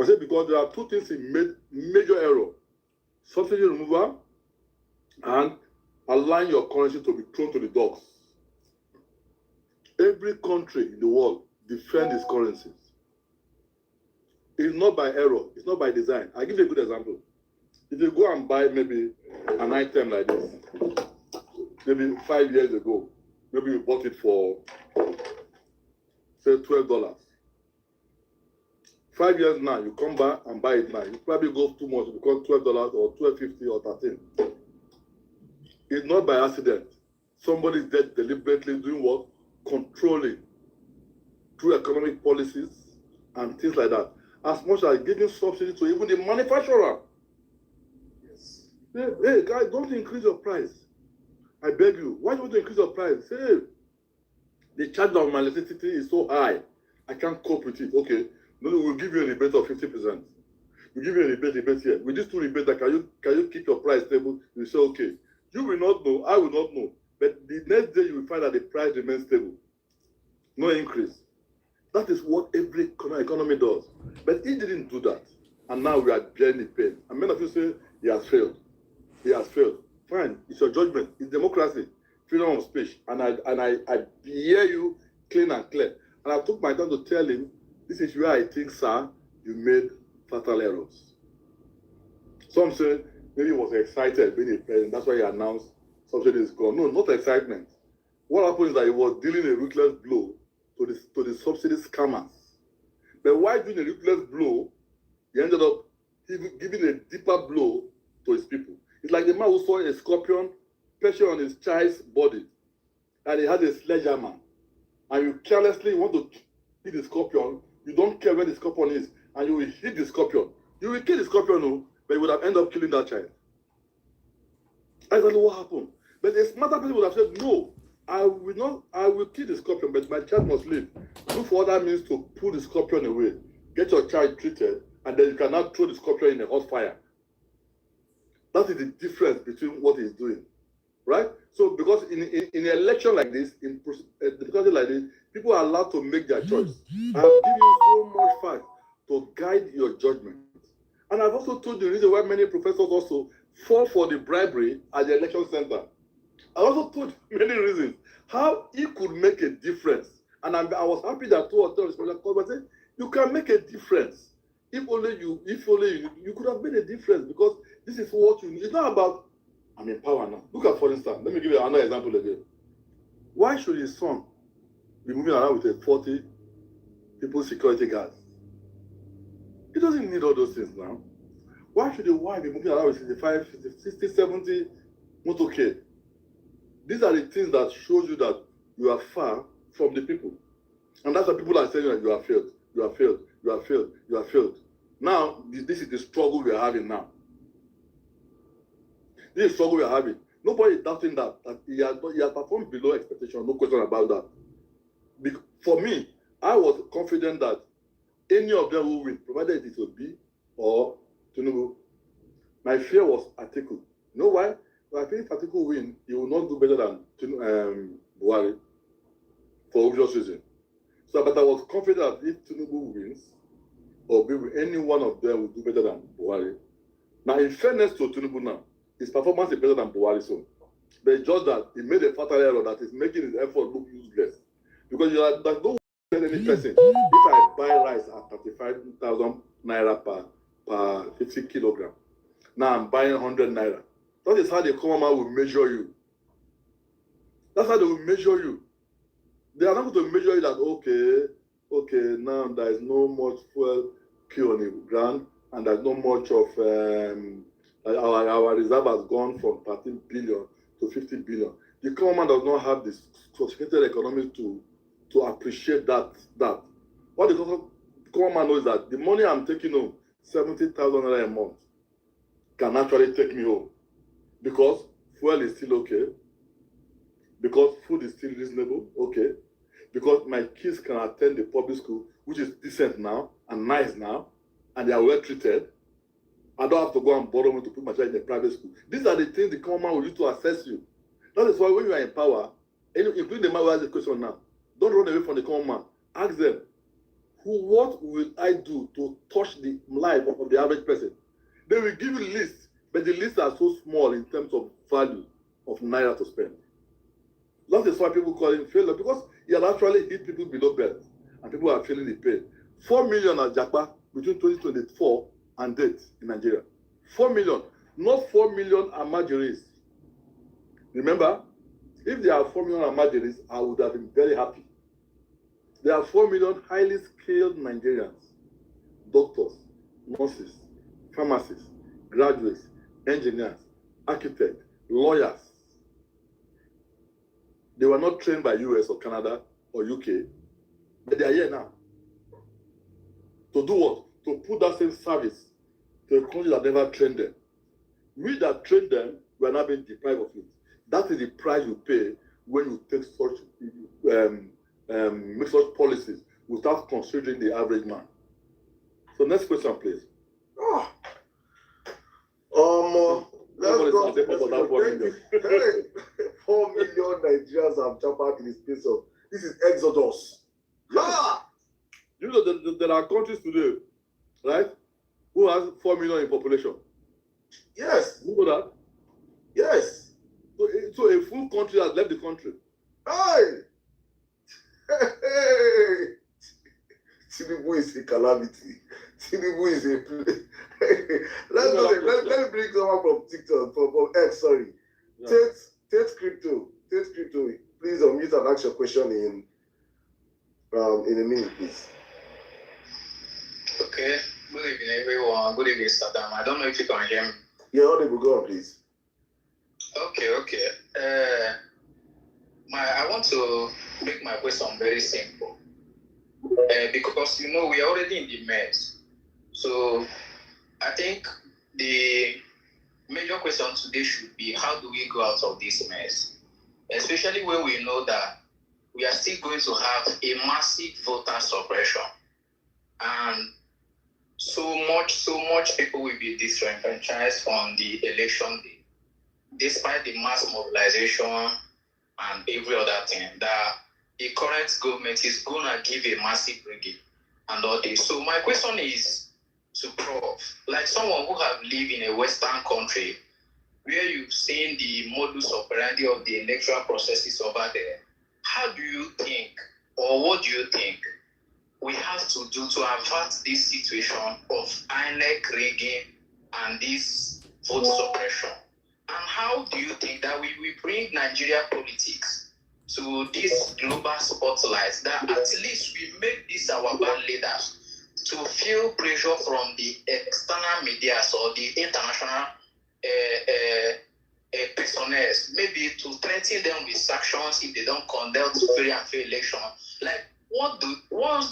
I said because there are 2 things he made major error: subsidy removal and allowing your currency to be thrown to the dogs. Every country in the world defends its currencies. It's not by error, it's not by design. I'll give you a good example. If you go and buy maybe an item like this, maybe 5 years ago, maybe you bought it for, say, $12. 5 years now, you come back and buy it now. You probably go too much because $12 or $12.50 or $13. It's not by accident. Somebody is there deliberately doing what? Controlling through economic policies and things like that. As much as giving subsidy to even the manufacturer. Yes. Hey, guys, don't increase your price. I beg you. Why don't you increase your price? Say, the charge of my electricity is so high, I can't cope with it. Okay, no, we'll give you a rebate of 50%. We'll give you a rebate here. With these 2 rebates, can you keep your price stable? You say, okay. You will not know, I will not know. But the next day you will find that the price remains stable. No increase. That is what every economy does. But he didn't do that. And now we are bearing the pain. And many of you say, he has failed. He has failed. Fine, it's your judgment. It's democracy, freedom of speech. And I hear you clean and clear. And I took my time to tell him, this is where I think, sir, you made fatal errors. Some say maybe he was excited being a president. That's why he announced subsidy is gone. No, not excitement. What happened is that he was dealing a ruthless blow to the subsidy scammers. But while doing a ruthless blow, he ended up giving a deeper blow to his people. It's like the man who saw a scorpion perching on his child's body, and he had a sledgehammer, and you carelessly want to hit the scorpion. You don't care where the scorpion is, and you will hit the scorpion. You will kill the scorpion, no, but you would have ended up killing that child. I don't know what happened. But a smarter person would have said, no, I will kill the scorpion, but my child must live. Look for other means to pull the scorpion away. Get your child treated, and then you cannot throw the scorpion in a hot fire. That is the difference between what he's doing, right? So because in an election like this, in a discussion like this, people are allowed to make their choice. I have given you so much fact to guide your judgment. And I've also told you the reason why many professors also fall for the bribery at the election center. I also told you many reasons how it could make a difference. And I was happy that 2 or 3 respondents called and said, you can make a difference. If only you could have made a difference, because this is what you need. It's not about, I'm in power now. Look at, for instance, let me give you another example again. Why should his son be moving around with a 40 people security guards? He doesn't need all those things now. Why should the wife be moving around with 65, 60, 70 motorcade? These are the things that shows you that you are far from the people. And that's why people are saying that you are failed, you are failed, you are failed, you are failed. Now, this is the struggle we are having now. This is the struggle we are having. Nobody is doubting that he has performed below expectation, no question about that. For me, I was confident that any of them will win, provided it would be or Tinubu. My fear was Atiku. You know why? Well, I think if Atiku win, he will not do better than Buhari, for obvious reason. So, but I was confident that if Tinubu wins, or any one of them will do better than Buhari. Now, in fairness to Tinubu now, his performance is better than Buhari's own. But it's just that he made a fatal error that is making his effort look useless. Because there's no any person, if I buy rice at 35,000 naira per 50 kilogram, now I'm buying 100 naira. That is how the common man will measure you. That's how they will measure you. They are not going to measure you that, okay, now there is no much fuel pure on the ground, and there's not much of, our reserve has gone from 13 billion to 50 billion. The common man does not have the sophisticated economy to appreciate that. What the common man knows that the money I'm taking home, 70,000 naira a month, can actually take me home. Because fuel is still okay. Because food is still reasonable, okay. Because my kids can attend the public school, which is decent now and nice now, and they are well treated. I don't have to go and borrow money to put my child in a private school. These are the things the common man will use to assess you. That is why when you are in power, including the man who has the question now, don't run away from the common man. Ask them, what will I do to touch the life of the average person? They will give you lists, but the lists are so small in terms of value of naira to spend. That is why people call him failure, because he has actually hit people below belt, and people are feeling the pain. 4 million at Japa between 2024 and date in Nigeria. 4 million, not 4 million Amajiris. Remember, if there are 4 million Amajiris, I would have been very happy. There are 4 million highly skilled Nigerians, doctors, nurses, pharmacists, graduates, engineers, architects, lawyers. They were not trained by US or Canada or UK, but they are here now. To do what? To put that same service to a country that never trained them. We that trained them, we are now being deprived of it. That is the price you pay when you take such, make such policies without considering the average man. So next question, please. Let's go. 4 million Nigerians have jumped out in the space of, this is exodus. You know there are countries today, right, who has 4 million in population. Yes. You know that? Yes. So a full country has left the country. Hey! Tinubu is a calamity. Tinubu is a... let me bring someone from TikTok, from X, sorry. Yeah. Tate Crypto, please unmute and ask your question in a minute, please. Okay. Good evening, everyone. Good evening, Saddam. I don't know if you can hear me. Yeah, audible, go on, please. Okay. I want to make my question very simple. Because, we are already in the mess. So, I think the major question today should be, how do we go out of this mess? Especially when we know that we are still going to have a massive voter suppression. And so much people will be disenfranchised on the election day, despite the mass mobilization and every other thing that the current government is going to give a massive regime and all this. So my question is to Prof, like someone who have lived in a Western country where you've seen the modus operandi of the electoral processes over there, how do you think, or what do you think we have to do to avert this situation of INEC rigging and this vote suppression? And how do you think that we will bring Nigeria politics to this global spotlight, that at least we make this our band leaders to feel pressure from the external media or the international personnel, maybe to threaten them with sanctions if they don't conduct free and fair election? Like, what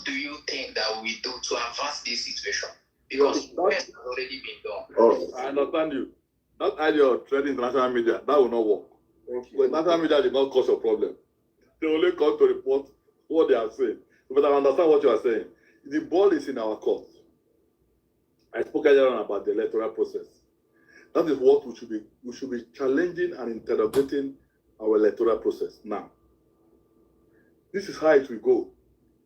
do you think that we do to avert this situation? Because what has already been done. Oh, I understand you. That idea of threatening international media, that will not work. But international media did not cause a problem. They only come to report what they are saying. But I understand what you are saying. The ball is in our court. I spoke earlier on about the electoral process. That is what we should be challenging and interrogating our electoral process now. This is how it will go.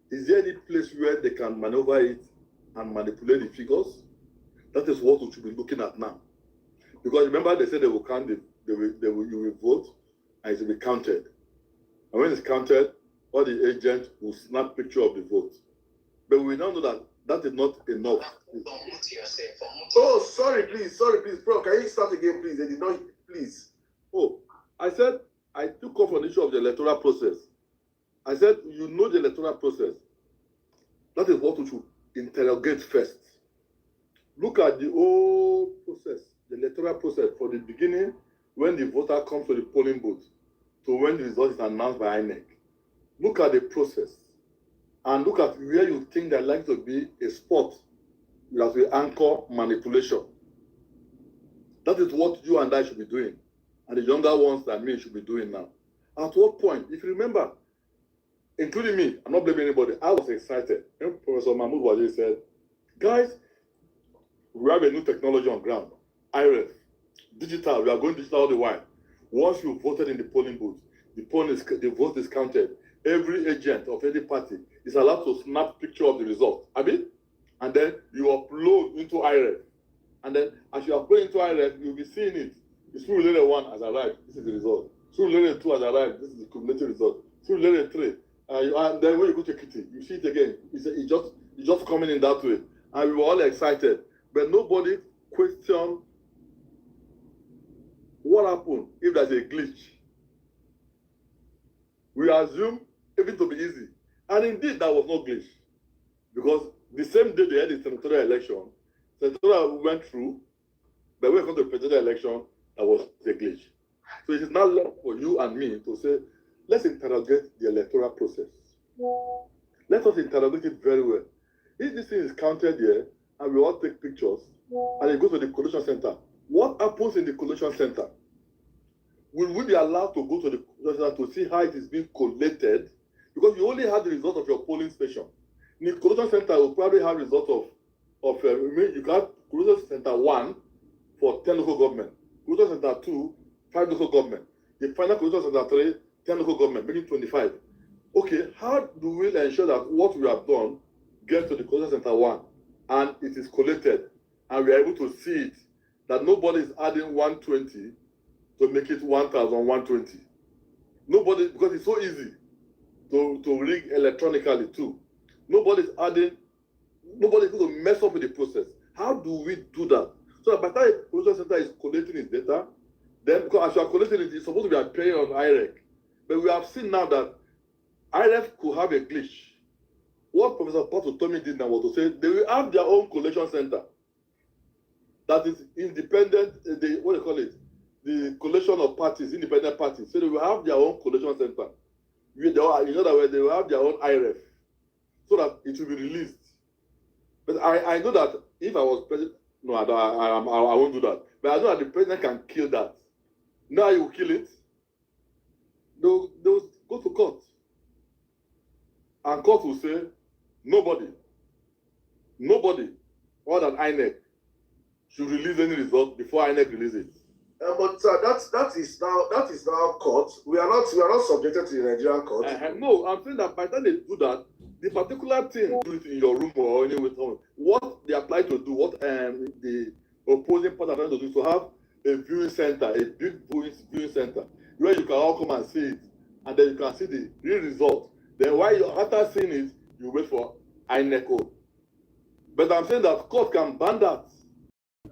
Is there any place where they can maneuver it and manipulate the figures? That is what we should be looking at now. Because remember, they said they will count you will vote and it will be counted. And when it's counted, all the agents will snap picture of the vote. But we now know that that is not enough. Oh, sorry, please, bro. Can you start again, please? They did not, please. Oh, I said I took off on the issue of the electoral process. I said, you know the electoral process. That is what we should interrogate first. Look at the whole process, the electoral process, from the beginning, when the voter comes to the polling booth, to when the result is announced by INEC. Look at the process. And look at where you think there likes to be a spot that will anchor manipulation. That is what you and I should be doing. And the younger ones than me should be doing now. At what point, if you remember, including me, I'm not blaming anybody, I was excited. And Professor Mahmoud Wajid said, guys, we have a new technology on ground. IRF, digital, we are going digital all the while. Once you voted in the polling booth, the vote is counted. Every agent of any party is allowed to snap picture of the result. And then you upload into IRF. And then as you upload into IRF, you'll be seeing it. The Surulere 1 has arrived. This is the result. Surulere 2 has arrived. This is the cumulative result. Surulere 3. And then when you go to Kitty, you see it again. It's just coming in that way. And we were all excited. But nobody questioned what happened if there's a glitch. We assume everything to be easy. And indeed, that was no glitch. Because the same day they had the senatorial election, senatorial went through, but when it comes to the presidential election, that was a glitch. So it is now left for you and me to say, let's interrogate the electoral process. Let us interrogate it very well. If this thing is counted here, and we all take pictures, and it goes to the collation center, what happens in the collation center? Will we be allowed to go to the collation center to see how it is being collated? Because you only have the result of your polling station. In the collation center, you will probably have result of you can have collation center 1 for 10 local government, collation center 2, 5 local government, the final collation center 3, 10 local government, making 25. Okay, how do we ensure that what we have done gets to the collation center 1 and it is collated and we are able to see it, that nobody is adding 120 to make it 1,120. Nobody, because it's so easy to rig electronically too. Nobody's adding nobody is going to mess up with the process. How do we do that? So that by the time the collection center is collecting its data, then because as you are collecting it, it's supposed to be appearing on IREC. But we have seen now that IREC could have a glitch. What Professor Pato told me did now was to say they will have their own collection center that is independent, what do you call it? The collection of parties, independent parties. So they will have their own collection center. In other words, they will have their own IREF so that it will be released. But I know that if I was president, no, I won't do that. But I know that the president can kill that. Now you kill it. They'll go to court. And court will say, nobody other than INEC should release any result before INEC releases it. But that is now court. We are not subjected to the Nigerian court. No, I'm saying that by the time they do that, the particular thing do it in your room or anywhere, what they apply to do, what the opposing party are trying to do is to have a viewing center, a big viewing center, where you can all come and see it, and then you can see the real result. Then while you after seeing it, you wait for INEC. But I'm saying that court can ban that.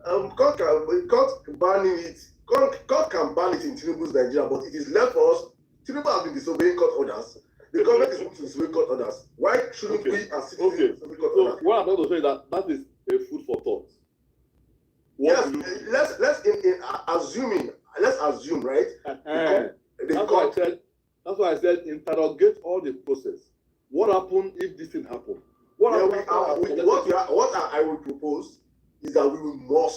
Court can ban it. Court can ban it in Tinubu's Nigeria, but it is left for us. Tinubu has been disobeying court orders. The government is supposed to disobey court orders. Why shouldn't we as citizens disobey court orders? What I'm trying to say is that is a food for thought. Yes, let's assume, right? That's why I said interrogate all the process. What happened if this thing happened? What I would propose is that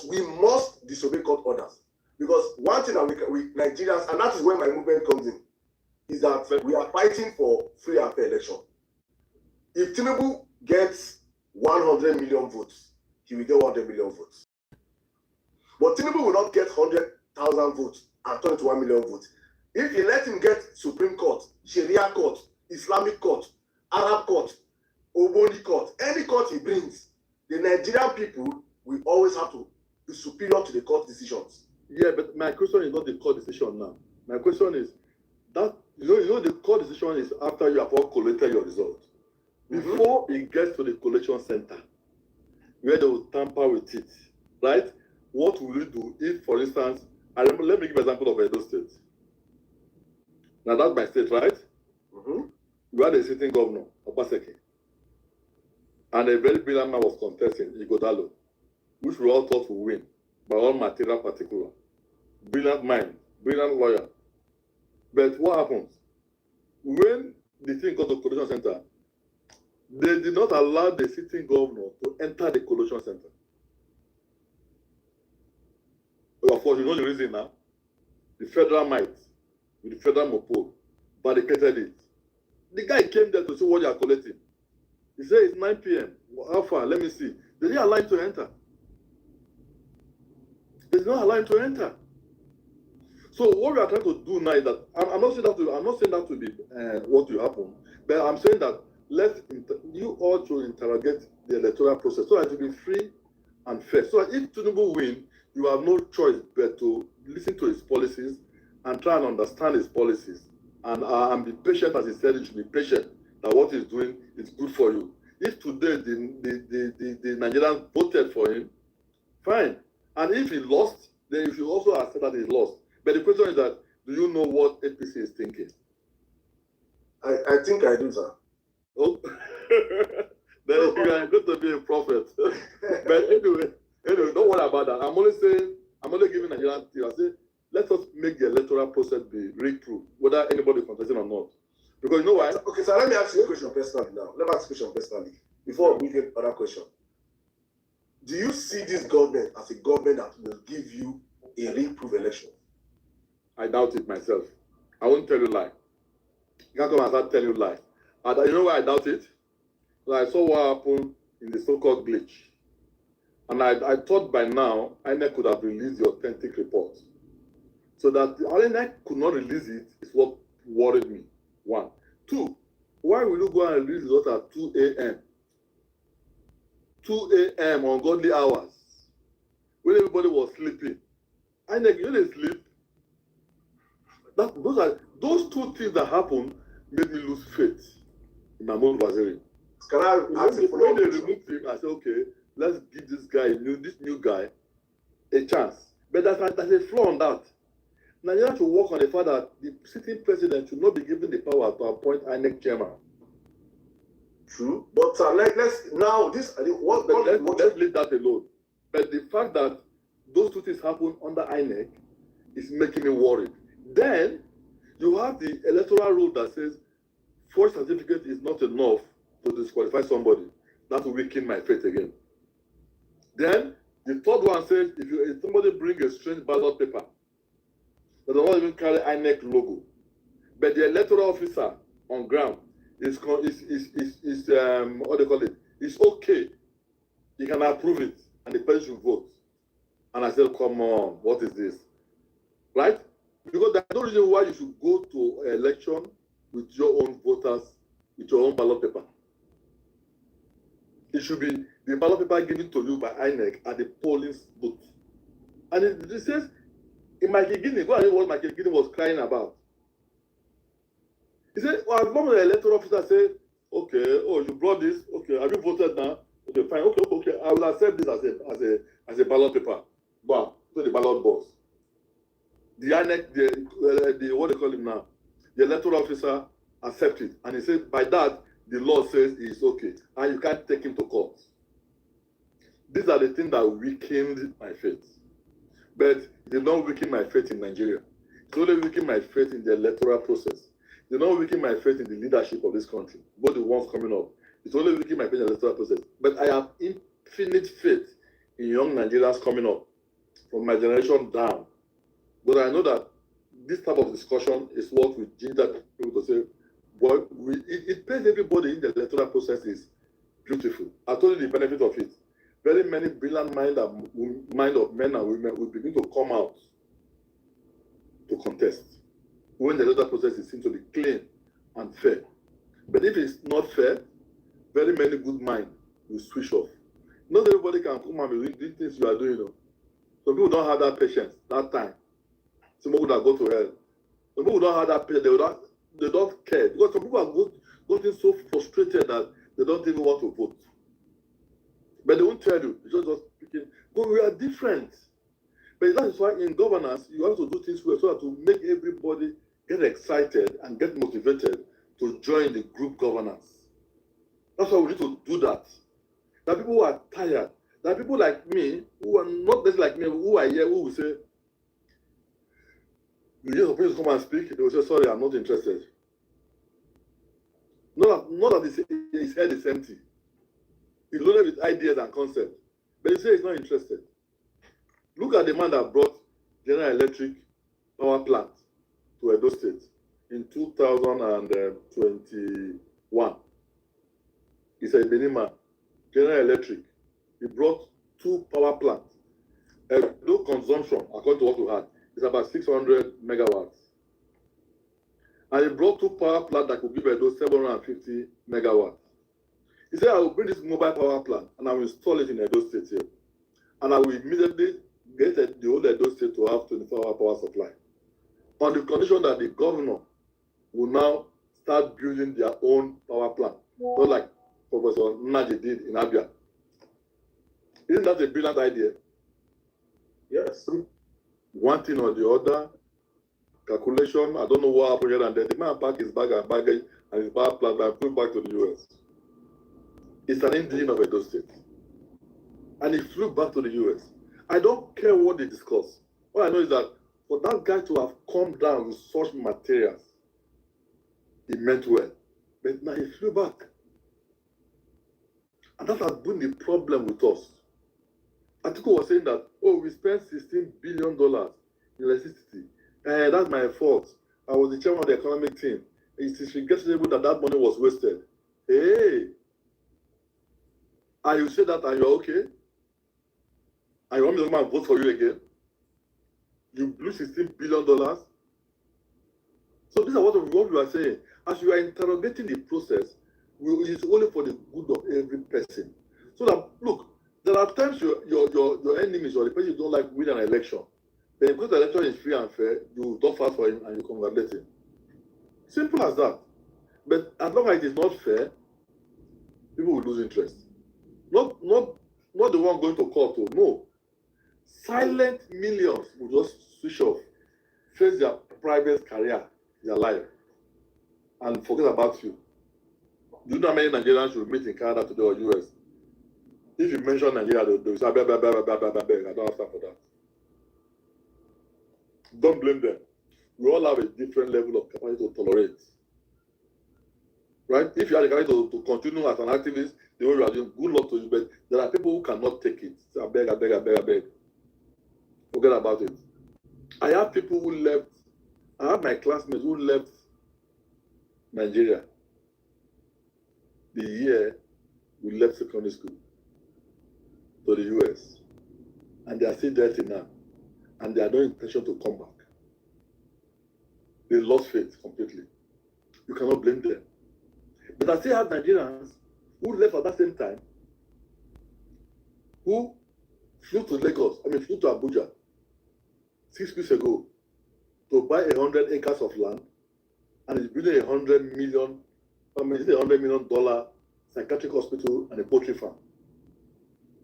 we must disobey court orders. Because one thing that we Nigerians, and that is where my movement comes in, is that we are fighting for free and fair election. If Tinubu gets 100 million votes, he will get 100 million votes. But Tinubu will not get 100,000 votes and turn it to 1 million votes. If you let him get Supreme Court, Sharia Court, Islamic Court, Arab Court, Oboni Court, any court he brings, the Nigerian people will always have to be superior to the court decisions. Yeah, but my question is not the court decision now. My question is that you know the court decision is after you have all collected your result. Before it gets to the collection center, where they will tamper with it, right? What will you do if, for instance, let me give an example of Edo State. Now that's my state, right? We had a sitting governor, Obaseki, and a very brilliant man was contesting, Igodalo, which we all thought would win by all material particular. Brilliant mind, brilliant lawyer. But what happens? When the thing got to collection center, they did not allow the sitting governor to enter the collection center. Of course, you know the reason now. The federal might, with the federal mopole, barricaded it. The guy came there to see what they are collecting. He said it's 9 p.m. How far? Let me see. They didn't allow him to enter. They did not allow him to enter. So what we are trying to do now is that I'm not saying that to be what will happen, but I'm saying that you all to interrogate the electoral process so that it will be free and fair. So that if Tinubu win, you have no choice but to listen to his policies and try and understand his policies and be patient, as he said. You should be patient that what he's doing is good for you. If today the Nigerians voted for him, fine. And if he lost, then you should also accept that he lost. But the question is that, do you know what APC is thinking? I think I do, sir. Oh, then you are going to be a prophet. But anyway, don't worry about that. I'm only giving Nigerian I say, let us make the electoral process be read-through, whether anybody contesting or not. Because you know why? Okay, so let me ask you a question personally now. Let me ask you a question personally before we get another question. Do you see this government as a government that will give you a read-proof election? I doubt it myself. I won't tell you lie. You can't come and start telling you lie. You know why I doubt it? Because I saw what happened in the so-called glitch. And I thought by now, INEC could have released the authentic report. So that INEC could not release it is what worried me. 1. 2, why will you go and release the result at 2 a.m.? 2 a.m. on godly hours, when everybody was sleeping. INEC, you didn't sleep. Those two things that happened made me lose faith in Mahmoud Waziri. Can I ask a When follow-up they question? removed him, I said, okay, let's give this new guy a chance. But there's a flaw on that. Nigeria should work on the fact that the sitting president should not be given the power to appoint INEC chairman. True, but let's now this let's leave that alone. But the fact that those two things happen under INEC is making me worried. Then you have the electoral rule that says forged certificate is not enough to disqualify somebody. That will weaken my faith again. Then the third one says if somebody bring a strange ballot paper, they don't even carry INEC logo, but the electoral officer on ground is what they call it. It's okay. You can approve it, and the person should vote. And I said, come on, what is this? Right? Because there's no reason why you should go to an election with your own voters, with your own ballot paper. It should be the ballot paper given to you by INEC at the polling booth. And it says, in Michael Guinea, go and read what Michael Guinea was crying about. He said, well, as long as the electoral officer said, okay, oh, you brought this, okay, have you voted now? Okay, fine, okay, I will accept this as a ballot paper. Wow, to the ballot box. The INEC, the what they call him now, the electoral officer accepted, and he said by that the law says it's okay, and you can't take him to court. These are the things that weakened my faith, but it did not weaken my faith in Nigeria. It only weakened my faith in the electoral process. It did not weaken my faith in the leadership of this country, both the ones coming up. It's only weakened my faith in the electoral process. But I have infinite faith in young Nigerians coming up from my generation down. But I know that this type of discussion is what we ginger people to say, boy, it pays everybody in the electoral process is beautiful. I told you the benefit of it. Very many brilliant mind of men and women will begin to come out to contest when the electoral process is seen to be clean and fair. But if it's not fair, very many good minds will switch off. Not everybody can come and be doing things you are doing. Some people don't have that patience, that time. Some people that go to hell. Some people don't have that patience. They don't care. Because some people are getting so frustrated that they don't even want to vote. But they won't tell you. It's just speaking. But we are different. But that is why in governance, you have to do things well so that to make everybody get excited and get motivated to join the group governance. That's why we need to do that. There are people who are tired. There are people like me who are not just like me, who are here, who will say, you just supposed to come and speak. They will say, sorry, I'm not interested. Not that his head is empty. He's loaded with ideas and concepts. But he says he's not interested. Look at the man that brought General Electric power plant to Edo State in 2021. He's a Benin man. General Electric. He brought 2 power plants. Edo consumption, according to what we had, is about 600 megawatts. And he brought 2 power plants that could give Edo 750 megawatts. He said, I will bring this mobile power plant and I will install it in Edo State here. And I will immediately get the whole Edo State to have 24-hour power supply. On the condition that the governor will now start building their own power plant. Not like Professor Naji did in Abia. Isn't that a brilliant idea? Yes. One thing or the other, calculation, I don't know what happened here and there. The man packed his bag and baggage and his power plant and flew back to the US. It's an Indian of Edo State. And he flew back to the US. I don't care what they discuss. All I know is that for that guy to have come down with such materials, he meant well. But now he flew back. And that has been the problem with us. Atiku was saying that, oh, we spent $16 billion in electricity. And that's my fault. I was the chairman of the economic team. It is regrettable that that money was wasted. Hey! And you say that and you're okay? And you want me to come and vote for you again? You blew $16 billion? So these are what we are saying. As you are interrogating the process, it's only for the good of every person. So that, look, there are times your enemies or the person you don't like win an election. Then because the election is free and fair, you don't fight for him and you congratulate him. Simple as that. But as long as it is not fair, people will lose interest. Not the one going to court. Oh, no. Silent millions will just switch off, face their private career, their life, and forget about you. Do you know how many Nigerians will meet in Canada today or US? If you mention Nigeria, they'll say, I don't have time for that. Don't blame them. We all have a different level of capacity to tolerate. Right? If you are the capacity to continue as an activist, the way you are doing, good luck to you. But there are people who cannot take it. So I beg. Forget about it. I have people who left. I have my classmates who left Nigeria the year we left secondary school to the US. And they are still there till now. And they have no intention to come back. They lost faith completely. You cannot blame them. But I still have Nigerians who left at that same time, who flew to Abuja 6 weeks ago to buy 100 acres of land and is building $100 million psychiatric hospital and a poultry farm.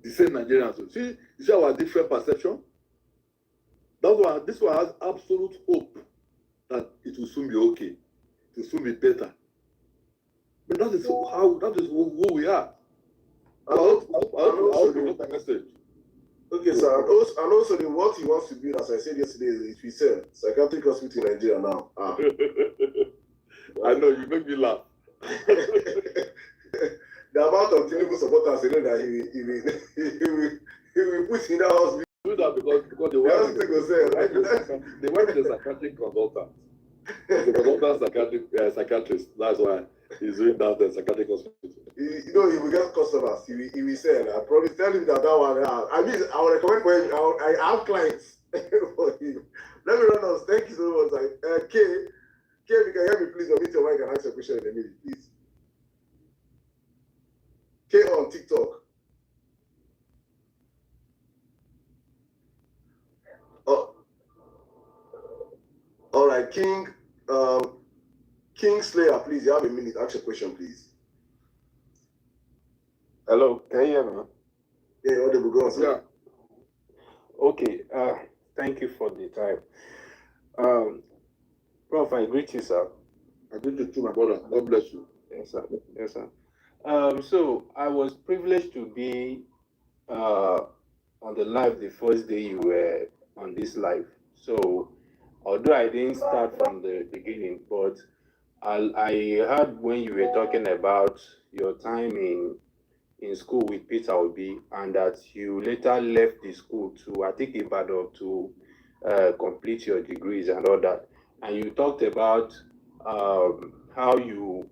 The same Nigerians. See, you see our different perception? This one has absolute hope that it will soon be okay. It will soon be better. But that is who we are. I hope you get the message. Okay, sir. And also what he wants to build, as I said yesterday, is we said psychiatric hospital in Nigeria now. I know, you make me laugh. The amount of Tinubu supporters, you know, that he will put in that hospital. Do that because they went to the psychiatric consultant. The consultant psychiatrist. That's why he's doing that the psychiatric hospital. You know, he will get customers. He will say, I promise, tell him that one. I mean, I will recommend for him. I have clients for him. Let me run on. Thank you so much. K, if you can hear me, please unmute your mic and ask your question in a minute, please. K on TikTok. Oh, all right, King Slayer, please. You have a minute. Ask your question, please. Hello, can you hear me? Yeah, audible. Go on, sir. Yeah. Okay. Thank you for the time. Prof, I greet you, sir. I greet you too, my brother. God bless you. Yes, sir. Yes, sir. So I was privileged to be on the live the first day you were on this live. So although I didn't start from the beginning, but I heard when you were talking about your time in school with Peter Obi, and that you later left the school to, I think, Ibadan to complete your degrees and all that. And you talked about how you,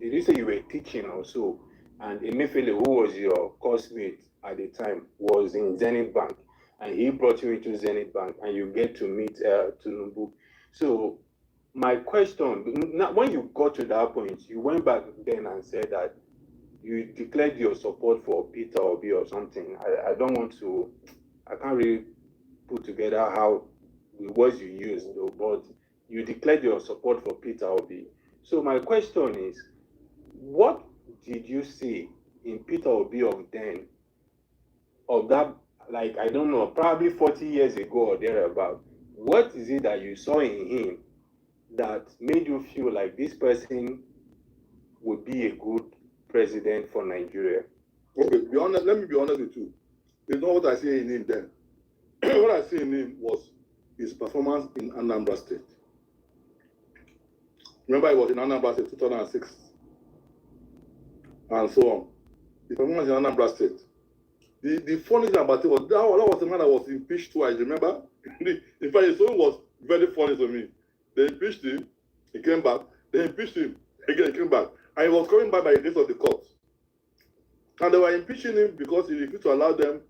did you say you were teaching also? And Emefiele, who was your course mate at the time, was in Zenith Bank, and he brought you into Zenith Bank, and you get to meet Tinubu. So my question, when you got to that point, you went back then and said that you declared your support for Peter Obi or something. I don't want to, I can't really put together how the words you used, though, but you declared your support for Peter Obi. So my question is, what did you see in Peter Obi of then, of that, like, I don't know, probably 40 years ago or thereabout? What is it that you saw in him that made you feel like this person would be a good president for Nigeria? Okay, be honest. Let me be honest with you. It's not what I see in him then. What I see in him was his performance in Anambra State. Remember, he was in Anambra State 2006 and so on. His performance in Anambra State. The funny thing about it was that was the man that was impeached twice. Remember? In fact, his story was very funny to me. They impeached him, he came back. They impeached him, again he came back. And he was coming back by the grace of the court. And they were impeaching him because he refused to allow them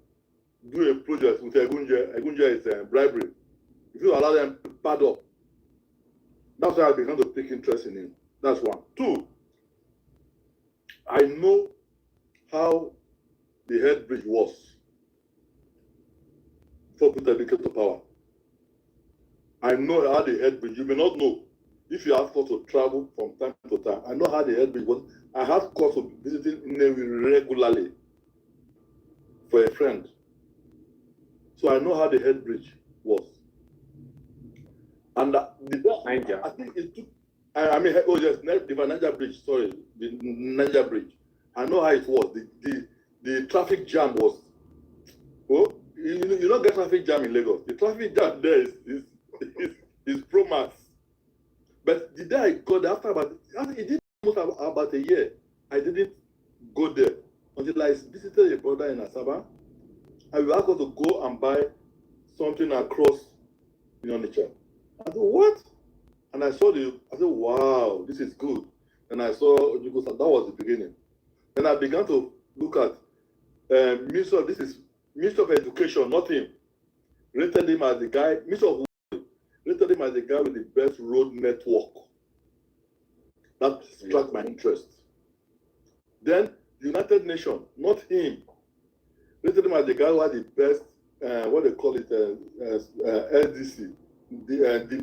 do a project with Egunje. Egunje is bribery. He refused to allow them to pad up. That's why I began to take interest in him. That's one. Two, I know how the head bridge was before Peter came to power. I know how the head bridge, you may not know. if you have cause to travel from time to time, I know how the head bridge was. I have cause of visiting Nnewi regularly for a friend. So I know how the head bridge was. And I think it took, I mean, oh yes, the Niger bridge, sorry, the Niger bridge. I know how it was. The traffic jam was, oh, you don't get traffic jam in Lagos. The traffic jam there is pro max. But the day I got there, it did almost about a year. I didn't go there until I visited a brother in Asaba. And we asked her to go and buy something across Onitsha. I said, what? And I said, wow, this is good. And I saw Ojugo, that was the beginning. Then I began to look at Minister of Education, not him. Rated him as the guy, Minister of rated him as the guy with the best road network. That struck my interest. Then the United Nations, not him, rated him as the guy who had the best, what they call it, LDC, the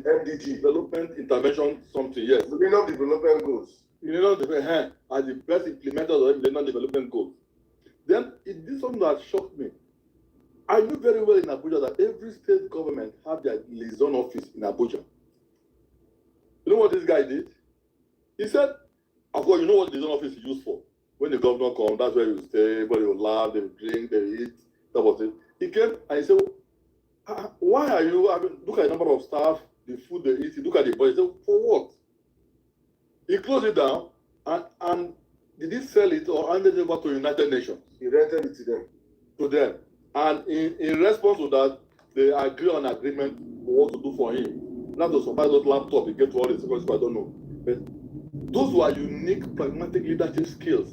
MDG, Development Intervention something, yes. The Millennium Development Goals. As the best implementers of the Millennium Development Goals. Then it did something that shocked me. I knew very well in Abuja that every state government had their liaison office in Abuja. You know what this guy did? He said, of course, you know what the liaison office is used for. When the governor comes, that's where you stay, everybody will laugh, they will drink, they will eat, that was it. He came and he said, why are you, look at the number of staff, the food they eat, look at the budget. He said, for what? He closed it down and did he sell it or handed it over to United Nations? He rented it to them. To them. And in response to that, they agree on agreement for what to do for him. Not to supply those laptops, he gave to all the secrets, I don't know. But those were unique, pragmatic leadership skills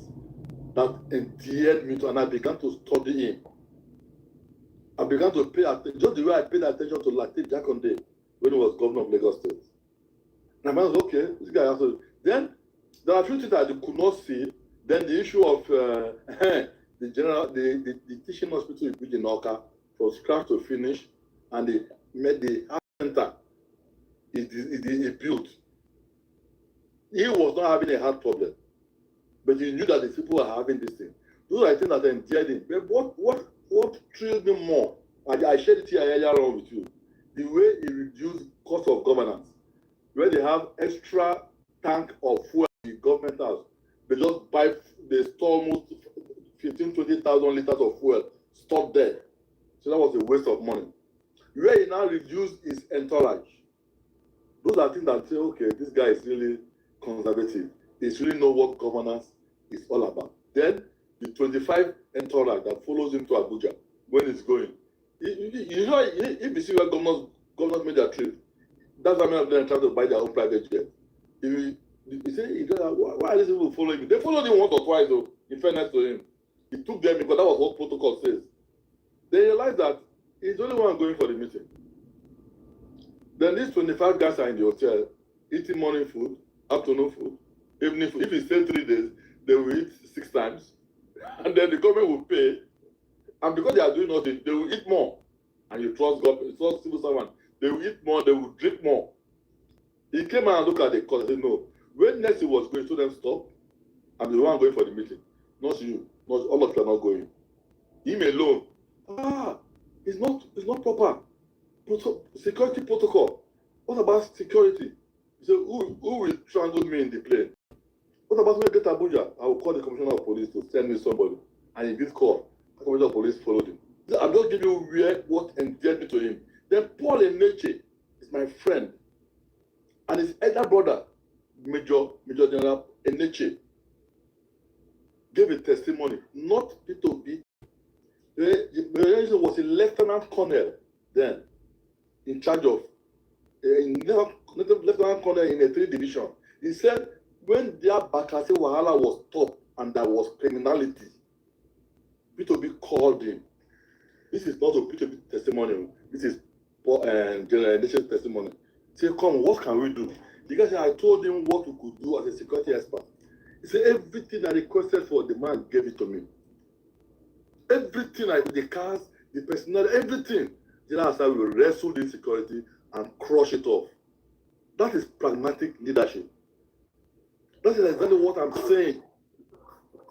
that endeared me to, and I began to study him. I began to pay attention, just the way I paid attention to Lateef Jakonde when he was governor of Lagos State. And I was okay, this guy has to. Then there are a few things that I could not see. Then the issue of the teaching hospital in Oka from scratch to finish, and they made the heart center is built. He was not having a heart problem, but he knew that the people were having this thing. Those are things that endeared him. But what thrilled me more, I shared it here earlier on with you, the way he reduced cost of governance, where they have extra tank of fuel in the government house. They just buy, they store almost 15,000-20,000 liters of fuel stored there. So that was a waste of money. Where he now reduced his entourage. Those are things that say, okay, this guy is really conservative. He really knows what governance is all about. Then the 25 entourage that follows him to Abuja when he's going. You know, if you see where governors made their trip, that's why many of them try to buy their own private jet. You say, why are these people following me? They followed him once or twice, though, in fairness to him. He took them because that was what protocol says. They realized that he's the only one going for the meeting. Then these 25 guys are in the hotel, eating morning food, afternoon food, evening food. If he stay 3 days, they will eat 6 times. And then the government will pay. And because they are doing nothing, they will eat more. And you trust government, you trust civil servants. They will eat more, they will drink more. He came and looked at the cost and said, no. When next he was going to them, stop. I'm the one going for the meeting. Not you. Not all of you are not going. Him alone. It's not proper. Security protocol. What about security? He said, who will strangle me in the plane? What about when I get to Abuja? I will call the commissioner of police to send me somebody. And he did call. The commissioner of police followed him. I'll just give you what endeared me to him. Then Paul Eneche is my friend. And his elder brother, Major General Eneche, gave a testimony, not P2B. Eneche was a lieutenant colonel then, in charge of, lieutenant colonel in a 3 division. He said, when their Bakase Wahala was top and there was criminality, P2B called him. This is not a P2B testimony. This is General Eneche's testimony. Say, come, what can we do? The guy said, I told him what we could do as a security expert. He said, everything I requested for, the man gave it to me. Everything, the cars, the personnel, everything. General said, we will wrestle this security and crush it off. That is pragmatic leadership. That is exactly what I'm saying.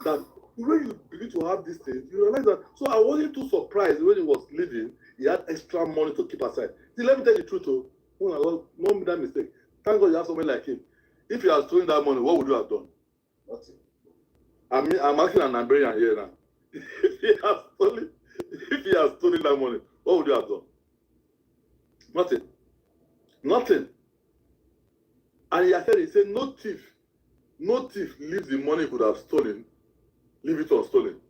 That when you begin to have these things, you realize that. So I wasn't too surprised when he was leaving, he had extra money to keep aside. See, let me tell you the truth, oh. No make that mistake. Thank God you have someone like him. If you had stolen that money, what would you have done? Nothing. I mean, I'm asking an Nigerian here now. If he has stolen that money, what would you have done? Nothing. Nothing. And he said, no thief leaves the money he could have stolen, leave it unstolen.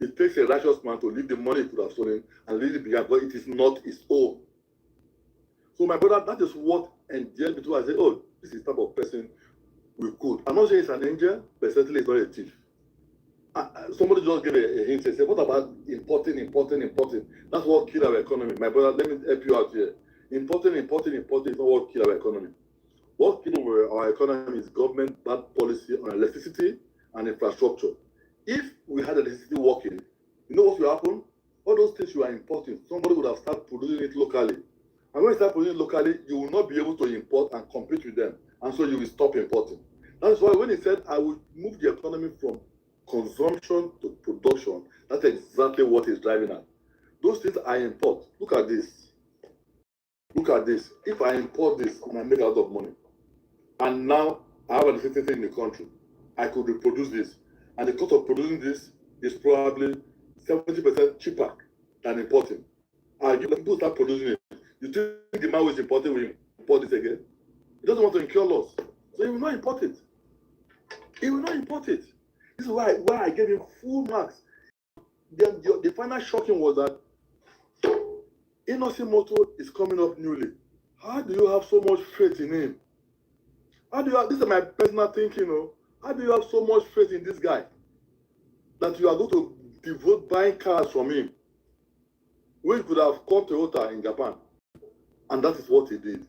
It takes a righteous man to leave the money he could have stolen and leave it behind, but it is not his own. So my brother, that is what endeared me to. I say, oh, this is the type of person we could. I'm not saying it's an angel, but certainly it's not a thief. Somebody just gave a hint and said, what about importing? That's what killed our economy. My brother, let me help you out here. Importing is not what killed our economy. What killed our economy is government bad policy on electricity and infrastructure. If we had electricity working, you know what will happen? All those things you are importing, somebody would have started producing it locally. And when you start producing it locally, you will not be able to import and compete with them. And so you will stop importing. That's why when he said, I will move the economy from consumption to production, that's exactly what he's driving at. Those things I import. Look at this. Look at this. If I import this and I make a lot of money, and now I have electricity in the country, I could reproduce this. And the cost of producing this is probably 70% cheaper than importing. And people start producing it. You think the man who is importing will import it again? He doesn't want to incur loss. So he will not import it. He will not import it. This is why I gave him full marks. The final shocking was that Inosimoto is coming up newly. How do you have so much faith in him? This is my personal thinking, you know. How do you have so much faith in this guy that you are going to devote buying cars from him? We could have called Toyota in Japan. And that is what he did.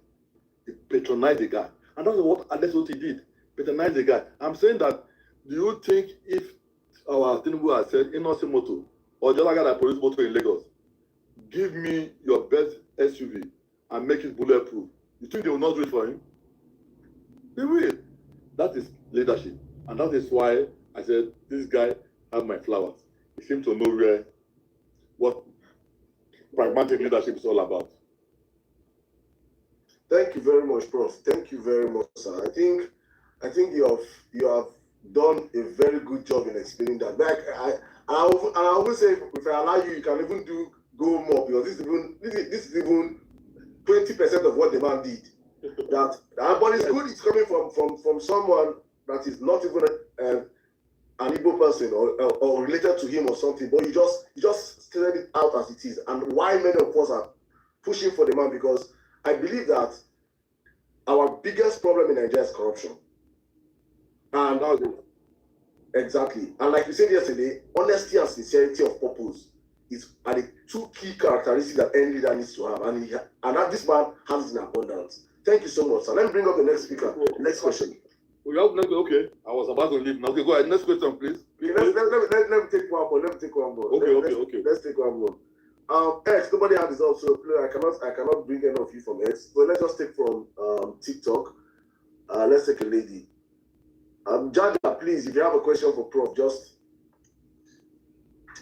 He patronized the guy. And that's what he did. Patronize the guy. I'm saying that, do you think if our Tinubu had said, Inosimoto, or the other guy that produced motor in Lagos, give me your best SUV and make it bulletproof, you think they will not do it for him? They will. That is leadership. And that is why I said, this guy has my flowers. He seems to know what pragmatic leadership is all about. Thank you very much, Prof. Thank you very much, sir. I think you have done a very good job in explaining that. I will say, if I allow you, you can even go more, because this is even 20% of what the man did. But it's good. It's coming from someone that is not even an Igbo person or related to him or something. But you just stated it out as it is, and why many of us are pushing for the man, because I believe that our biggest problem in Nigeria is corruption. And exactly. And like you said yesterday, honesty and sincerity of purpose are the two key characteristics that any leader needs to have. And this man has it in abundance. Thank you so much, sir. Let me bring up the next speaker. Next question. Okay. I was about to leave now. Okay, go ahead. Next question, please. Let me take one more. Okay. Let's take one more. X, nobody had this up, so I cannot bring any of you from X. So let's just take from TikTok. Let's take a lady. Jaja, please, if you have a question for Prof, just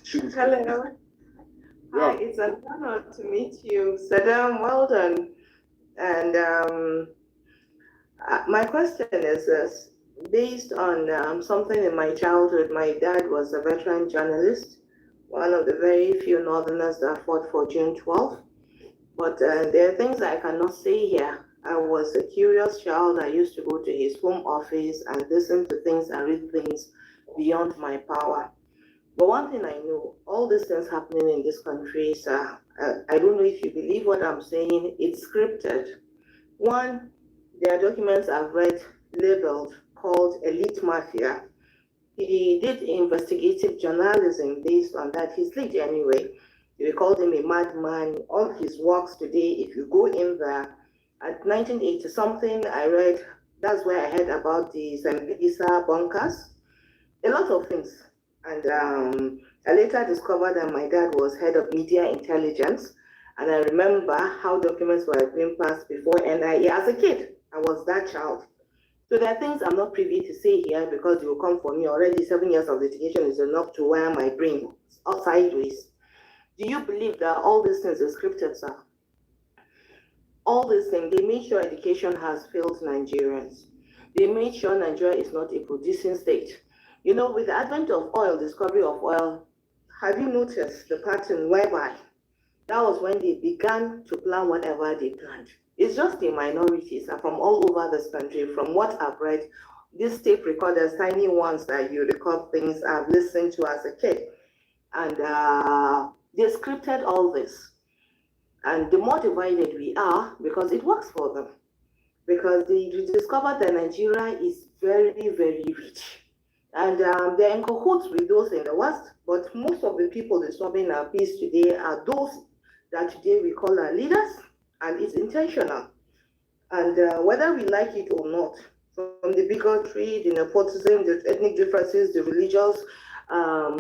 shoot it. Hello. Hi, it's an honor to meet you, Saddam. Well done. And my question is this: based on something in my childhood, my dad was a veteran journalist, one of the very few Northerners that fought for June 12th. But there are things I cannot say here. I was a curious child. I used to go to his home office and listen to things and read things beyond my power. But one thing I know, all these things happening in this country, sir, I don't know if you believe what I'm saying, it's scripted. One, there are documents I've read labeled called Elite Mafia. He did investigative journalism based on that. He's late anyway. They called him a madman. All his works today, if you go in there, at 1980 something, I read, that's where I heard about the Sambisa bunkers, a lot of things. And I later discovered that my dad was head of media intelligence. And I remember how documents were being passed before NIA as a kid. I was that child. So there are things I'm not privy to say here because they will come for me. Already 7 years of litigation is enough to wire my brain sideways. Do you believe that all these things are scripted, sir? All these things, they made sure education has failed Nigerians. They made sure Nigeria is not a producing state. You know, with the advent of oil, discovery of oil, have you noticed the pattern whereby that was when they began to plan whatever they planned? It's just the minorities are from all over this country. From what I've read, these tape recorders, tiny ones that you record things I've listened to as a kid, and they scripted all this. And the more divided we are, because it works for them, because they discovered that Nigeria is very, very rich. And they're in cahoots with those in the West, but most of the people disturbing our peace today are those that today we call our leaders, and it's intentional. And whether we like it or not, from the bigotry, the nepotism, the ethnic differences, the religious,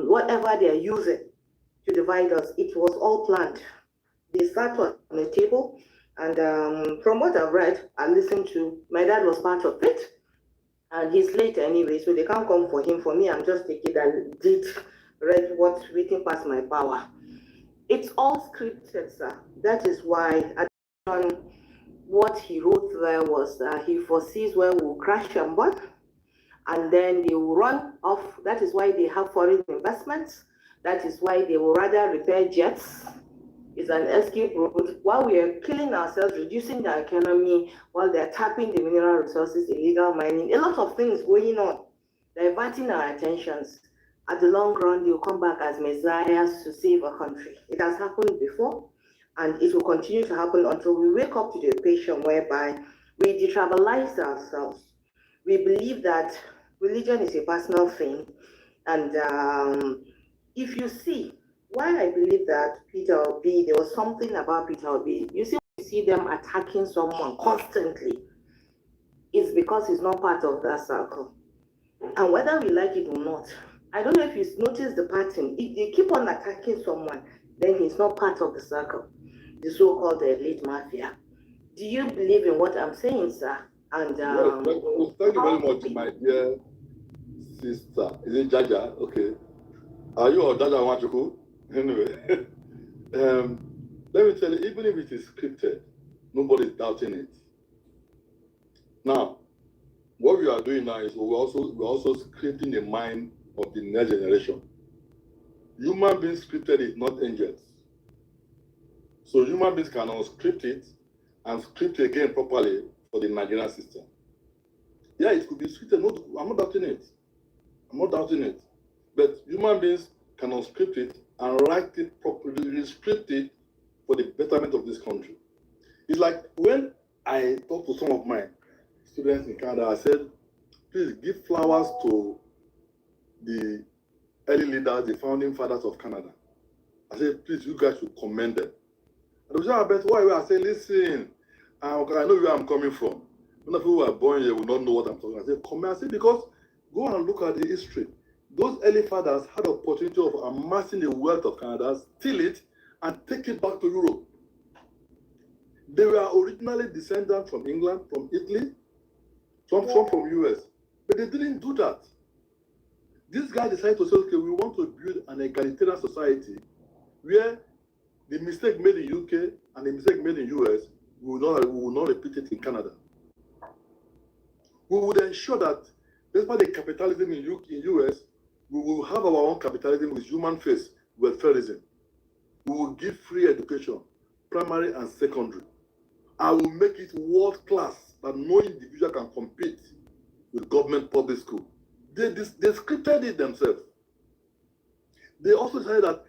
whatever they're using to divide us, it was all planned. They sat on the table, and from what I've read and listened to, my dad was part of it. And he's late anyway, so they can't come for him. For me, I'm just a kid that read what's written past my power. It's all scripted, sir. That is why what he wrote there was he foresees where we'll crash and burn, and then they will run off. That is why they have foreign investments. That is why they will rather repair jets. It's an escape route. While we are killing ourselves, reducing the economy, while they're tapping the mineral resources, illegal mining, a lot of things going on, diverting our attentions. At the long run, they'll come back as messiahs to save a country. It has happened before, and it will continue to happen until we wake up to the occasion whereby we detribalize ourselves. We believe that religion is a personal thing, and if you see, why I believe that Peter Obi, there was something about Peter Obi. You see them attacking someone constantly. It's because he's not part of that circle. And whether we like it or not, I don't know if you notice the pattern. If they keep on attacking someone, then he's not part of the circle, the so-called elite mafia. Do you believe in what I'm saying, sir? And well, thank you very much, my dear sister. Is it Jaja? Okay. Are you or Jaja Wachuku? Anyway, let me tell you, even if it is scripted, nobody's doubting it. Now, what we are doing now is we're also scripting the mind of the next generation. Human beings scripted it, not angels. So human beings can unscript it and script it again properly for the Nigerian system. Yeah, it could be scripted. No, I'm not doubting it. I'm not doubting it. But human beings can unscript it and write it properly, rescript it for the betterment of this country. It's like when I talked to some of my students in Canada, I said, please give flowers to the early leaders, the founding fathers of Canada. I said, please, you guys should commend them. And they said, but why? I said, listen, I know where I'm coming from. Many people who are born here will not know what I'm talking about. I said, comment. I said, because go and look at the history. Those early fathers had the opportunity of amassing the wealth of Canada, steal it, and take it back to Europe. They were originally descendants from England, from Italy, some from US, but they didn't do that. This guy decided to say, okay, we want to build an egalitarian society where the mistake made in UK and the mistake made in US, we will not repeat it in Canada. We would ensure that despite the capitalism in US, we will have our own capitalism with human face, welfareism. We will give free education, primary and secondary. I will make it world class that no individual can compete with government public school. They scripted it themselves. They also said that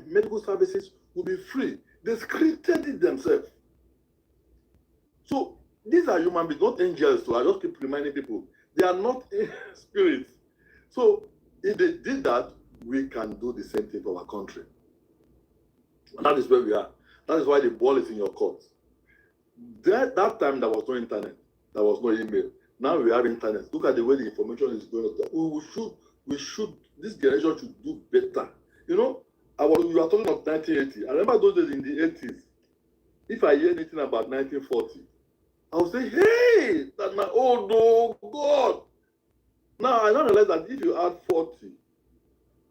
medical services will be free. They scripted it themselves. So these are human beings, not angels. So I just keep reminding people, they are not spirits. So if they did that, we can do the same thing for our country. And that is where we are. That is why the ball is in your court. That time there was no internet, there was no email. Now we have internet. Look at the way the information is going on. This generation should do better. You know, you are talking of 1980. I remember those days in the 80s. if I hear anything about 1940, I'll say, hey, that's my, oh no, God. Now I now realize that if you add 40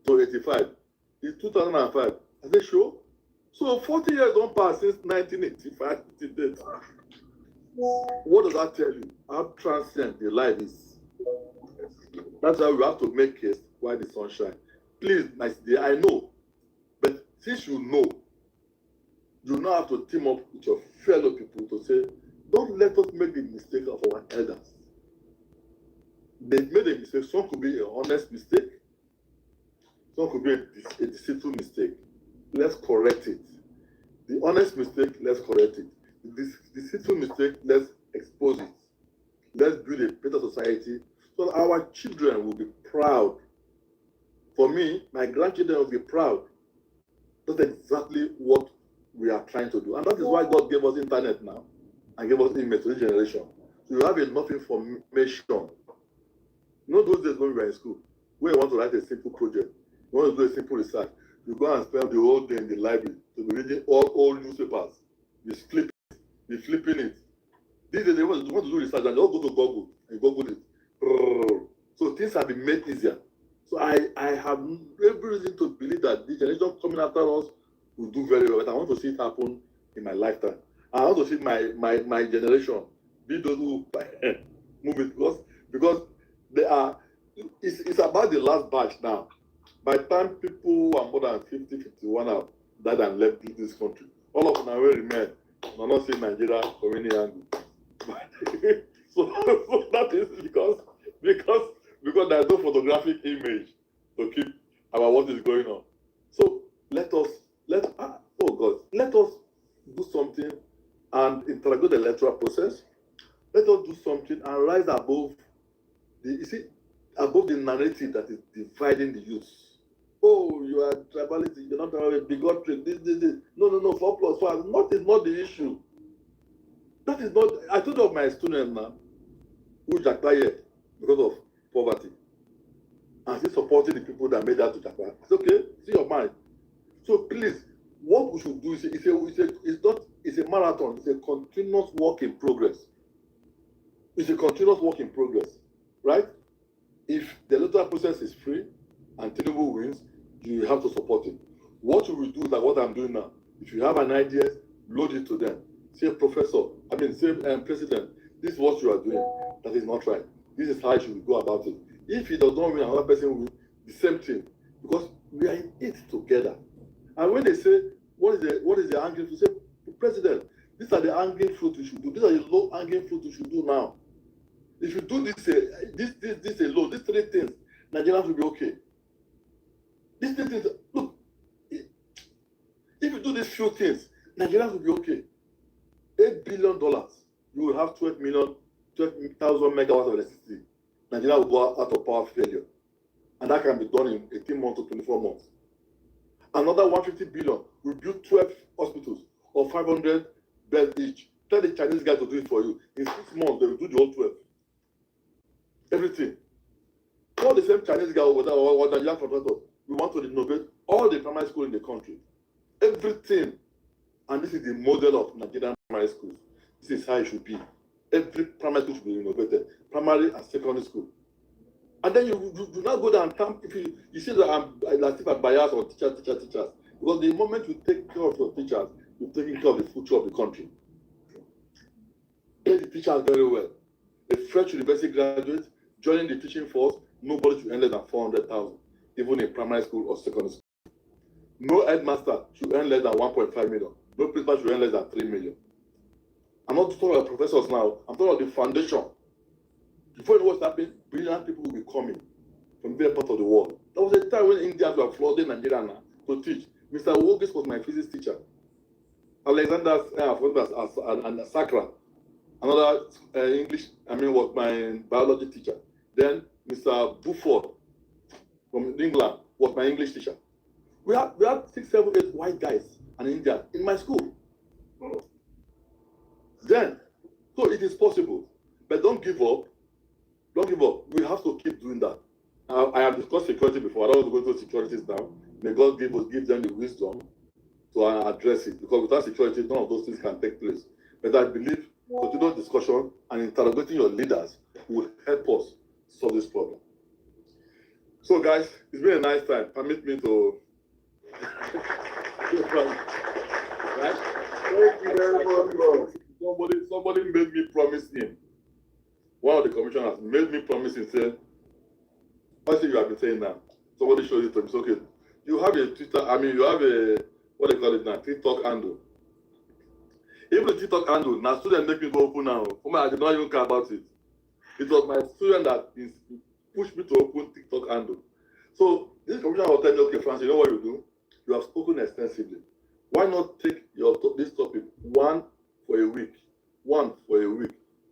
to 85, it's 2005. I say, sure. So 40 years don't pass since 1985 to date. What does that tell you? How transient the life is. That's why we have to make case while the sun shines. Please, my dear, I know, but since you know, you now have to team up with your fellow people to say, don't let us make the mistake of our elders. They've made a mistake. Some could be an honest mistake. Some could be a deceitful mistake. Let's correct it. The honest mistake, let's correct it. The deceitful mistake, let's expose it. Let's build a better society so that our children will be proud. For me, my grandchildren will be proud. That's exactly what we are trying to do. And that is why God gave us internet now and gave us image to this generation. So you have enough information. You know those days when we were in school, when you want to write a simple project, you want to do a simple research, you go and spend the whole day in the library to be reading all old newspapers. You flip it, you flipping it. These days, they want to do research and they all go to Google and Google it. So things have been made easier. So I have every reason to believe that the generation coming after us will do very well. But I want to see it happen in my lifetime. I want to see my generation be those who move it because they are. It's about the last batch now. By the time people who are more than 50, 51 have died and left this country, all of them will remain. I'm not saying Nigeria or any angle. so that is because there's no photographic image to keep about what is going on. So let us do something and interrogate the electoral process. Let us do something and rise above above the narrative that is dividing the youth. Oh, you are tribality, you're not bigotry, this. No, 4+4. Not is not the issue. That is not. I told you of my student now who Jakpaye because of poverty. And he's supporting the people that made that to Jakpaye. It's okay, see your mind. So please, what we should do is it's a marathon, it's a continuous work in progress. It's a continuous work in progress, right? If the electoral process is free and Tinubu wins, you have to support it. What you will do is like what I'm doing now. If you have an idea, load it to them. Say, President, this is what you are doing. That is not right. This is how you should go about it. If he does not win, another person will, the same thing. Because we are in it together. And when they say, what is the hanging fruit? Say, President, these are the hanging fruit you should do. These are the low hanging fruit you should do now. If you do this alone, these three things, Nigerians will be okay. These three things, look, if you do these few things, Nigerians will be okay. $8 billion, you will have 12,000 megawatts of electricity. Nigeria will go out of power failure. And that can be done in 18 months to 24 months. Another 150 billion will build 12 hospitals of 500 beds each. Tell the Chinese guys to do it for you. In 6 months, they will do the whole 12. Everything. All the same Chinese guy over there or Nigerian contractors, we want to innovate all the primary schools in the country. Everything. And this is the model of Nigerian primary schools. This is how it should be. Every primary school should be innovated. Primary and secondary school. And then you do not go down and camp if you see that I'm like if I'm biased or teachers. Because the moment you take care of your teachers, you're taking care of the future of the country. Pay the teachers very well. A fresh university graduate joining the teaching force, nobody should earn less than 400,000, even in primary school or secondary school. No headmaster should earn less than 1.5 million. No principal should earn less than 3 million. I'm not talking about professors now. I'm talking about the foundation. Before you know what's happening, brilliant people will be coming from every part of the world. There was a time when Indians were flooding Nigeria now to teach. Mr. Wogis was my physics teacher. Alexander and Sakra, another was my biology teacher. Then Mr. Buford from England was my English teacher. We had 6, 7, 8 white guys and Indians in my school. Then, so it is possible, but don't give up. Don't give up. We have to keep doing that. I have discussed security before. I don't want to go into securities now. May God give them the wisdom to address it, because without security, none of those things can take place. But I believe continuous discussion and interrogating your leaders will help us solve this problem. So, guys, it's been a nice time. Permit me to. Right? Thank you very much. Somebody made me promise him. One of the commissioners made me promise him, say, what thing you have been saying now? Somebody showed it to me. It's okay. You have a Twitter, you have a, what they call it now, TikTok handle. Even the TikTok handle, now student make me go open now. I did not even care about it. It was my student that pushed me to open TikTok handle. So this commissioner will tell me, okay, Francis, you know what you do? You have spoken extensively. Why not take this topic one for a week?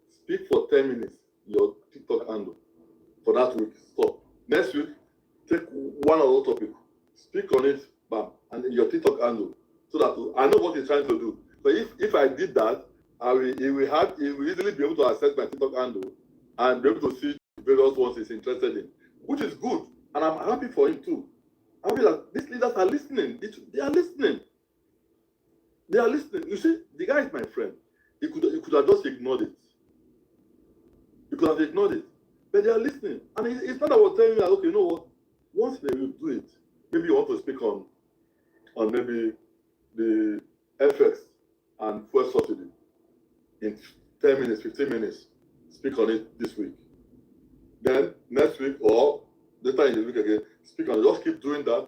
Speak for 10 minutes, your TikTok handle for that week. Stop. Next week, take one other topic, speak on it, bam, and your TikTok handle, so that I know what he's trying to do. So if I did that, he will easily be able to access my TikTok handle and be able to see various ones he's interested in, which is good, and I'm happy for him too. I feel that these leaders are listening. They are listening. They are listening. You see, the guy is my friend. He could have just ignored it. He could have ignored it. But they are listening. And it's not about telling you that, okay, you know what? Once they will do it, maybe you want to speak on maybe the FX and fuel subsidy in 10 minutes, 15 minutes. Speak on it this week. Then next week or later in the week again, speak on it. Just keep doing that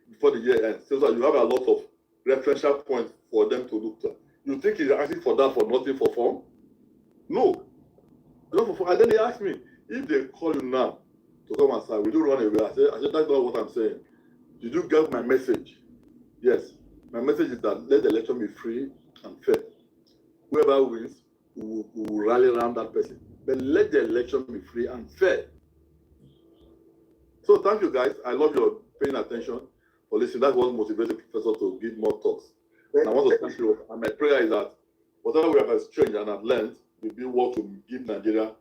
before the year ends, so that you have a lot of referential points for them to look at. You think he's asking for that for nothing, for fun? No. Not for fun. And then they ask me, if they call you now to come and say, will you run away? I said, that's not what I'm saying. Did you get my message? Yes. My message is that let the election be free and fair. Whoever wins, we will rally around that person. But let the election be free and fair. So thank you, guys. I love your paying attention for listening. That's what motivates the professor to give more talks. And I want to thank you. And my prayer is that whatever we have exchanged and have learned will be what to give Nigeria.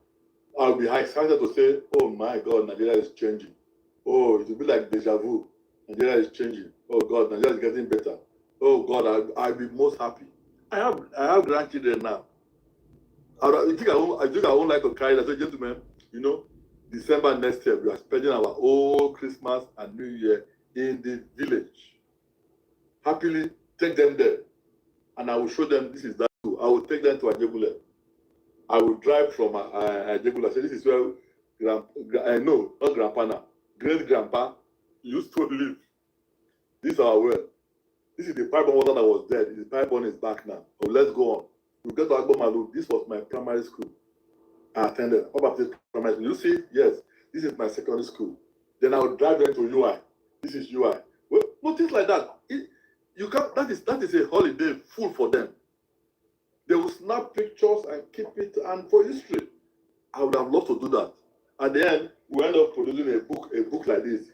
I'll be excited to say, oh my God, Nigeria is changing. Oh, it will be like deja vu. Nigeria is changing. Oh God, Nigeria is getting better. Oh God, I'll be most happy. I have grandchildren now. I think I won't like to carry that. I say, gentlemen, you know, December next year, we are spending our whole Christmas and New Year in the village. Happily take them there. And I will show them this is that too. I will take them to Ajegule. I will drive from Ajegule. Say, this is where, no, not grandpa now, great grandpa used to live. This is our well. This is the pipe of water that was dead. The pipe on is back now. So let's go on. We get to Agbomalu. This was my primary school. I attended Baptist primary school. You see, yes, this is my secondary school. Then I will drive them to UI. This is UI. Well, no things like that. You can't. That is a holiday full for them. They will snap pictures and keep it, and for history. I would have loved to do that. At the end, we end up producing a book like this,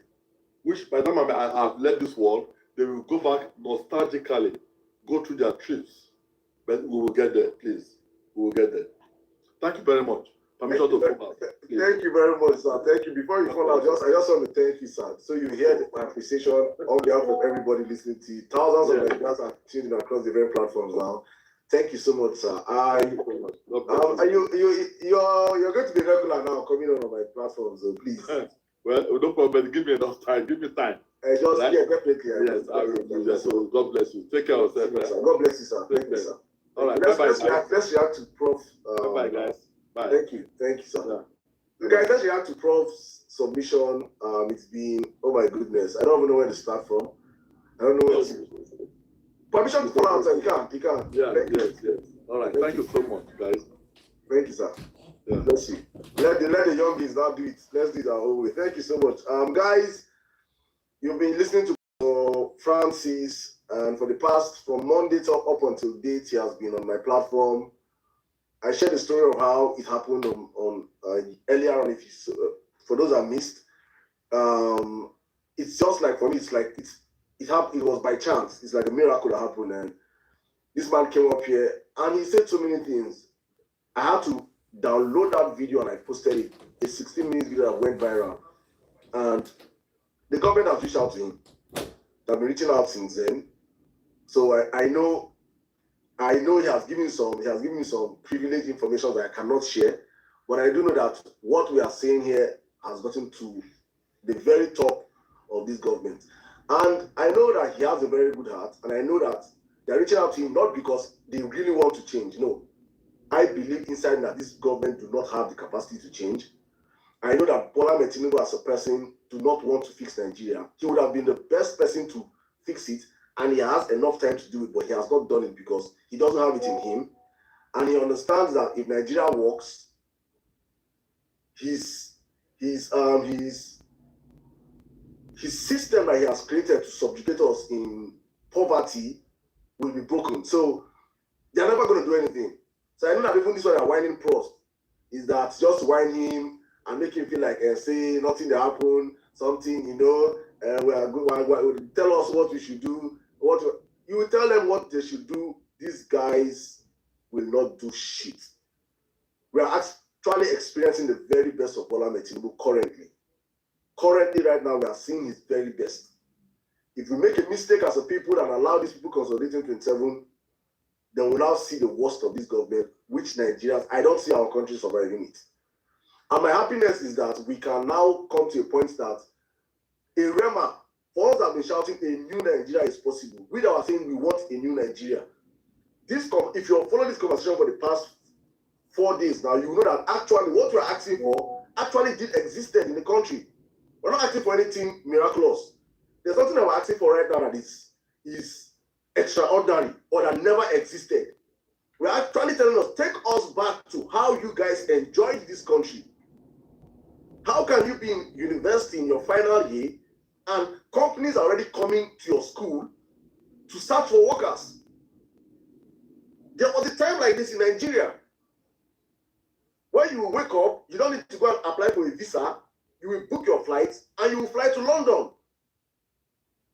which by the time I've left this world, they will go back nostalgically, go through their trips. But we will get there, please. We will get there. Thank you very much. Permission to fall out. Thank you very much, sir. Thank you. Before you fall out, I just want to thank you, sir. So you hear my appreciation on behalf of everybody listening to you. Thousands of Nigerians are tuning in across the different platforms now. Thank you so much, sir. You're going to be regular now, coming on my platforms, so please. Well, no problem. Give me enough time. Give me time. Just right? Yeah, definitely. Yes, I will do that. So God bless you. Take care of yourself. God bless you, sir. Thank you, sir. All right. Let's react to Prof. Bye, guys. Bye. Thank you, sir. Yeah. Guys, let's react to Prof's submission. It's been, oh my goodness, I don't even know where to start from. I don't know. Permission to fall out, sir. You can. Yeah. Yes. All right. Thank you so much, guys. Thank you, sir. Yeah. Bless you. Let the youngies now do it. Let's do it our own way. Thank you so much. Guys, you've been listening to Francis, and for the past, from Monday up until date, he has been on my platform. I shared the story of how it happened on earlier on. For those that missed, it's just like, for me, it's like it was by chance. It's like a miracle that happened, and this man came up here and he said so many things. I had to download that video and I posted it. A 16-minute video that went viral, and the government has reached out to him. They've been reaching out since then. So I know he has given me some privileged information that I cannot share, but I do know that what we are saying here has gotten to the very top of this government. And I know that he has a very good heart, and I know that they're reaching out to him not because they really want to change. No. I believe inside that this government do not have the capacity to change. I know that Bola Ahmed Tinubu as a person do not want to fix Nigeria. He would have been the best person to fix it, and he has enough time to do it, but he has not done it because he doesn't have it in him. And he understands that if Nigeria works, his system that he has created to subjugate us in poverty will be broken. So they're never going to do anything. So I know that even this one they are whining Prost is that just whine him and make him feel like say nothing that happened, something, we are good. Tell us what we should do. You will tell them what they should do. These guys will not do shit. We are actually experiencing the very best of Bola Ahmed Tinubu currently. Currently, right now, we are seeing his very best. If we make a mistake as a people and allow these people consolidating 27, then we'll now see the worst of this government, which Nigerians, I don't see our country surviving it. And my happiness is that we can now come to a point that a Rema, for us that have been shouting a new Nigeria is possible, we that are saying we want a new Nigeria. If you follow this conversation for the past 4 days now, you know that actually what we're asking for actually did existed in the country. We're not asking for anything miraculous. There's something that we're asking for right now that is extraordinary or that never existed. We're actually telling us, take us back to how you guys enjoyed this country. How can you be in university in your final year and companies are already coming to your school to search for workers? There was a time like this in Nigeria where you will wake up, you don't need to go and apply for a visa, you will book your flights and you will fly to London.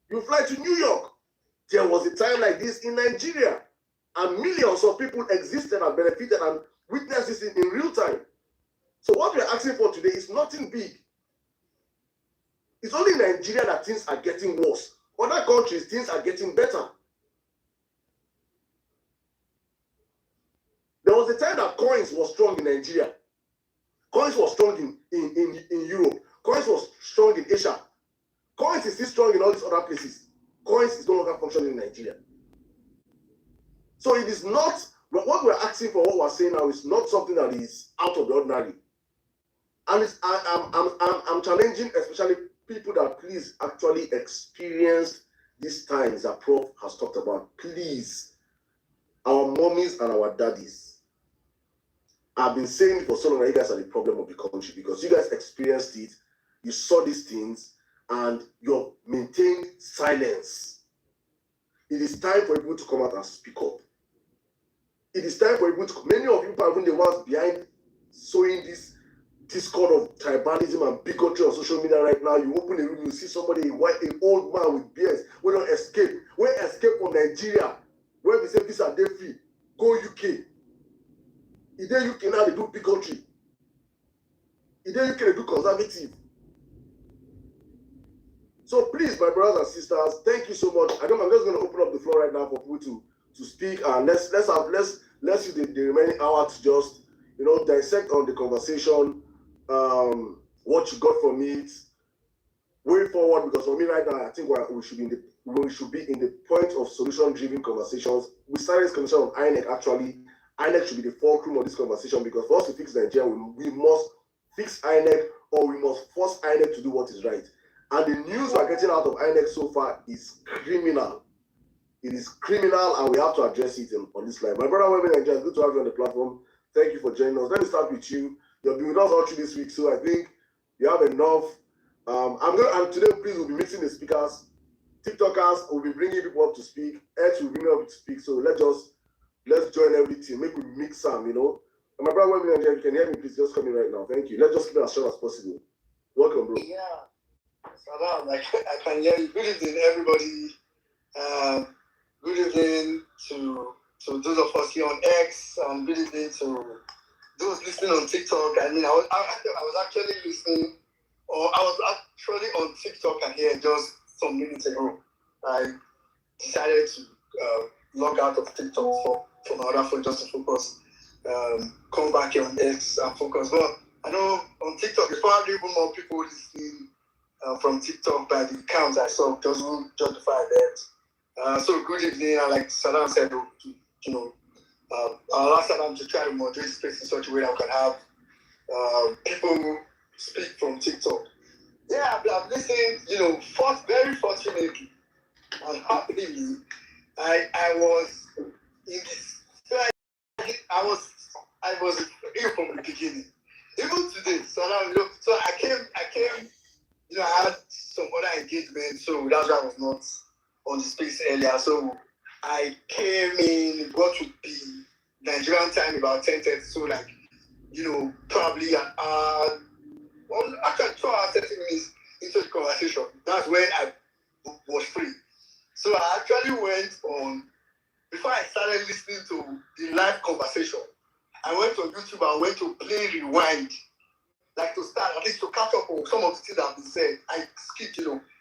You will fly to New York. There was a time like this in Nigeria, and millions of people existed and benefited and witnessed this in real time. So what we're asking for today is nothing big. It's only in Nigeria that things are getting worse. Other countries, things are getting better. There was a time that coins was strong in Nigeria. Coins was strong in Europe. Coins was strong in Asia. Coins is still strong in all these other places. Coins is no longer functioning in Nigeria. So it is not, what we're asking for, what we're saying now is not something that is out of the ordinary. And I'm challenging especially people that please actually experience these times that Prof has talked about. Please, our mommies and our daddies. I've been saying for so long that you guys are the problem of the country because you guys experienced it, you saw these things, and you maintained silence. It is time for people to come out and speak up. It is time for people to, many of you are even the ones behind sowing this discord of tribalism and bigotry on social media right now. You open a room, you see somebody, an old man with beards, we don't escape. We escape from Nigeria. Where we say this are they free, go UK. In the UK now they do bigotry. In the UK they do conservative. So please, my brothers and sisters, thank you so much. I'm just going to open up the floor right now for people to speak, and let's use the remaining hour to just dissect on the conversation, what you got from it, way forward. Because for me right now, I think we should be in the point of solution-driven conversations. We started this conversation on INEC. Actually, INEC should be the fulcrum of this conversation because for us to fix Nigeria, we must fix INEC, or we must force INEC to do what is right. And the news we're getting out of INEC so far is criminal. It is criminal, and we have to address it on this live. My brother, women and gents, good to have you on the platform. Thank you for joining us. Let me start with you. You've been with us all through this week, so I think you have enough. And today, please, we'll be mixing the speakers. TikTokers will be bringing people up to speak. X will bring up to speak. So let's join everything. Make we mix some, And my brother, women and gents, you can hear me, please just come in right now. Thank you. Let's just keep it as short as possible. Welcome, bro. Yeah. Salam, I can hear you. Good evening, everybody. Good evening to those of us here on X. Good evening to those listening on TikTok. I mean, I was actually listening, or I was actually on TikTok and here just some minutes ago. I decided to log out of TikTok for another phone just to focus. Come back here on X and focus. But I know on TikTok, there's probably even more people listening from TikTok by the counts I saw. Those who justify that. So good evening. And like Saddam said, I'll ask Saddam to try to moderate space in such a way that we can have people speak from TikTok. Yeah, I've listened, very fortunately and happily, I was in this, I was here from the beginning. Even today, so I came, I had some other engagement, so that's why I was not on the space earlier. So I came in what would be Nigerian time about 10:30, so probably an hour, actually 2 hours, 30 minutes into the conversation. That's when I was free. So I actually went on, before I started listening to the live conversation, I went on YouTube and went to play rewind, like to start, at least to catch up on some of the things that have been said. I skipped,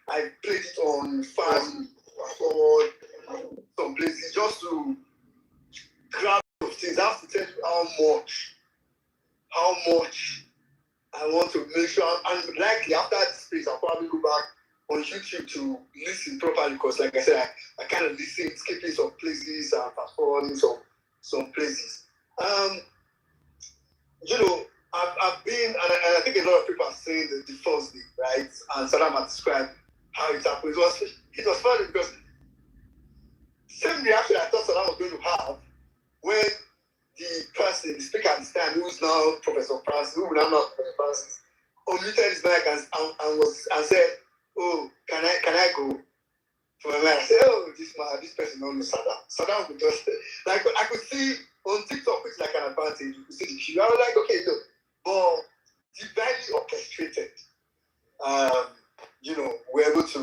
I played it on fast forward, some places, just to grab those things. I have to tell you how much I want to make sure, and likely after this space, I'll probably go back on YouTube to listen properly, because like I said, I kind of listen, skipping some places and fast forwarding some places. I've been, and I think a lot of people are saying the first day, right? And Saddam had described how it happened. It was funny because same reaction I thought Saddam was going to have when the speaker at this time, who is now Professor Francis, who will now not Professor Francis, unmuted his mic and said, "Oh, can I go?" For my mind, I said, "Oh, this person don't know Saddam." Saddam would just I could see on TikTok, which is like an advantage. You could see the queue. I was like, okay, look, but divinely orchestrated. We're able to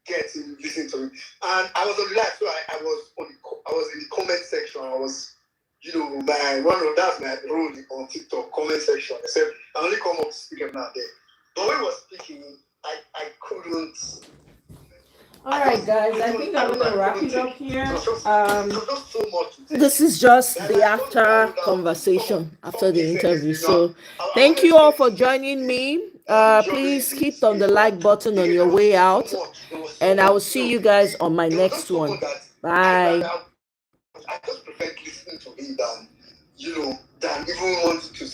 get to listen to it, and I was on the live, so I was in the comment section. I was. That's my role on TikTok comment section. Except I only come up to speak every now and then. But when he was speaking, I couldn't. All right, guys. I think I'm gonna wrap it up here. This is just the after conversation after the interview. So thank you all for joining me. Please hit on the like button on your way out, and I will see you guys on my next one. Bye. I just prefer listening to him than even wanting to